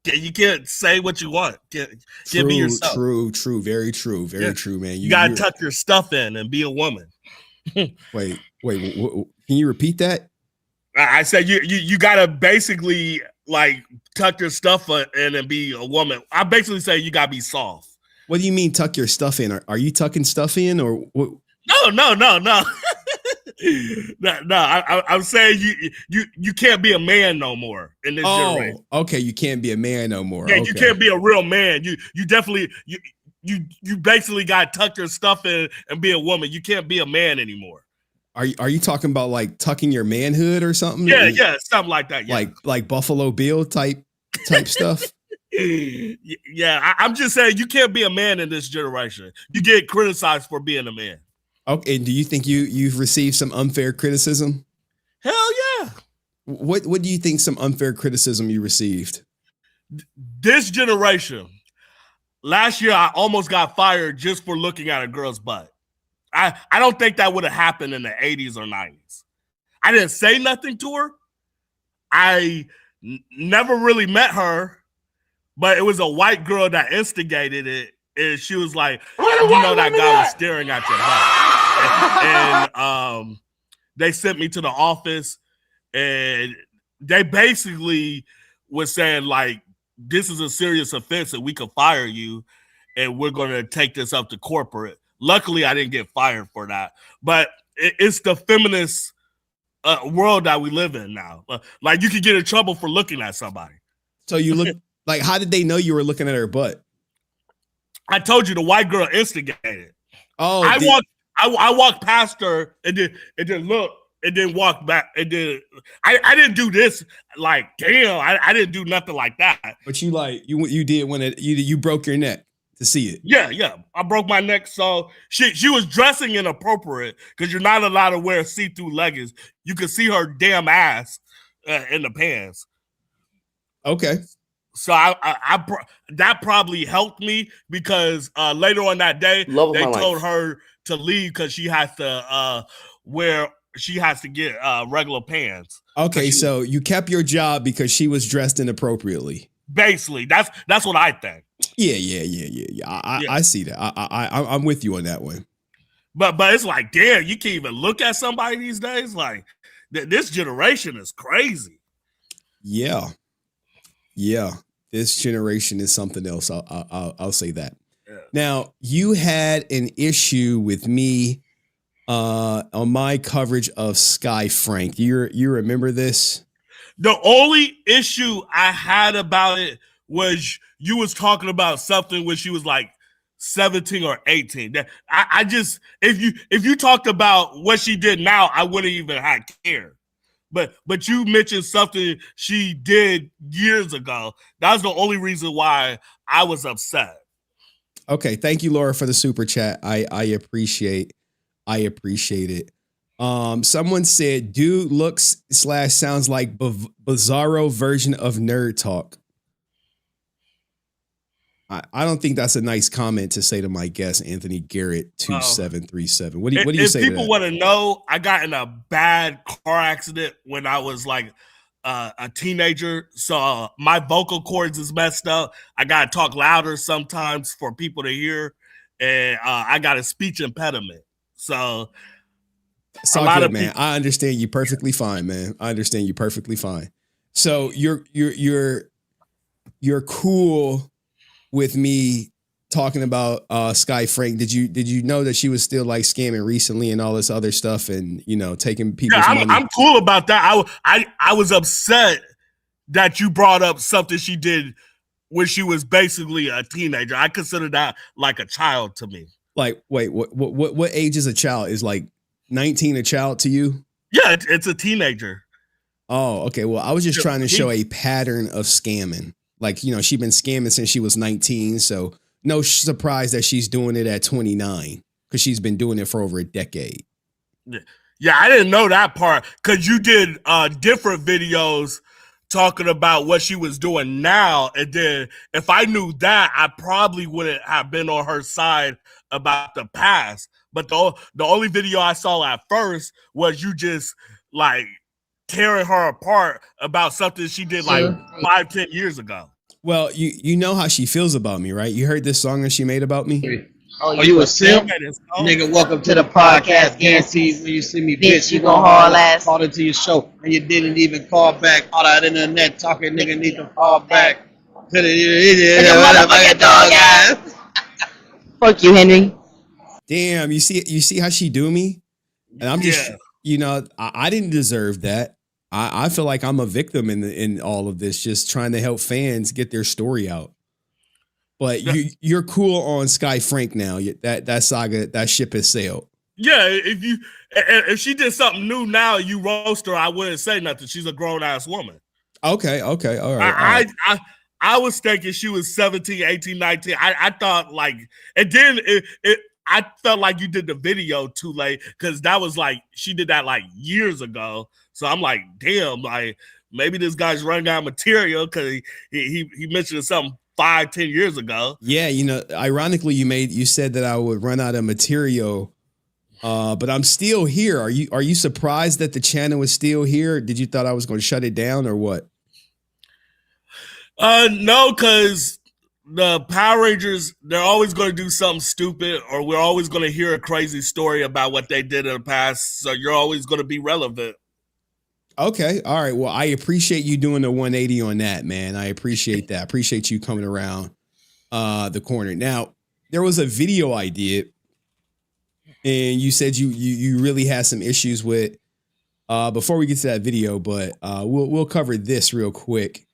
You can't say what you want. Can't be yourself. True. Very true, man. You gotta tuck your stuff in and be a woman. Wait. Can you repeat that? I said you gotta basically like tuck your stuff in and be a woman. I basically say you gotta be soft. What do you mean tuck your stuff in? Are you tucking stuff in or what? No. No, I'm saying you can't be a man no more in this generation. Okay, you can't be a man no more. Yeah, okay. You can't be a real man. You definitely you basically got to tuck your stuff in and be a woman. You can't be a man anymore. Are you talking about like tucking your manhood or something? Yeah, something like that. Yeah. Like Buffalo Bill type stuff. Yeah, I'm just saying you can't be a man in this generation. You get criticized for being a man. Okay, and do you think you've received some unfair criticism? Hell yeah. What do you think some unfair criticism you received? This generation, last year I almost got fired just for looking at a girl's butt. I don't think that would have happened in the 80s or 90s. I didn't say nothing to her. I never really met her, but it was a white girl that instigated it. And she was like, that guy was staring at your butt. And they sent me to the office, and they basically was saying like, this is a serious offense and we could fire you, and we're going to take this up to corporate. Luckily, I didn't get fired for that, but it's the feminist world that we live in now. Like, you could get in trouble for looking at somebody. So you look like, how did they know you were looking at her butt? I told you the white girl instigated. Oh, I walked past her and then look and then walk back and then I didn't do this. Like, damn, I didn't do nothing like that. But you did when you broke your neck to see it. Yeah. I broke my neck. So she was dressing inappropriate because you're not allowed to wear see-through leggings. You could see her damn ass in the pants. Okay. So I that probably helped me because later on that day they told her to leave because she has to get regular pants. Okay, so you kept your job because she was dressed inappropriately. Basically, that's what I think. Yeah. I see that. I'm with you on that one. But it's like, damn, you can't even look at somebody these days. Like, this generation is crazy. Yeah. This generation is something else. I'll say that. Yeah. Now, you had an issue with me on my coverage of Sky Frank. You remember this? The only issue I had about it was you was talking about something when she was like 17 or 18. I just, if you talked about what she did now, I wouldn't even have cared. But you mentioned something she did years ago. That's the only reason why I was upset. Okay, thank you, Laura, for the super chat. I appreciate it. Someone said, dude looks / sounds like bizarro version of Nerd Talk. I don't think that's a nice comment to say to my guest, Anthony Garrett 2737. What do you say to that? If people want to know, I got in a bad car accident when I was like a teenager. So my vocal cords is messed up. I got to talk louder sometimes for people to hear. And I got a speech impediment. So it's all good, man. I understand you perfectly fine, man. I understand you perfectly fine. So you're cool with me talking about Sky Frank. Did you know that she was still like scamming recently and all this other stuff and taking people's money? I'm cool about that. I was upset that you brought up something she did when she was basically a teenager. I consider that like a child to me. Like, wait, what age is a child? Is like 19 a child to you? Yeah, it's a teenager. Oh, okay. Well, I was just trying to show a pattern of scamming. Like, she's been scamming since she was 19. So no surprise that she's doing it at 29 because she's been doing it for over a decade. Yeah, I didn't know that part because you did different videos talking about what she was doing now. And then if I knew that, I probably wouldn't have been on her side about the past. But the only video I saw at first was you just like tearing her apart about something she did like 5-10 years ago. Well, you know how she feels about me, right? You heard this song that she made about me? Oh, you a simp? Nigga, welcome to the podcast. Guarantees when you see me, bitch, you gon' haul ass. Called into your show, and you didn't even call back. All that internet talking, nigga, need to fall back. To the motherfucking dog ass. Fuck you, Henry. Damn, you see how she do me? And I'm just, I didn't deserve that. I feel like I'm a victim in all of this, just trying to help fans get their story out. But you're cool on Sky Frank now. That saga, that ship has sailed. Yeah, if she did something new now, you roast her, I wouldn't say nothing. She's a grown ass woman. Okay, all right. I was thinking she was 17, 18, 19. I thought like, and then I felt like you did the video too late because that was like she did that like years ago. So I'm like, damn, like maybe this guy's running out of material because he mentioned something 5-10 years ago. Yeah, ironically, you said that I would run out of material, but I'm still here. Are you surprised that the channel is still here? Did you thought I was going to shut it down or what? No, because the Power Rangers, they're always going to do something stupid, or we're always going to hear a crazy story about what they did in the past. So you're always going to be relevant. Okay. All right. Well, I appreciate you doing the 180 on that, man. I appreciate that. I appreciate you coming around the corner. Now, there was a video I did, and you said you really had some issues with before we get to that video, but we'll cover this real quick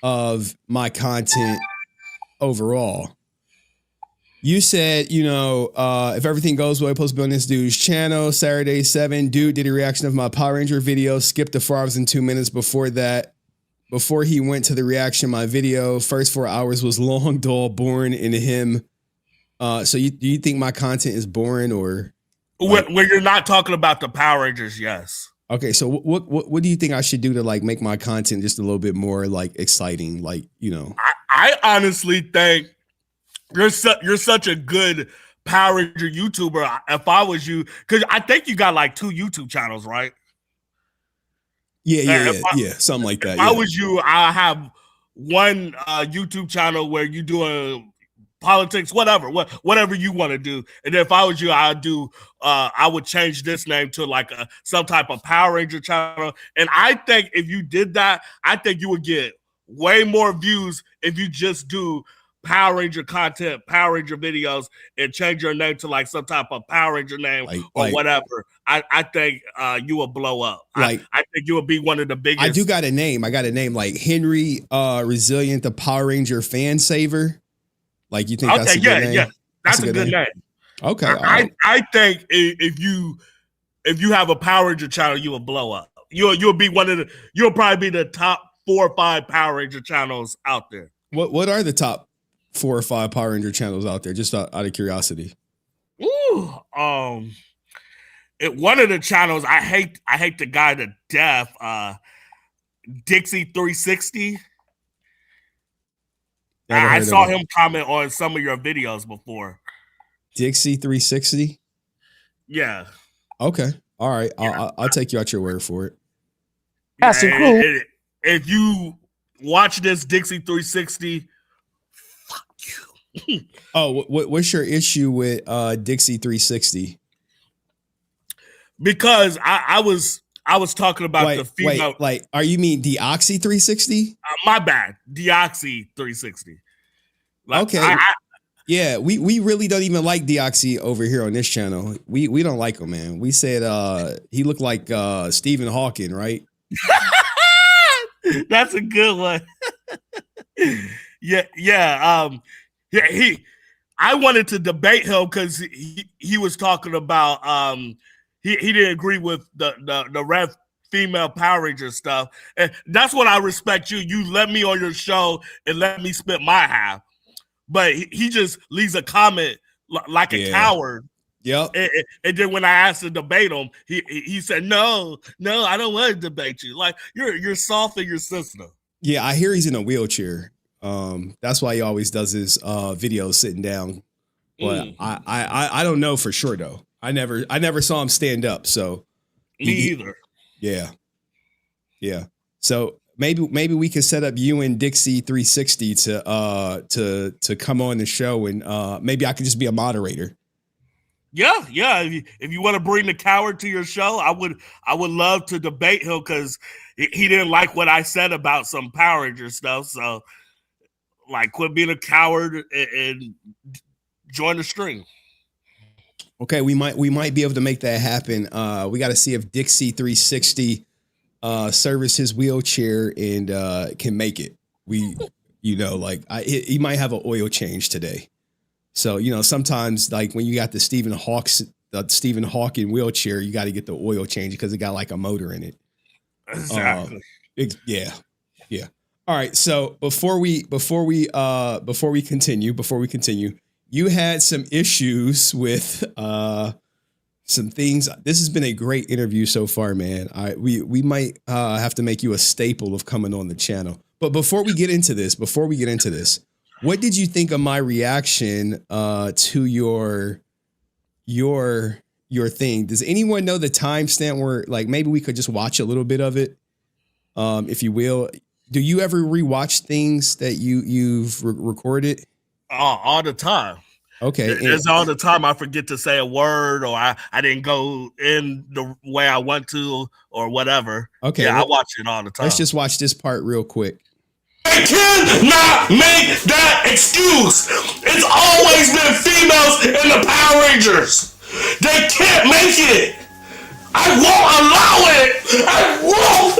of my content overall. You said, if everything goes well, I post on this dude's channel, Saturday 7. Dude did a reaction of my Power Ranger video, skipped the 4 hours and 2 minutes before that. Before he went to the reaction, my video, first 4 hours was long, dull, boring into him. So do you think my content is boring or? When you're not talking about the Power Rangers, yes. Okay, so what do you think I should do to like make my content just a little bit more like exciting? Like, I honestly think you're such a good Power Ranger YouTuber. If I was you, because I think you got like 2 YouTube channels, right? Yeah, something like that. If I was you, I have one YouTube channel where you do politics, whatever you want to do. And then if I was you, I would change this name to like some type of Power Ranger channel. And I think if you did that, I think you would get way more views if you just do Power Ranger content, Power Ranger videos, and change your name to like some type of Power Ranger name or whatever. I think you will blow up. I think you will be one of the biggest. I do got a name. I got a name like Henry Resilient, the Power Ranger fan saver. Like, you think that's a good name? Yeah, that's a good name. Okay. I think if you have a Power Ranger channel, you will blow up. You'll be you'll probably be the top 4 or 5 Power Ranger channels out there. What are the top 4 or 5 Power Ranger channels out there? Just out of curiosity. Ooh, one of the channels I hate the guy to death. Dixie 360. I saw him comment on some of your videos before. Dixie 360. Yeah. Okay. All right. Yeah. I'll take you out your word for it. That's cool. If you watch this Dixie 360, fuck you. Oh, what's your issue with Dixie 360? Because I was talking about the female. Are you mean Deoxy 360? My bad. Deoxy 360. Okay. Yeah, we really don't even like Deoxy over here on this channel. We don't like him, man. We said he looked like Stephen Hawking, right? That's a good one. Yeah. I wanted to debate him because he was talking about he didn't agree with the red female Power Ranger stuff. And that's what I respect you. You let me on your show and let me spit my half. But he just leaves a comment like a coward. Yep. And then when I asked to debate him, he said, no, I don't want to debate you. Like, you're soft in your sister. Yeah, I hear he's in a wheelchair. That's why he always does his videos sitting down. But I don't know for sure though. I never saw him stand up. So me either. Yeah. So maybe we can set up you and Dixie 360 to come on the show, and maybe I could just be a moderator. Yeah. If you want to bring the coward to your show, I would love to debate him because he didn't like what I said about some Power Ranger stuff. So, like, quit being a coward and join the stream. Okay, we might be able to make that happen. We got to see if Dixie 360 service his wheelchair and can make it. He might have an oil change today. So, sometimes like when you got the Stephen Hawking wheelchair, you got to get the oil change because it got like a motor in it. Exactly. Yeah. All right. So before we continue, you had some issues with some things. This has been a great interview so far, man. We might have to make you a staple of coming on the channel. But before we get into this, what did you think of my reaction to your thing? Does anyone know the timestamp where, like, maybe we could just watch a little bit of it, if you will? Do you ever rewatch things that you've recorded? All the time. Okay. There's all the time I forget to say a word, or I didn't go in the way I want to, or whatever. Okay. Yeah, I watch it all the time. Let's just watch this part real quick. They cannot make that excuse. It's always been females in the Power Rangers. They can't make it. I won't allow it. I won't.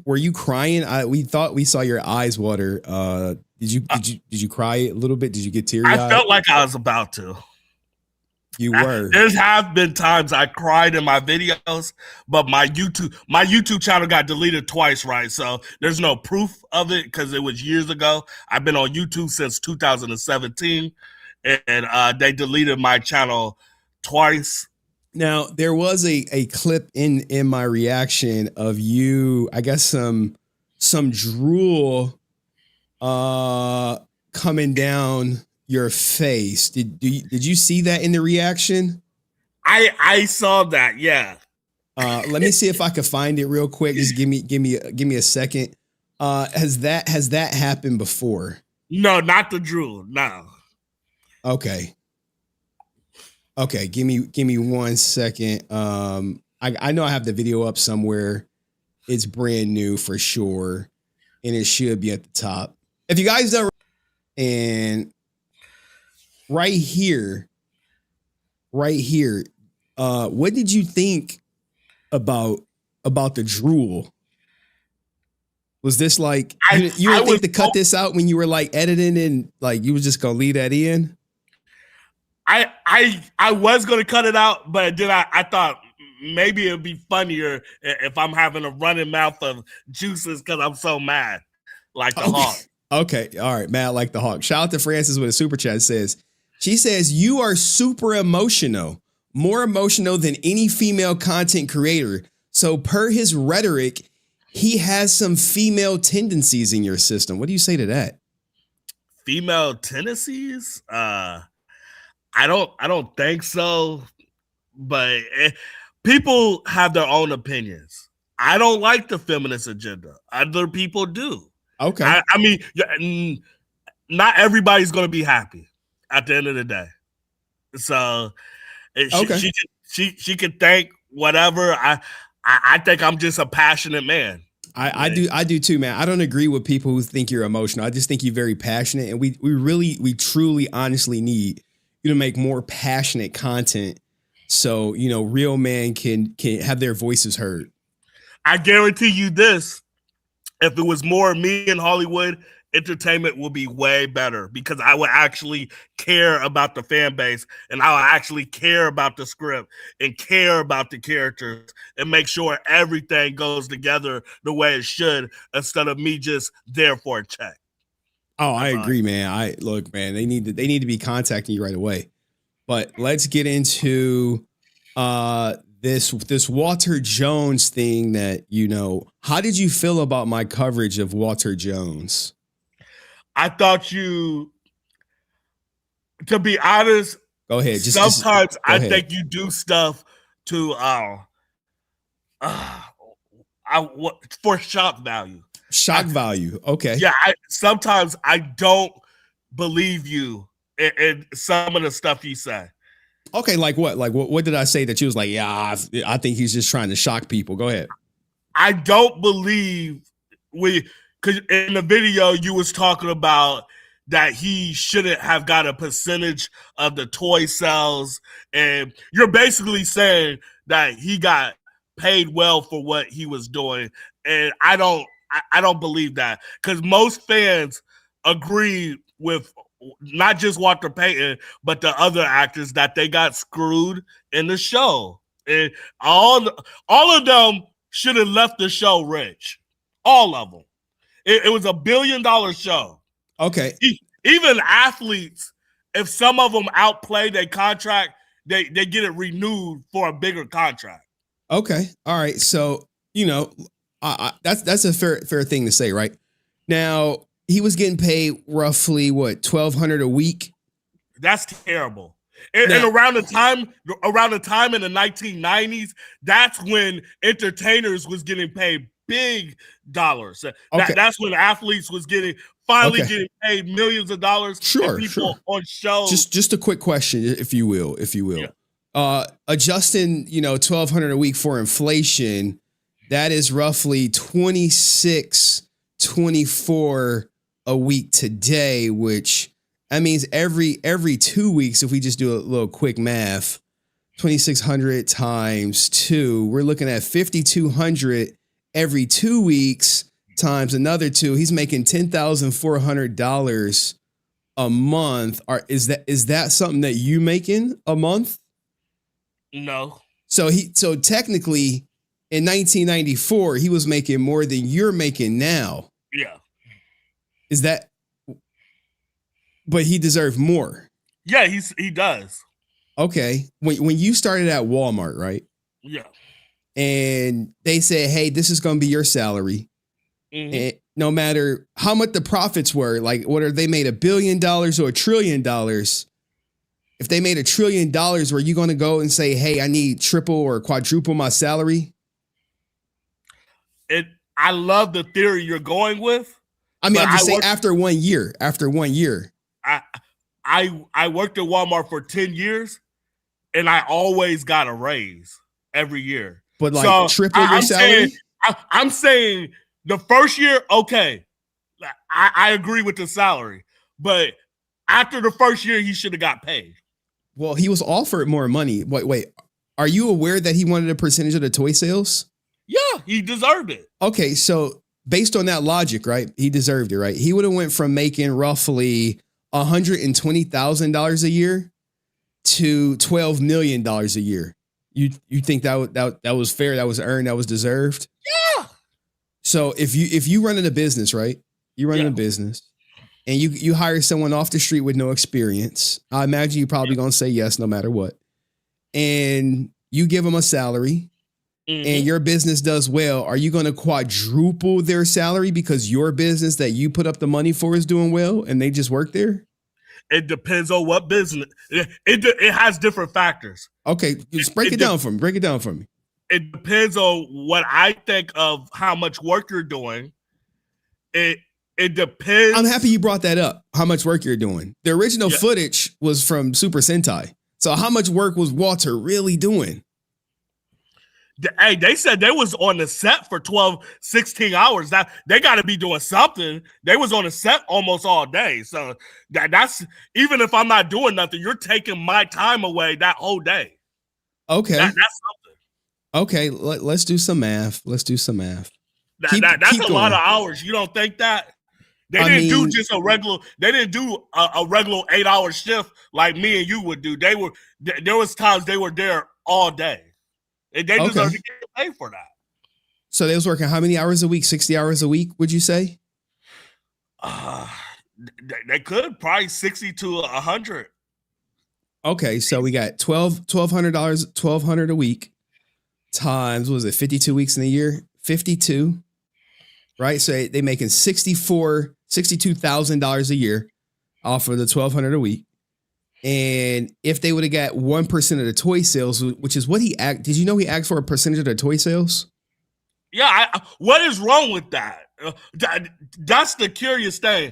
Were you crying? We thought we saw your eyes water. Did you cry a little bit? Did you get teary-eyed? I felt like I was about to. You were. There have been times I cried in my videos, but my YouTube channel got deleted twice, right? So there's no proof of it because it was years ago. I've been on YouTube since 2017, and they deleted my channel twice. Now there was a clip in my reaction of you, I guess some drool coming down your face. Did you see that in the reaction? I saw that, yeah. Let me see if I could find it real quick. Just give me a second. Has that happened before? No, not the drool. No. Okay, give me 1 second. I know I have the video up somewhere. It's brand new for sure, and it should be at the top. If you guys don't, and right here, what did you think about the drool? Was this like you didn't think to cut this out when you were like editing and like you was just gonna leave that in? I was gonna cut it out, but then I thought maybe it'd be funnier if I'm having a running mouth of juices because I'm so mad, like the Hawk. Okay, all right, mad like the Hawk. Shout out to Francis with a super chat. She says you are super emotional, more emotional than any female content creator. So per his rhetoric, he has some female tendencies in your system. What do you say to that? Female tendencies? I don't think so, but people have their own opinions. I don't like the feminist agenda. Other people do. Okay. I mean, not everybody's going to be happy at the end of the day. So she can think whatever. I think I'm just a passionate man. I do too, man. I don't agree with people who think you're emotional. I just think you're very passionate, and we truly, honestly need you to make more passionate content, so real men can have their voices heard. I guarantee you this: if it was more me in Hollywood, entertainment will be way better because I would actually care about the fan base, and I would actually care about the script and care about the characters and make sure everything goes together the way it should, instead of me just there for a check. Oh, I agree, man. Look, man, they need to be contacting you right away. But let's get into this Walter Jones thing that, how did you feel about my coverage of Walter Jones? I thought to be honest, go ahead. Sometimes I think you do stuff to for shock value. Shock value. Okay. Yeah. Sometimes I don't believe you in some of the stuff you say. Okay. Like what? Like what did I say that you was like, yeah, I think he's just trying to shock people. Go ahead. I don't believe because in the video you was talking about that he shouldn't have got a percentage of the toy sales, and you're basically saying that he got paid well for what he was doing, and I don't believe that, because most fans agree with not just Walter Payton but the other actors that they got screwed in the show, and all of them should have left the show rich, all of them. It was $1 billion show. Okay. Even athletes, if some of them outplay their contract, they get it renewed for a bigger contract. Okay. All right. So, that's a fair thing to say, right? Now, he was getting paid roughly what, $1,200 a week? That's terrible. And around the time in the 1990s, that's when entertainers was getting paid big dollars. That's when athletes was getting getting paid millions of dollars. Sure, on shows. Just a quick question, if you will. Adjusting, $1,200 a week for inflation, that is roughly $26-24 a week today, which that means every 2 weeks, if we just do a little quick math, 2,600 times 2, we're looking at 5,200 every 2 weeks times another 2. He's making $10,400 a month. Is that something that you making a month? No. So technically in 1994, he was making more than you're making now. Yeah. Is that? But he deserved more. Yeah, he does. Okay. When you started at Walmart, right? Yeah. And they said, hey, this is going to be your salary. Mm-hmm. And no matter how much the profits were, like whether they made $1 billion or $1 trillion, if they made $1 trillion, were you going to go and say, hey, I need triple or quadruple my salary? I love the theory you're going with. I mean, I'm just saying after 1 year, I worked at Walmart for 10 years and I always got a raise every year. But like triple your salary? I'm saying the first year, okay, I agree with the salary. But after the first year, he should have got paid. Well, he was offered more money. Wait, are you aware that he wanted a percentage of the toy sales? Yeah, he deserved it. Okay, so based on that logic, right? He deserved it, right? He would have went from making roughly $120,000 a year to $12 million a year. You think that was fair? That was earned? That was deserved? Yeah. So if you running a business, right? You running a business, and you hire someone off the street with no experience. I imagine you're probably gonna say yes no matter what. And you give them a salary. Mm-hmm. And your business does well, are you going to quadruple their salary because your business that you put up the money for is doing well and they just work there? It depends on what business. It has different factors. Okay, just break it down for me. Break it down for me. It depends on what I think of how much work you're doing. It depends. I'm happy you brought that up, how much work you're doing. The original footage was from Super Sentai. So how much work was Walter really doing? Hey, they said they was on the set for 12, 16 hours. That they got to be doing something. They was on the set almost all day. So that's even if I'm not doing nothing, you're taking my time away that whole day. Okay, that's something. Okay, let's do some math. That's keep a lot of hours. You don't think that? They didn't do just a regular. They didn't do a regular 8-hour shift like me and you would do. There was times they were there all day. And they deserve to get paid for that. So they was working how many hours a week? 60 hours a week, would you say? They could probably 60 to 100. Okay, so we got $1,200 a week times, what was it, 52 weeks in a year? 52, right? So they making $62,000 a year off of the $1,200 a week. And if they would have got 1% of the toy sales, which is what did you know he asked for a percentage of the toy sales? Yeah. What is wrong with that? That's the curious thing.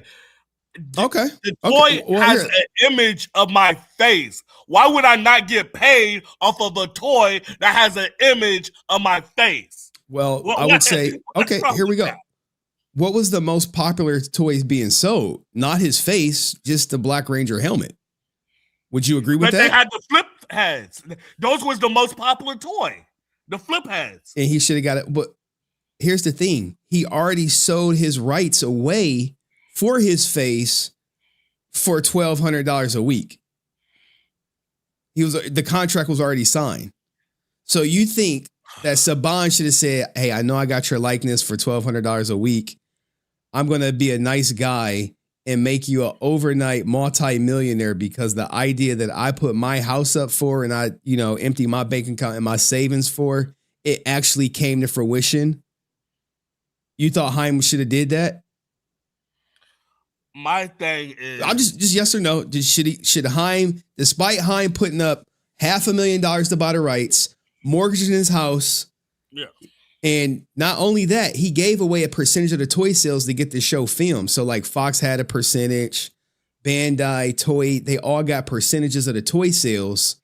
Okay. The toy has an image of my face. Why would I not get paid off of a toy that has an image of my face? Well, I would say, okay, here we go. What was the most popular toys being sold? Not his face, just the Black Ranger helmet. Would you agree with that? But they had the flip heads. Those was the most popular toy. The flip heads. And he should have got it. But here's the thing. He already sold his rights away for his face for $1,200 a week. The contract was already signed. So you think that Saban should have said, hey, I know I got your likeness for $1,200 a week. I'm going to be a nice guy and make you an overnight multi-millionaire because the idea that I put my house up for and I, empty my bank account and my savings for, it actually came to fruition. You thought Haim should have did that? my thing is, I'm just yes or no. Should Haim, despite Haim putting up $500,000 to buy the rights, mortgaging his house, yeah, and not only that, he gave away a percentage of the toy sales to get the show filmed. So like Fox had a percentage, Bandai, Toy, they all got percentages of the toy sales.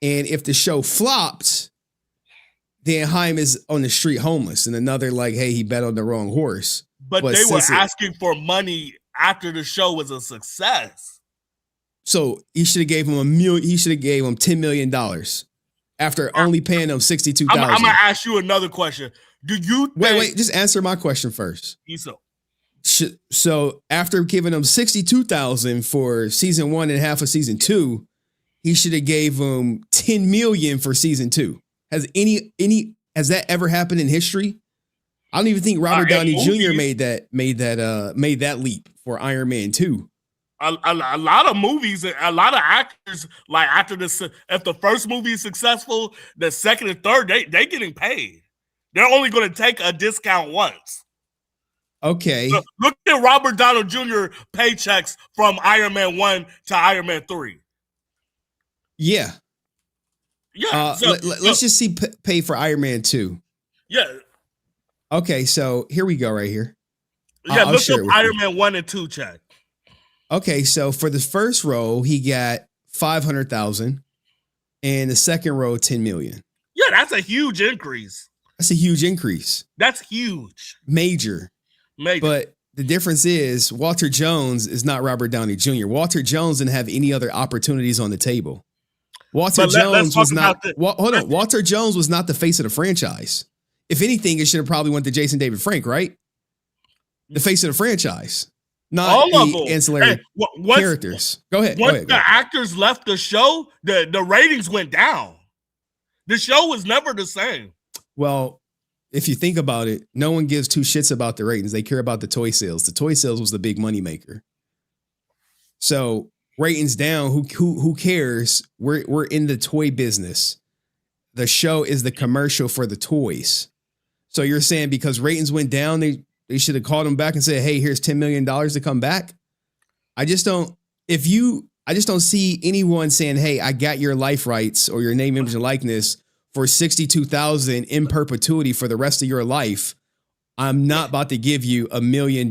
And if the show flopped, then Haim is on the street homeless, and another like, hey, he bet on the wrong horse. But they were asking for money after the show was a success. So he should have gave him He should have gave him $10 million after only paying him $62,000. I'm gonna ask you another question. Do you think, wait? Just answer my question first. So after giving him $62,000 for season 1 and half of season 2, he should have gave him $10 million for season 2. Has that ever happened in history? I don't even think Robert Downey Jr. made that leap for Iron Man 2. A lot of movies, a lot of actors, like after this, if the first movie is successful, the second and third, they getting paid. They're only going to take a discount once. Okay. So look at Robert Downey Jr. paychecks from Iron Man 1 to Iron Man 3. Yeah. Yeah. Let's just see pay for Iron Man 2. Yeah. Okay, so here we go right here. Yeah, look up Iron Man 1 and 2 check. Okay, so for the first row, he got $500,000, and the second row, $10 million. Yeah, that's a huge increase. That's a huge increase. That's huge. Major. But the difference is Walter Jones is not Robert Downey Jr. Walter Jones didn't have any other opportunities on the table. Walter Jones was not. Walter Jones was not the face of the franchise. If anything, it should have probably went to Jason David Frank, right? The face of the franchise. Not all of the them. ancillary characters. Go ahead. Once the actors left the show, the ratings went down. The show was never the same. Well, if you think about it, no one gives two shits about the ratings. They care about the toy sales. The toy sales was the big money maker. So ratings down. Who cares? We're in the toy business. The show is the commercial for the toys. So you're saying because ratings went down, they should have called him back and said, hey, here's $10 million to come back. I just don't see anyone saying, hey, I got your life rights or your name, image, and likeness for $62,000 in perpetuity for the rest of your life. I'm not about to give you $1 million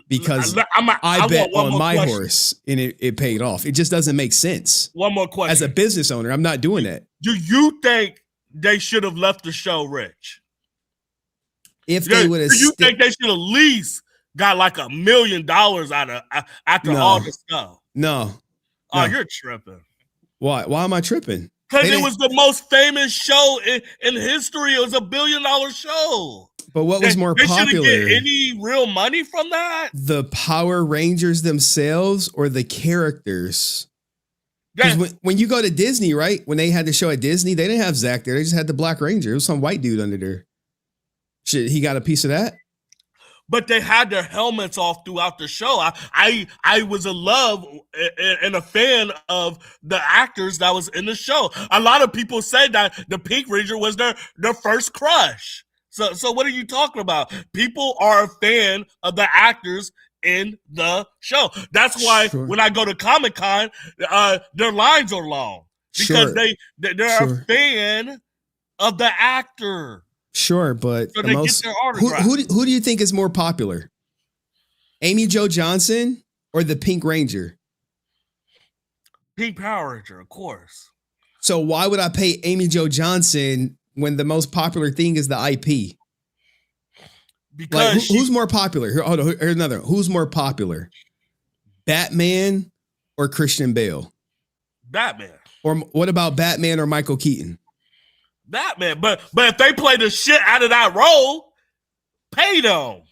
because I bet on my horse and it paid off. It just doesn't make sense. One more question. As a business owner, I'm not doing that. Do you think they should have left the show rich? If they would have, do you think they should at least got like $1 million out of after all the stuff? No. Oh, you're tripping. Why? Why am I tripping? Because it was the most famous show in history. It was $1 billion show. But what was more popular? They shouldn't get any real money from that? The Power Rangers themselves or the characters? Because when you go to Disney, right? When they had the show at Disney, they didn't have Zach there. They just had the Black Ranger. It was some white dude under there. Shit, he got a piece of that? But they had their helmets off throughout the show. I was in love and a fan of the actors that was in the show. A lot of people said that the Pink Ranger was their first crush. So what are you talking about? People are a fan of the actors in the show. That's why when I go to Comic-Con, their lines are long. Because they're a fan of the actor. Sure, but so who do you think is more popular? Amy Jo Johnson or the Pink Ranger? Pink Power Ranger, of course. So why would I pay Amy Jo Johnson when the most popular thing is the IP? Because who's more popular? Hold on, here's another. Who's more popular? Batman or Christian Bale? Batman. Or what about Batman or Michael Keaton? Batman, but if they play the shit out of that role, pay them.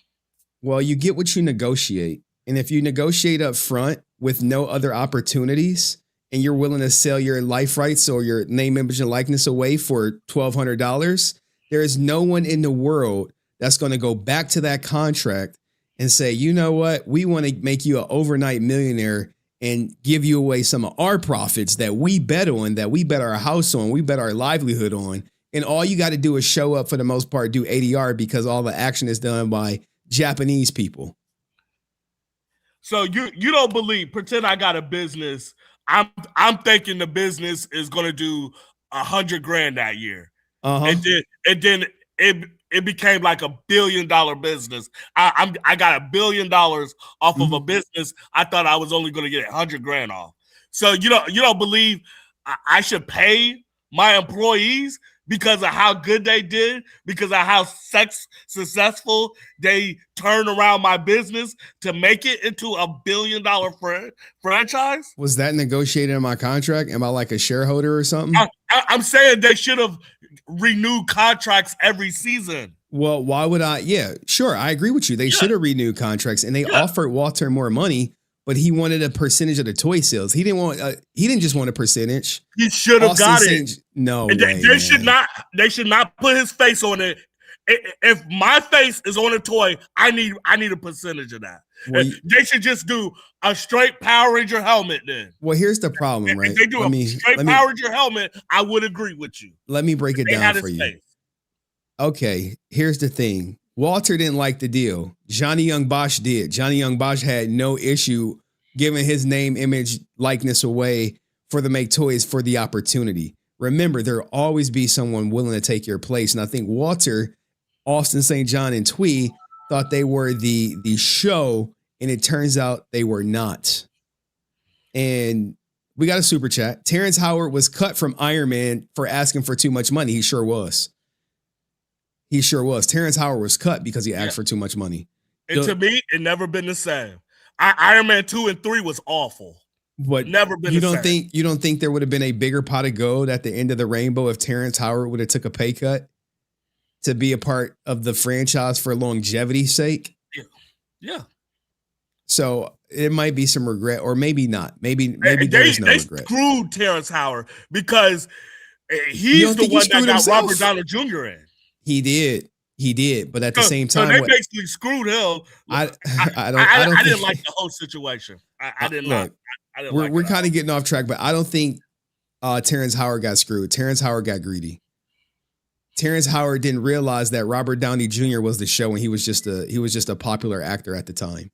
Well, you get what you negotiate. And if you negotiate up front with no other opportunities and you're willing to sell your life rights or your name, image, and likeness away for $1,200, there is no one in the world that's going to go back to that contract and say, you know what, we want to make you an overnight millionaire and give you away some of our profits that we bet on, that we bet our house on, we bet our livelihood on. And all you got to do is show up for the most part, do ADR because all the action is done by Japanese people. So you don't believe? Pretend I got a business. I'm thinking the business is going to do $100,000 that year, and then it became like $1 billion business. I got $1 billion off of a business I thought I was only going to get $100,000 off. So you don't believe I should pay my employees because of how good they did, because of how successful they turned around my business to make it into $1 billion franchise? Was that negotiated in my contract? Am I like a shareholder or something? I'm saying they should have renewed contracts every season. Well, why would I? Yeah, sure. I agree with you. They should have renewed contracts, and they offered Walter more money, but he wanted a percentage of the toy sales. He didn't want. He didn't just want a percentage. He should have got it. No, and they should not. They should not put his face on it. If my face is on a toy, I need a percentage of that. Well, they should just do a straight Power Ranger helmet then. Well, here's the problem, right? If they do a straight Power Ranger helmet, I would agree with you. Let me break it down for you. Face. Okay, here's the thing. Walter didn't like the deal. Johnny Young Bosch did. Johnny Young Bosch had no issue giving his name, image, likeness away for the make toys for the opportunity. Remember, there'll always be someone willing to take your place. And I think Walter, Austin St. John, and Twee thought they were the show, and it turns out they were not. And we got a super chat. Terrence Howard was cut from Iron Man for asking for too much money. He sure was. He sure was. Terrence Howard was cut because he asked for too much money. And to me, it never been the same. Iron Man 2 and 3 was awful. But never been you the don't same. You don't think there would have been a bigger pot of gold at the end of the rainbow if Terrence Howard would have took a pay cut to be a part of the franchise for longevity's sake? Yeah. So it might be some regret, or maybe not. Maybe there's no regret. They screwed Terrence Howard because he's the one that got Robert Downey Jr. in. He did, but at the same time, so they basically screwed him. I didn't like the whole situation. I didn't like. We're kind of getting off track, but I don't think Terrence Howard got screwed. Terrence Howard got greedy. Terrence Howard didn't realize that Robert Downey Jr. was the show, and he was just a popular actor at the time.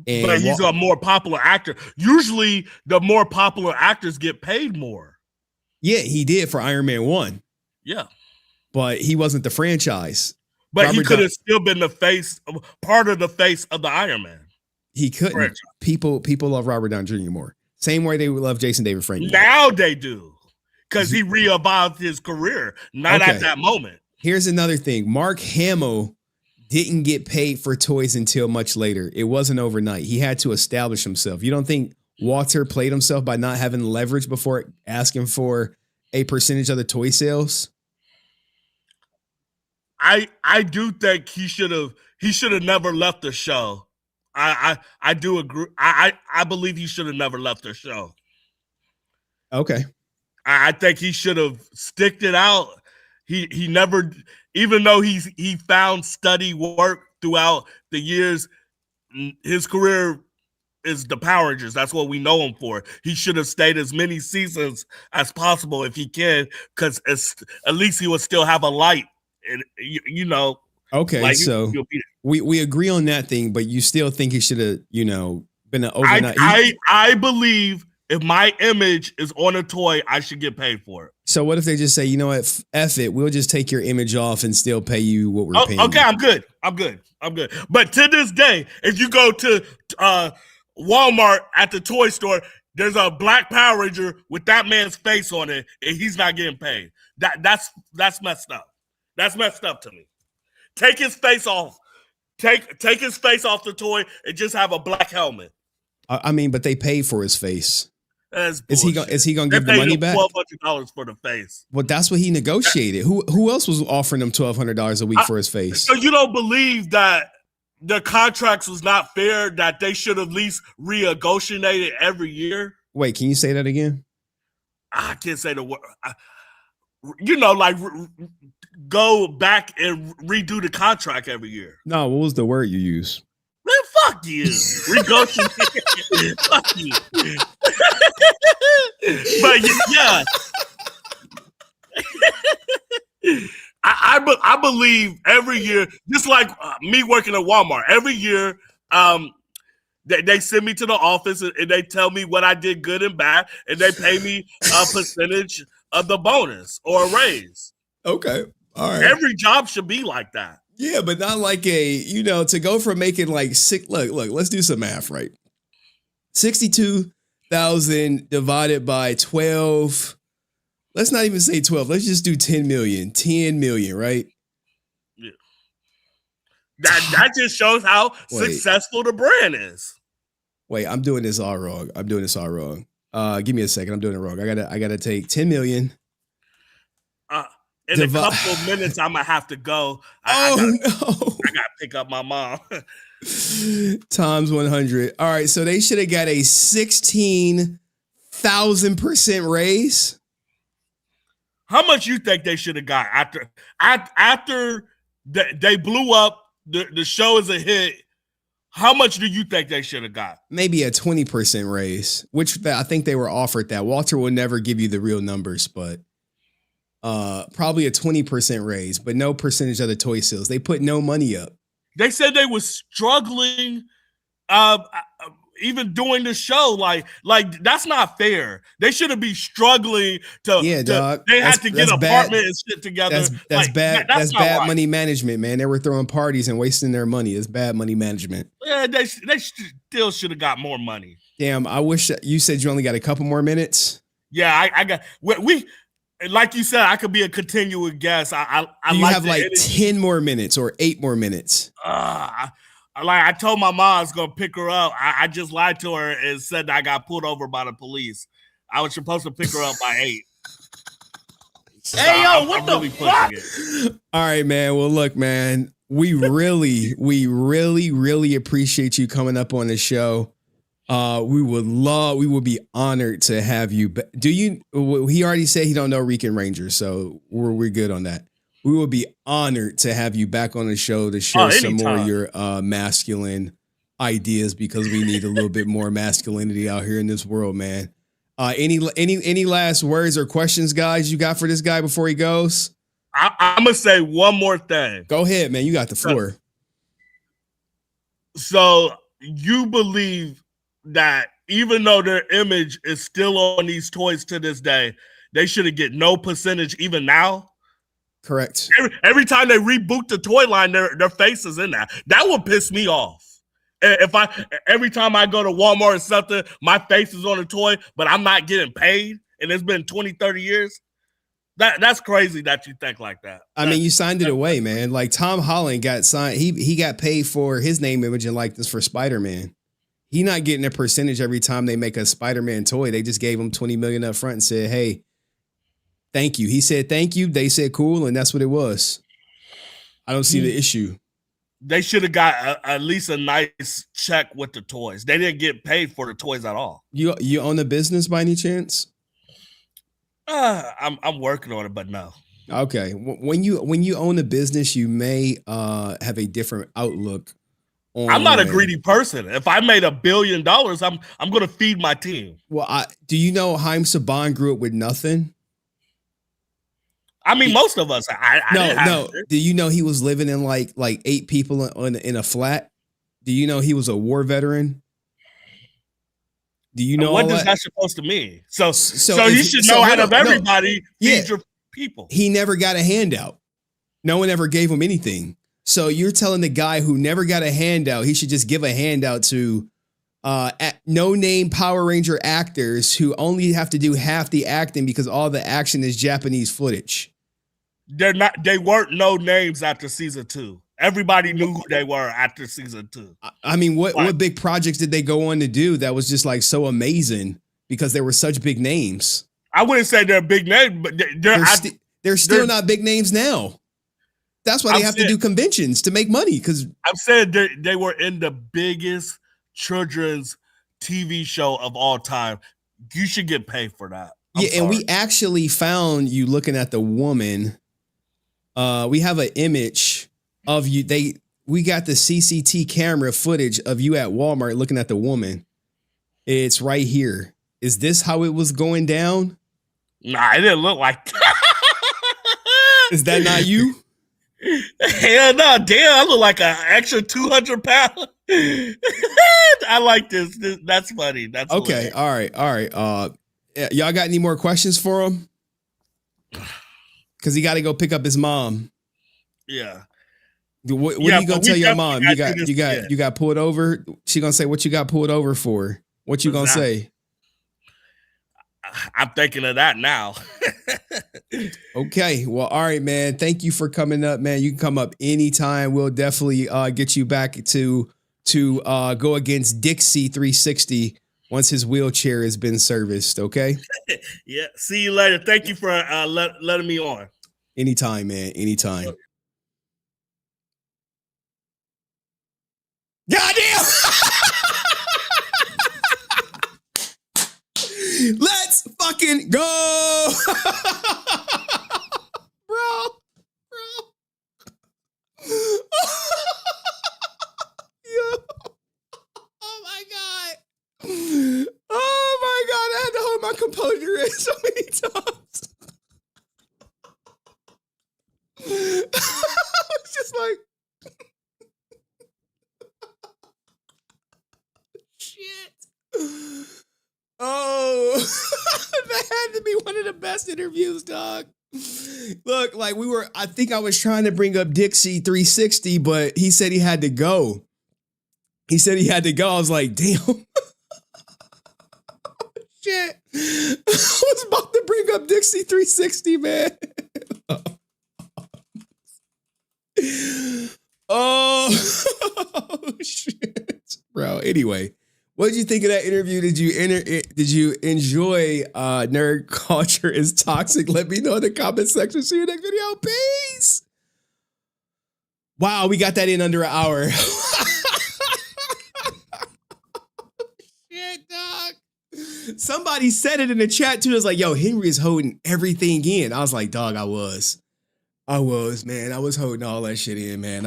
And but he's a more popular actor. Usually, the more popular actors get paid more. Yeah, he did for Iron Man 1. Yeah. But he wasn't the franchise. But he could have still been part of the face of the Iron Man. He couldn't. Franchise. People love Robert Downey Jr. more. Same way they love Jason David Frank. Now they do. Because he re-evolved his career, not at that moment. Here's another thing. Mark Hamill didn't get paid for toys until much later. It wasn't overnight. He had to establish himself. You don't think Walter played himself by not having leverage before asking for a percentage of the toy sales? I do think he should have never left the show. I do agree. I believe he should have never left the show. Okay. I think he should have sticked it out. He never, even though he found steady work throughout the years, his career is the Power Rangers. That's what we know him for. He should have stayed as many seasons as possible if he can, because at least he would still have a light. And you know. Okay, like so we agree on that thing, but you still think he should have, been an overnight. I believe if my image is on a toy, I should get paid for it. So what if they just say, you know what, F it, we'll just take your image off and still pay you what we're paying. Okay, you. I'm good. But to this day, if you go to Walmart at the toy store, there's a black Power Ranger with that man's face on it, and he's not getting paid. That's messed up. That's messed up to me. Take his face off. Take his face off the toy and just have a black helmet. I mean, but they paid for his face. That's is he gonna give the money back? $1,200 for the face. Well, that's what he negotiated. Who else was offering him $1,200 a week for his face? So you don't believe that the contracts was not fair, that they should at least renegotiate every year? Wait, can you say that again? I can't say the word. Go back and redo the contract every year. No, what was the word you use? Man, fuck you. Renegotiate. Fuck you. But yeah. I believe every year, just like me working at Walmart, every year They send me to the office and they tell me what I did good and bad, and they pay me a percentage of the bonus or a raise. Okay. All right. Every job should be like that. Yeah, but not like to go from making like look, let's do some math, right? 62,000 divided by 12. Let's not even say 12. Let's just do 10 million. 10 million, right? Yeah. That just shows how successful the brand is. Wait, I'm doing this all wrong. Give me a second. I'm doing it wrong. I gotta take 10 million. In a couple of minutes, I'm gonna have to go. I gotta pick up my mom. Times 100. All right, so they should have got a 16,000% raise. How much you think they should have got after they blew up? The show is a hit. How much do you think they should have got? Maybe a 20% raise, which I think they were offered that. Walter will never give you the real numbers, but probably a 20% raise, but no percentage of the toy sales. They put no money up. They said they was struggling even doing the show. Like that's not fair. They shouldn't be struggling to dog. They had to get an apartment and shit together. That's bad. That's bad right. Money management, man. They were throwing parties and wasting their money. It's bad money management. Yeah, they still should have got more money. Damn, I wish you said you only got a couple more minutes. Yeah, I got we like you said, I could be a continuing guest. You have like 10 more minutes or 8 more minutes. I told my mom I was gonna pick her up. I just lied to her and said that I got pulled over by the police. I was supposed to pick her up by 8. Hey, yo, what the fuck? All right, man. Well, look, man, we really appreciate you coming up on the show. We would be honored to have you. He already said he don't know Rican Ranger, so we're good on that. We will be honored to have you back on the show to share some more of your masculine ideas, because we need a little bit more masculinity out here in this world, man. Any last words or questions, guys, you got for this guy before he goes? I'm gonna say one more thing. Go ahead, man. You got the floor. So you believe that even though their image is still on these toys to this day, they shouldn't get no percentage even now? Correct. Every time they reboot the toy line, their face is in that. That would piss me off. Every time I go to Walmart or something, my face is on a toy, but I'm not getting paid, and it's been 20, 30 years. That's crazy that you think like that. I mean, you signed it away, man. Like Tom Holland got signed. He got paid for his name, image, and likeness for Spider-Man. He not getting a percentage every time they make a Spider-Man toy. They just gave him $20 million up front and said, hey, thank you. He said, thank you. They said, cool. And that's what it was. I don't see the issue. They should have got at least a nice check with the toys. They didn't get paid for the toys at all. You own a business by any chance? I'm working on it, but no. Okay. When you own a business, you may have a different outlook. I'm not a greedy person. If I made $1 billion, I'm going to feed my team. Well, do you know Haim Saban grew up with nothing? I mean, most of us. No. Do you know he was living in like 8 people in a flat? Do you know he was a war veteran? Do you know what does that supposed to mean? So you should know out of everybody feed your people. He never got a handout. No one ever gave him anything. So you're telling the guy who never got a handout, he should just give a handout to no-name Power Ranger actors who only have to do half the acting because all the action is Japanese footage. They weren't no names after season 2. Everybody knew who they were after season 2. I mean, what big projects did they go on to do that was just like so amazing because they were such big names? I wouldn't say they're big names, but they're still not big names now. That's why they have to do conventions to make money. Because I'm saying they were in the biggest children's TV show of all time. You should get paid for that. And we actually found you looking at the woman. We have an image of you. We got the CCTV camera footage of you at Walmart looking at the woman. It's right here. Is this how it was going down? Nah, it didn't look like that. Is that not you? Hell no, damn, I look like an extra 200 pounds. I like this. That's funny. That's okay. hilarious. All right. Y'all got any more questions for him? Because he got to go pick up his mom. Yeah. What are you gonna tell your mom? You got pulled over. She gonna say what you got pulled over for? What you gonna say? I'm thinking of that now. Okay. Well, all right, man. Thank you for coming up, man. You can come up anytime. We'll definitely get you back to go against Dixie 360 once his wheelchair has been serviced. Okay. Yeah. See you later. Thank you for letting me on. Anytime, man. Anytime. Goddamn! Let's fucking go, bro. Yo. Oh my god! I had to hold my composure in so many times. I was just like. Shit. Oh, that had to be one of the best interviews, dog. Look, like I think I was trying to bring up Dixie 360, but he said he had to go. I was like, damn. Shit. I was about to bring up Dixie 360, man. Oh, shit. Bro, anyway. What did you think of that interview? Did you enjoy Nerd Culture is Toxic? Let me know in the comment section. See you next video. Peace. Wow, we got that in under an hour. Shit, dog. Somebody said it in the chat too. It was like, yo, Henry is holding everything in. I was like, dog, I was, man. I was holding all that shit in, man.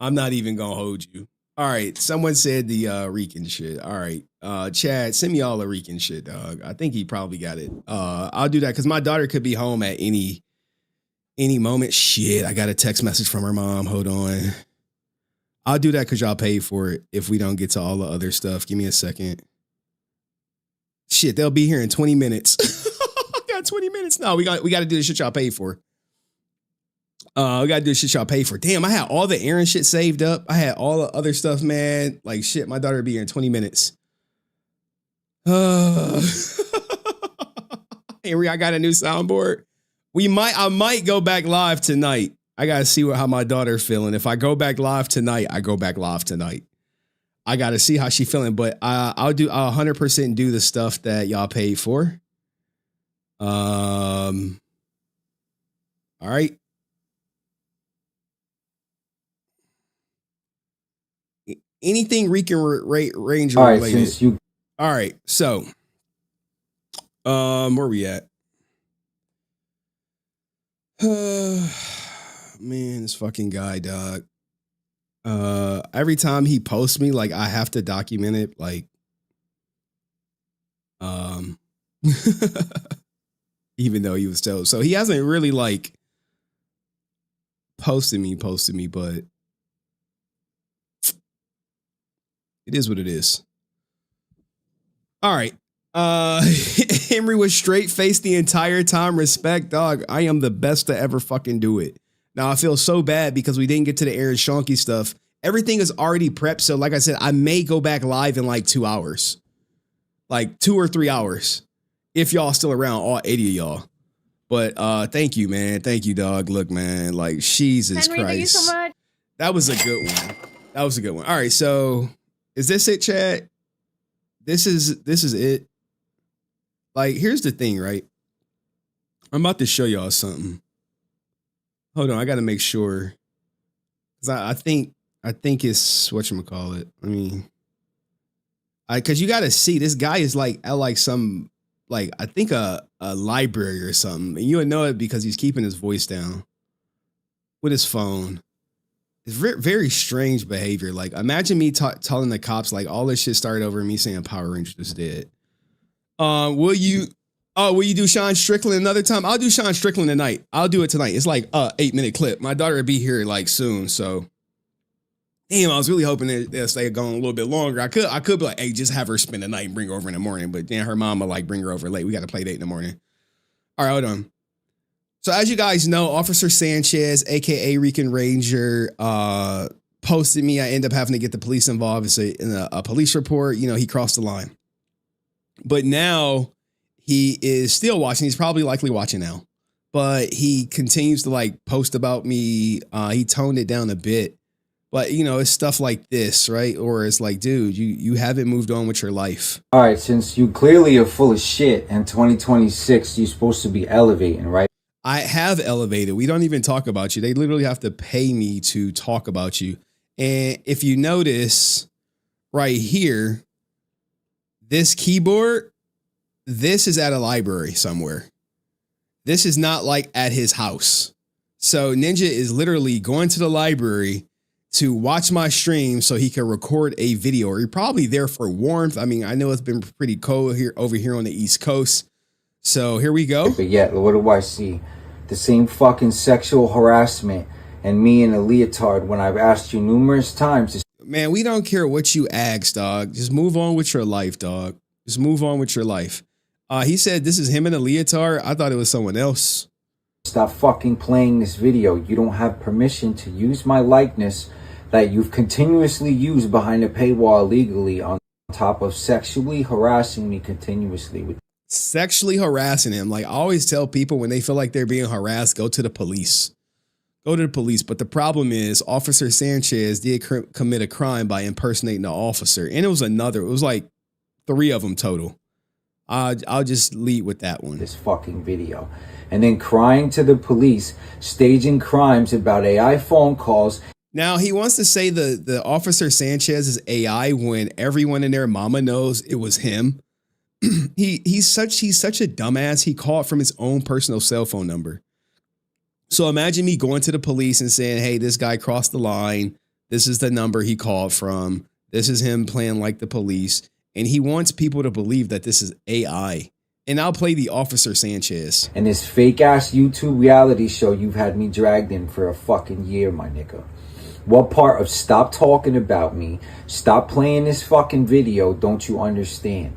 I'm not even gonna hold you. All right. Someone said the Rican shit. All right. Chad, send me all the Rican shit, dog. I think he probably got it. I'll do that because my daughter could be home at any moment. Shit, I got a text message from her mom. Hold on. I'll do that because y'all paid for it if we don't get to all the other stuff. Give me a second. Shit, they'll be here in 20 minutes. I got 20 minutes. No, we got to do the shit y'all paid for. We gotta do shit y'all pay for. Damn, I had all the Aaron shit saved up. I had all the other stuff, man. Like shit, my daughter will be here in 20 minutes. Henry, I got a new soundboard. I might go back live tonight. I gotta see how my daughter's feeling. If I go back live tonight, I go back live tonight. I gotta see how she's feeling, but I'll 100% do the stuff that y'all paid for. All right. Anything Rican Ranger all right, related. since you All right, so where we at? Man, this fucking guy, dog. Every time he posts me, like I have to document it, like even though he was told. So he hasn't really like posted me, but it is what it is. All right. Henry was straight faced the entire time. Respect, dog. I am the best to ever fucking do it. Now I feel so bad because we didn't get to the Aaron Schoenke stuff. Everything is already prepped. So like I said, I may go back live in like 2 hours, like 2 or 3 hours. If y'all still around, all 80 of y'all. But thank you, man. Thank you, dog. Look, man, like Jesus Henry, Christ. thank you so much. That was a good one. All right. So is this it, Chad? This is it. Like, here's the thing, right? I'm about to show y'all something. Hold on, I got to make sure. Cause I think it's whatchamacallit. I mean, cause you got to see this guy is like at like some, like, I think a library or something. And you would know it because he's keeping his voice down with his phone. It's very, very strange behavior. Like, imagine me telling the cops, like, all this shit started over me saying Power Rangers is dead. Will you? Oh, will you do Sean Strickland another time? I'll do Sean Strickland tonight. I'll do it tonight. It's like a 8-minute clip. My daughter will be here like soon, so damn, I was really hoping they'll stay going a little bit longer. I could be like, hey, just have her spend the night and bring her over in the morning, but then her mama like bring her over late. We got to play date in the morning. All right, hold on. So as you guys know, Officer Sanchez, aka Rican Ranger, posted me. I end up having to get the police involved. It's a police report. You know, he crossed the line, but now he is still watching. He's probably likely watching now, but he continues to like post about me. He toned it down a bit, but you know, it's stuff like this, right? Or it's like, dude, you haven't moved on with your life. All right, since you clearly are full of shit and 2026, you're supposed to be elevating, right? I have elevated. We don't even talk about you. They literally have to pay me to talk about you. And if you notice right here, this keyboard, this is at a library somewhere. This is not like at his house. So Ninja is literally going to the library to watch my stream so he can record a video. Or you're probably there for warmth. I mean, I know it's been pretty cold here over here on the East Coast. So here we go. But yet, what do I see? The same fucking sexual harassment and me in a leotard when I've asked you numerous times. Man, we don't care what you ask, dog. Just move on with your life, dog. Just move on with your life. He said this is him in a leotard. I thought it was someone else. Stop fucking playing this video. You don't have permission to use my likeness that you've continuously used behind a paywall illegally on top of sexually harassing me continuously. Sexually harassing him. Like I always tell people when they feel like they're being harassed, go to the police. Go to the police. But the problem is Officer Sanchez did commit a crime by impersonating the officer. And it was like 3 of them total. I'll just lead with that one. This fucking video. And then crying to the police, staging crimes about AI phone calls. Now he wants to say the Officer Sanchez is AI when everyone in their mama knows it was him. He's such a dumbass. He called from his own personal cell phone number. So imagine me going to the police and saying, hey, this guy crossed the line. This is the number he called from. This is him playing like the police. And he wants people to believe that this is AI. And I'll play the Officer Sanchez. And this fake ass YouTube reality show you've had me dragged in for a fucking year, my nigga. What part of stop talking about me, stop playing this fucking video don't you understand?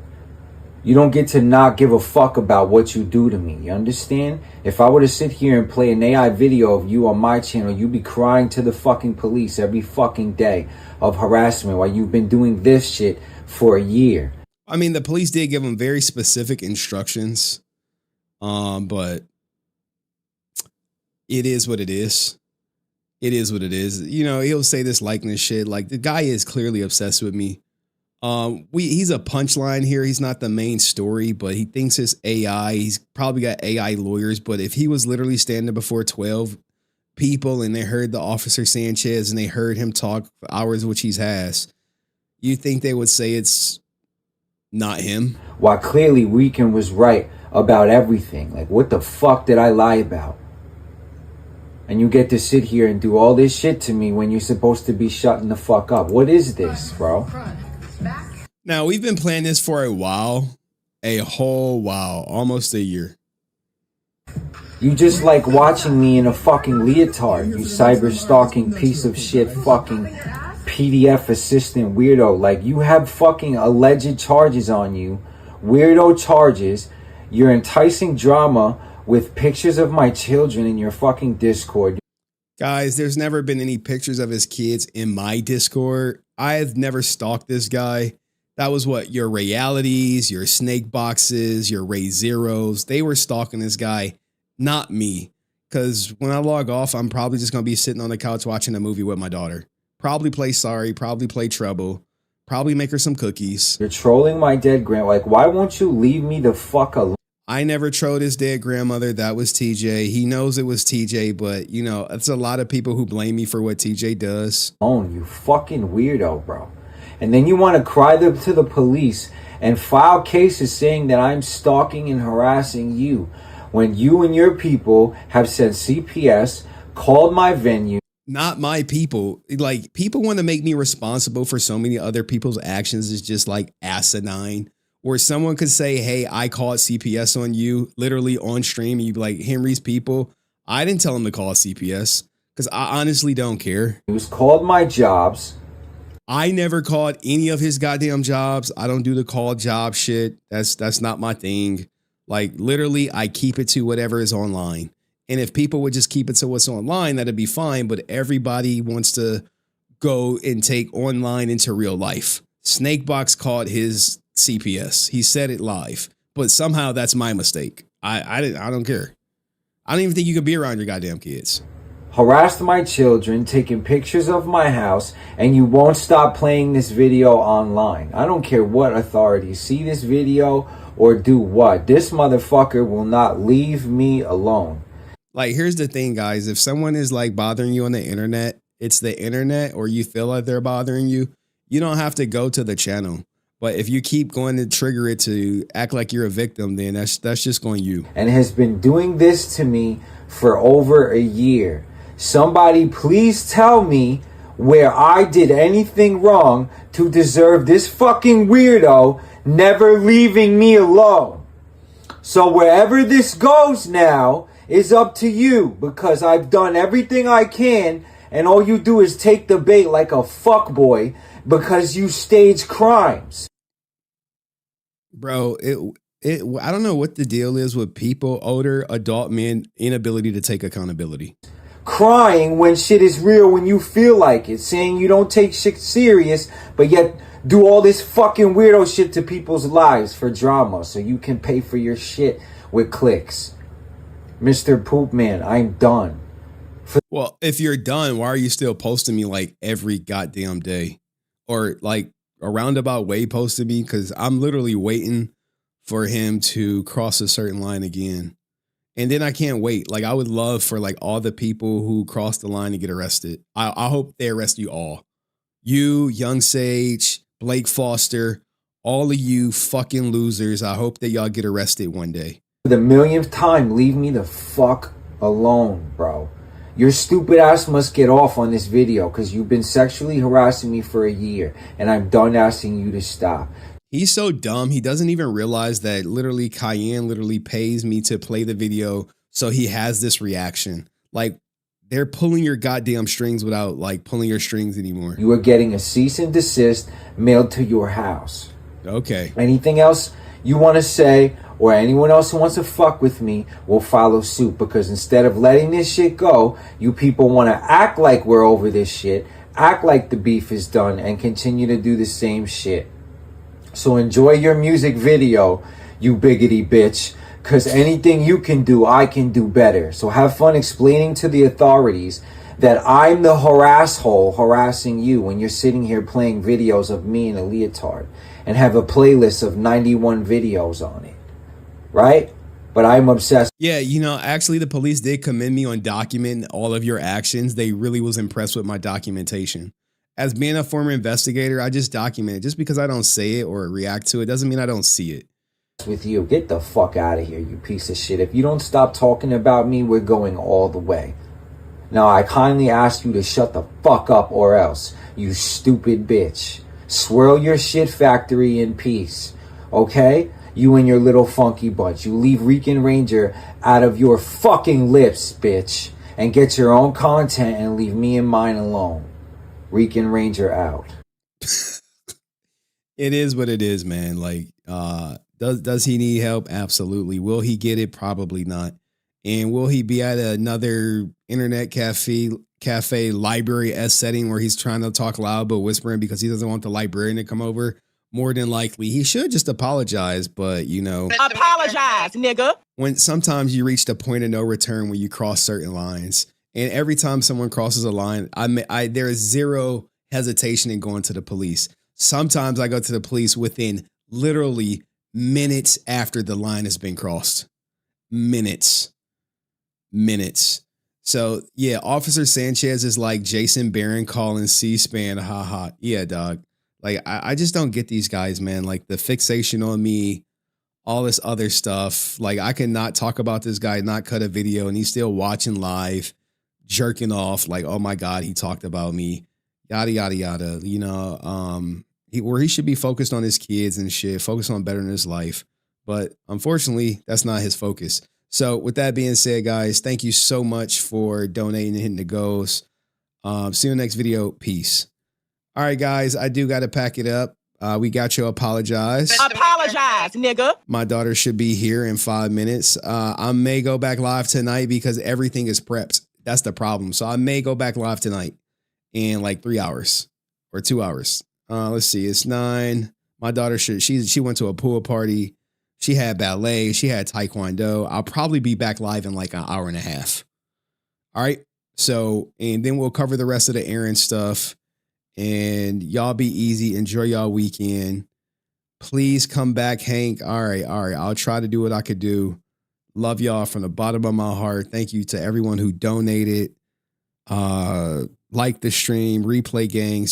You don't get to not give a fuck about what you do to me, you understand? If I were to sit here and play an AI video of you on my channel, you'd be crying to the fucking police every fucking day of harassment while you've been doing this shit for a year. I mean, the police did give him very specific instructions, but it is what it is. It is what it is. You know, he'll say this likeness shit. Like the guy is clearly obsessed with me. He's a punchline here. He's not the main story, but he thinks it's AI. He's probably got AI lawyers. But if he was literally standing before 12 people and they heard the Officer Sanchez and they heard him talk for hours, which he has, you think they would say it's not him? While clearly Rican was right about everything. Like, what the fuck did I lie about? And you get to sit here and do all this shit to me when you're supposed to be shutting the fuck up. What is this, bro? Now, we've been playing this for a while, a whole while, almost a year. You just like watching me in a fucking leotard, you cyber stalking piece of shit fucking PDF assistant weirdo. Like, you have fucking alleged charges on you, weirdo charges. You're enticing drama with pictures of my children in your fucking Discord. Guys, there's never been any pictures of his kids in my Discord. I've never stalked this guy. That was what, your realities, your snake boxes, your Ray Zeros. They were stalking this guy, not me. Because when I log off, I'm probably just going to be sitting on the couch watching a movie with my daughter. Probably play Sorry, probably play Trouble, probably make her some cookies. You're trolling my dead grandma. Like, why won't you leave me the fuck alone? I never trolled his dead grandmother. That was TJ. He knows it was TJ, but, you know, it's a lot of people who blame me for what TJ does. Oh, you fucking weirdo, bro. And then you want to cry to the police and file cases saying that I'm stalking and harassing you when you and your people have sent CPS, called my venue. Not my people. Like, people want to make me responsible for so many other people's actions is just like asinine. where someone could say, hey, I called CPS on you, literally on stream, and you'd be like, Henry's people, I didn't tell him to call CPS because I honestly don't care. He was called my jobs. I never called any of his goddamn jobs. I don't do the call job shit. That's not my thing. Like, literally, I keep it to whatever is online. And if people would just keep it to what's online, that'd be fine. But everybody wants to go and take online into real life. Snakebox called his CPS. He said it live. But somehow that's my mistake. I don't care. I don't even think you could be around your goddamn kids. Harassed my children, taking pictures of my house, and you won't stop playing this video online. I don't care what authorities see this video or do what. This motherfucker will not leave me alone. Like, here's the thing, guys. If someone is like bothering you on the internet, it's the internet, or you feel like they're bothering you, you don't have to go to the channel. But if you keep going to trigger it to act like you're a victim, then that's just on you. And has been doing this to me for over a year. Somebody please tell me where I did anything wrong to deserve this fucking weirdo never leaving me alone. So wherever this goes now is up to you, because I've done everything I can, and all you do is take the bait like a fuckboy because you stage crimes. Bro, I don't know what the deal is with people, older adult men, inability to take accountability. Crying when shit is real when you feel like it, saying you don't take shit serious, but yet do all this fucking weirdo shit to people's lives for drama so you can pay for your shit with clicks. Mr. Poopman, I'm done. Well, if you're done, why are you still posting me like every goddamn day? Or like a roundabout way posting me? Because I'm literally waiting for him to cross a certain line again. And then I can't wait. Like, I would love for like all the people who crossed the line to get arrested. I hope they arrest you all. You, Young Sage, Blake Foster, all of you fucking losers. I hope that y'all get arrested one day. For the millionth time, leave me the fuck alone, bro. Your stupid ass must get off on this video because you've been sexually harassing me for a year and I'm done asking you to stop. He's so dumb. He doesn't even realize that literally Cayenne literally pays me to play the video. So he has this reaction. Like, they're pulling your goddamn strings without like pulling your strings anymore. You are getting a cease and desist mailed to your house. Okay. Anything else you want to say or anyone else who wants to fuck with me will follow suit, because instead of letting this shit go, you people want to act like we're over this shit, act like the beef is done, and continue to do the same shit. So enjoy your music video, you biggity bitch, because anything you can do, I can do better. So have fun explaining to the authorities that I'm the harasshole harassing you when you're sitting here playing videos of me in a leotard and have a playlist of 91 videos on it, right? But I'm obsessed. Yeah, you know, actually the police did commend me on documenting all of your actions. They really was impressed with my documentation. As being a former investigator, I just document it. Just because I don't say it or react to it doesn't mean I don't see it. With you, get the fuck out of here, you piece of shit. If you don't stop talking about me, we're going all the way. Now, I kindly ask you to shut the fuck up or else, you stupid bitch. Swirl your shit factory in peace, okay? You and your little funky bunch. You leave Rican Ranger out of your fucking lips, bitch. And get your own content and leave me and mine alone. Rican Ranger out. It is what it is, man. Like, does he need help? Absolutely. Will he get it? Probably not. And will he be at another internet cafe library setting where he's trying to talk loud but whispering because he doesn't want the librarian to come over? More than likely, he should just apologize. But, you know, Apologize, nigga. When sometimes you reach the point of no return when you cross certain lines. And every time someone crosses a line, there is zero hesitation in going to the police. Sometimes I go to the police within literally minutes after the line has been crossed. Minutes. So, yeah, Officer Sanchez is like Jason Barron calling C-SPAN, haha. Yeah, dog. Like, I just don't get these guys, man. Like, the fixation on me, all this other stuff. Like, I cannot talk about this guy, not cut a video, and he's still watching live, jerking off. Like, oh, my God, he talked about me. Yada, yada, yada. You know, where he should be focused on his kids and shit, focus on bettering his life. But unfortunately, that's not his focus. So with that being said, guys, thank you so much for donating and hitting the goals. See you in the next video. Peace. All right, guys, I do got to pack it up. We got you. Apologize. Apologize, nigga. My daughter should be here in 5 minutes. I may go back live tonight because everything is prepped. That's the problem. So I may go back live tonight in like 3 hours or 2 hours. Let's see. It's 9. My daughter she went to a pool party. She had ballet. She had taekwondo. I'll probably be back live in like an hour and a half. All right. So, and then we'll cover the rest of the errand stuff. And y'all be easy. Enjoy y'all weekend. Please come back, Hank. All right. I'll try to do what I could do. Love y'all from the bottom of my heart. Thank you to everyone who donated. Like the stream, replay gangs.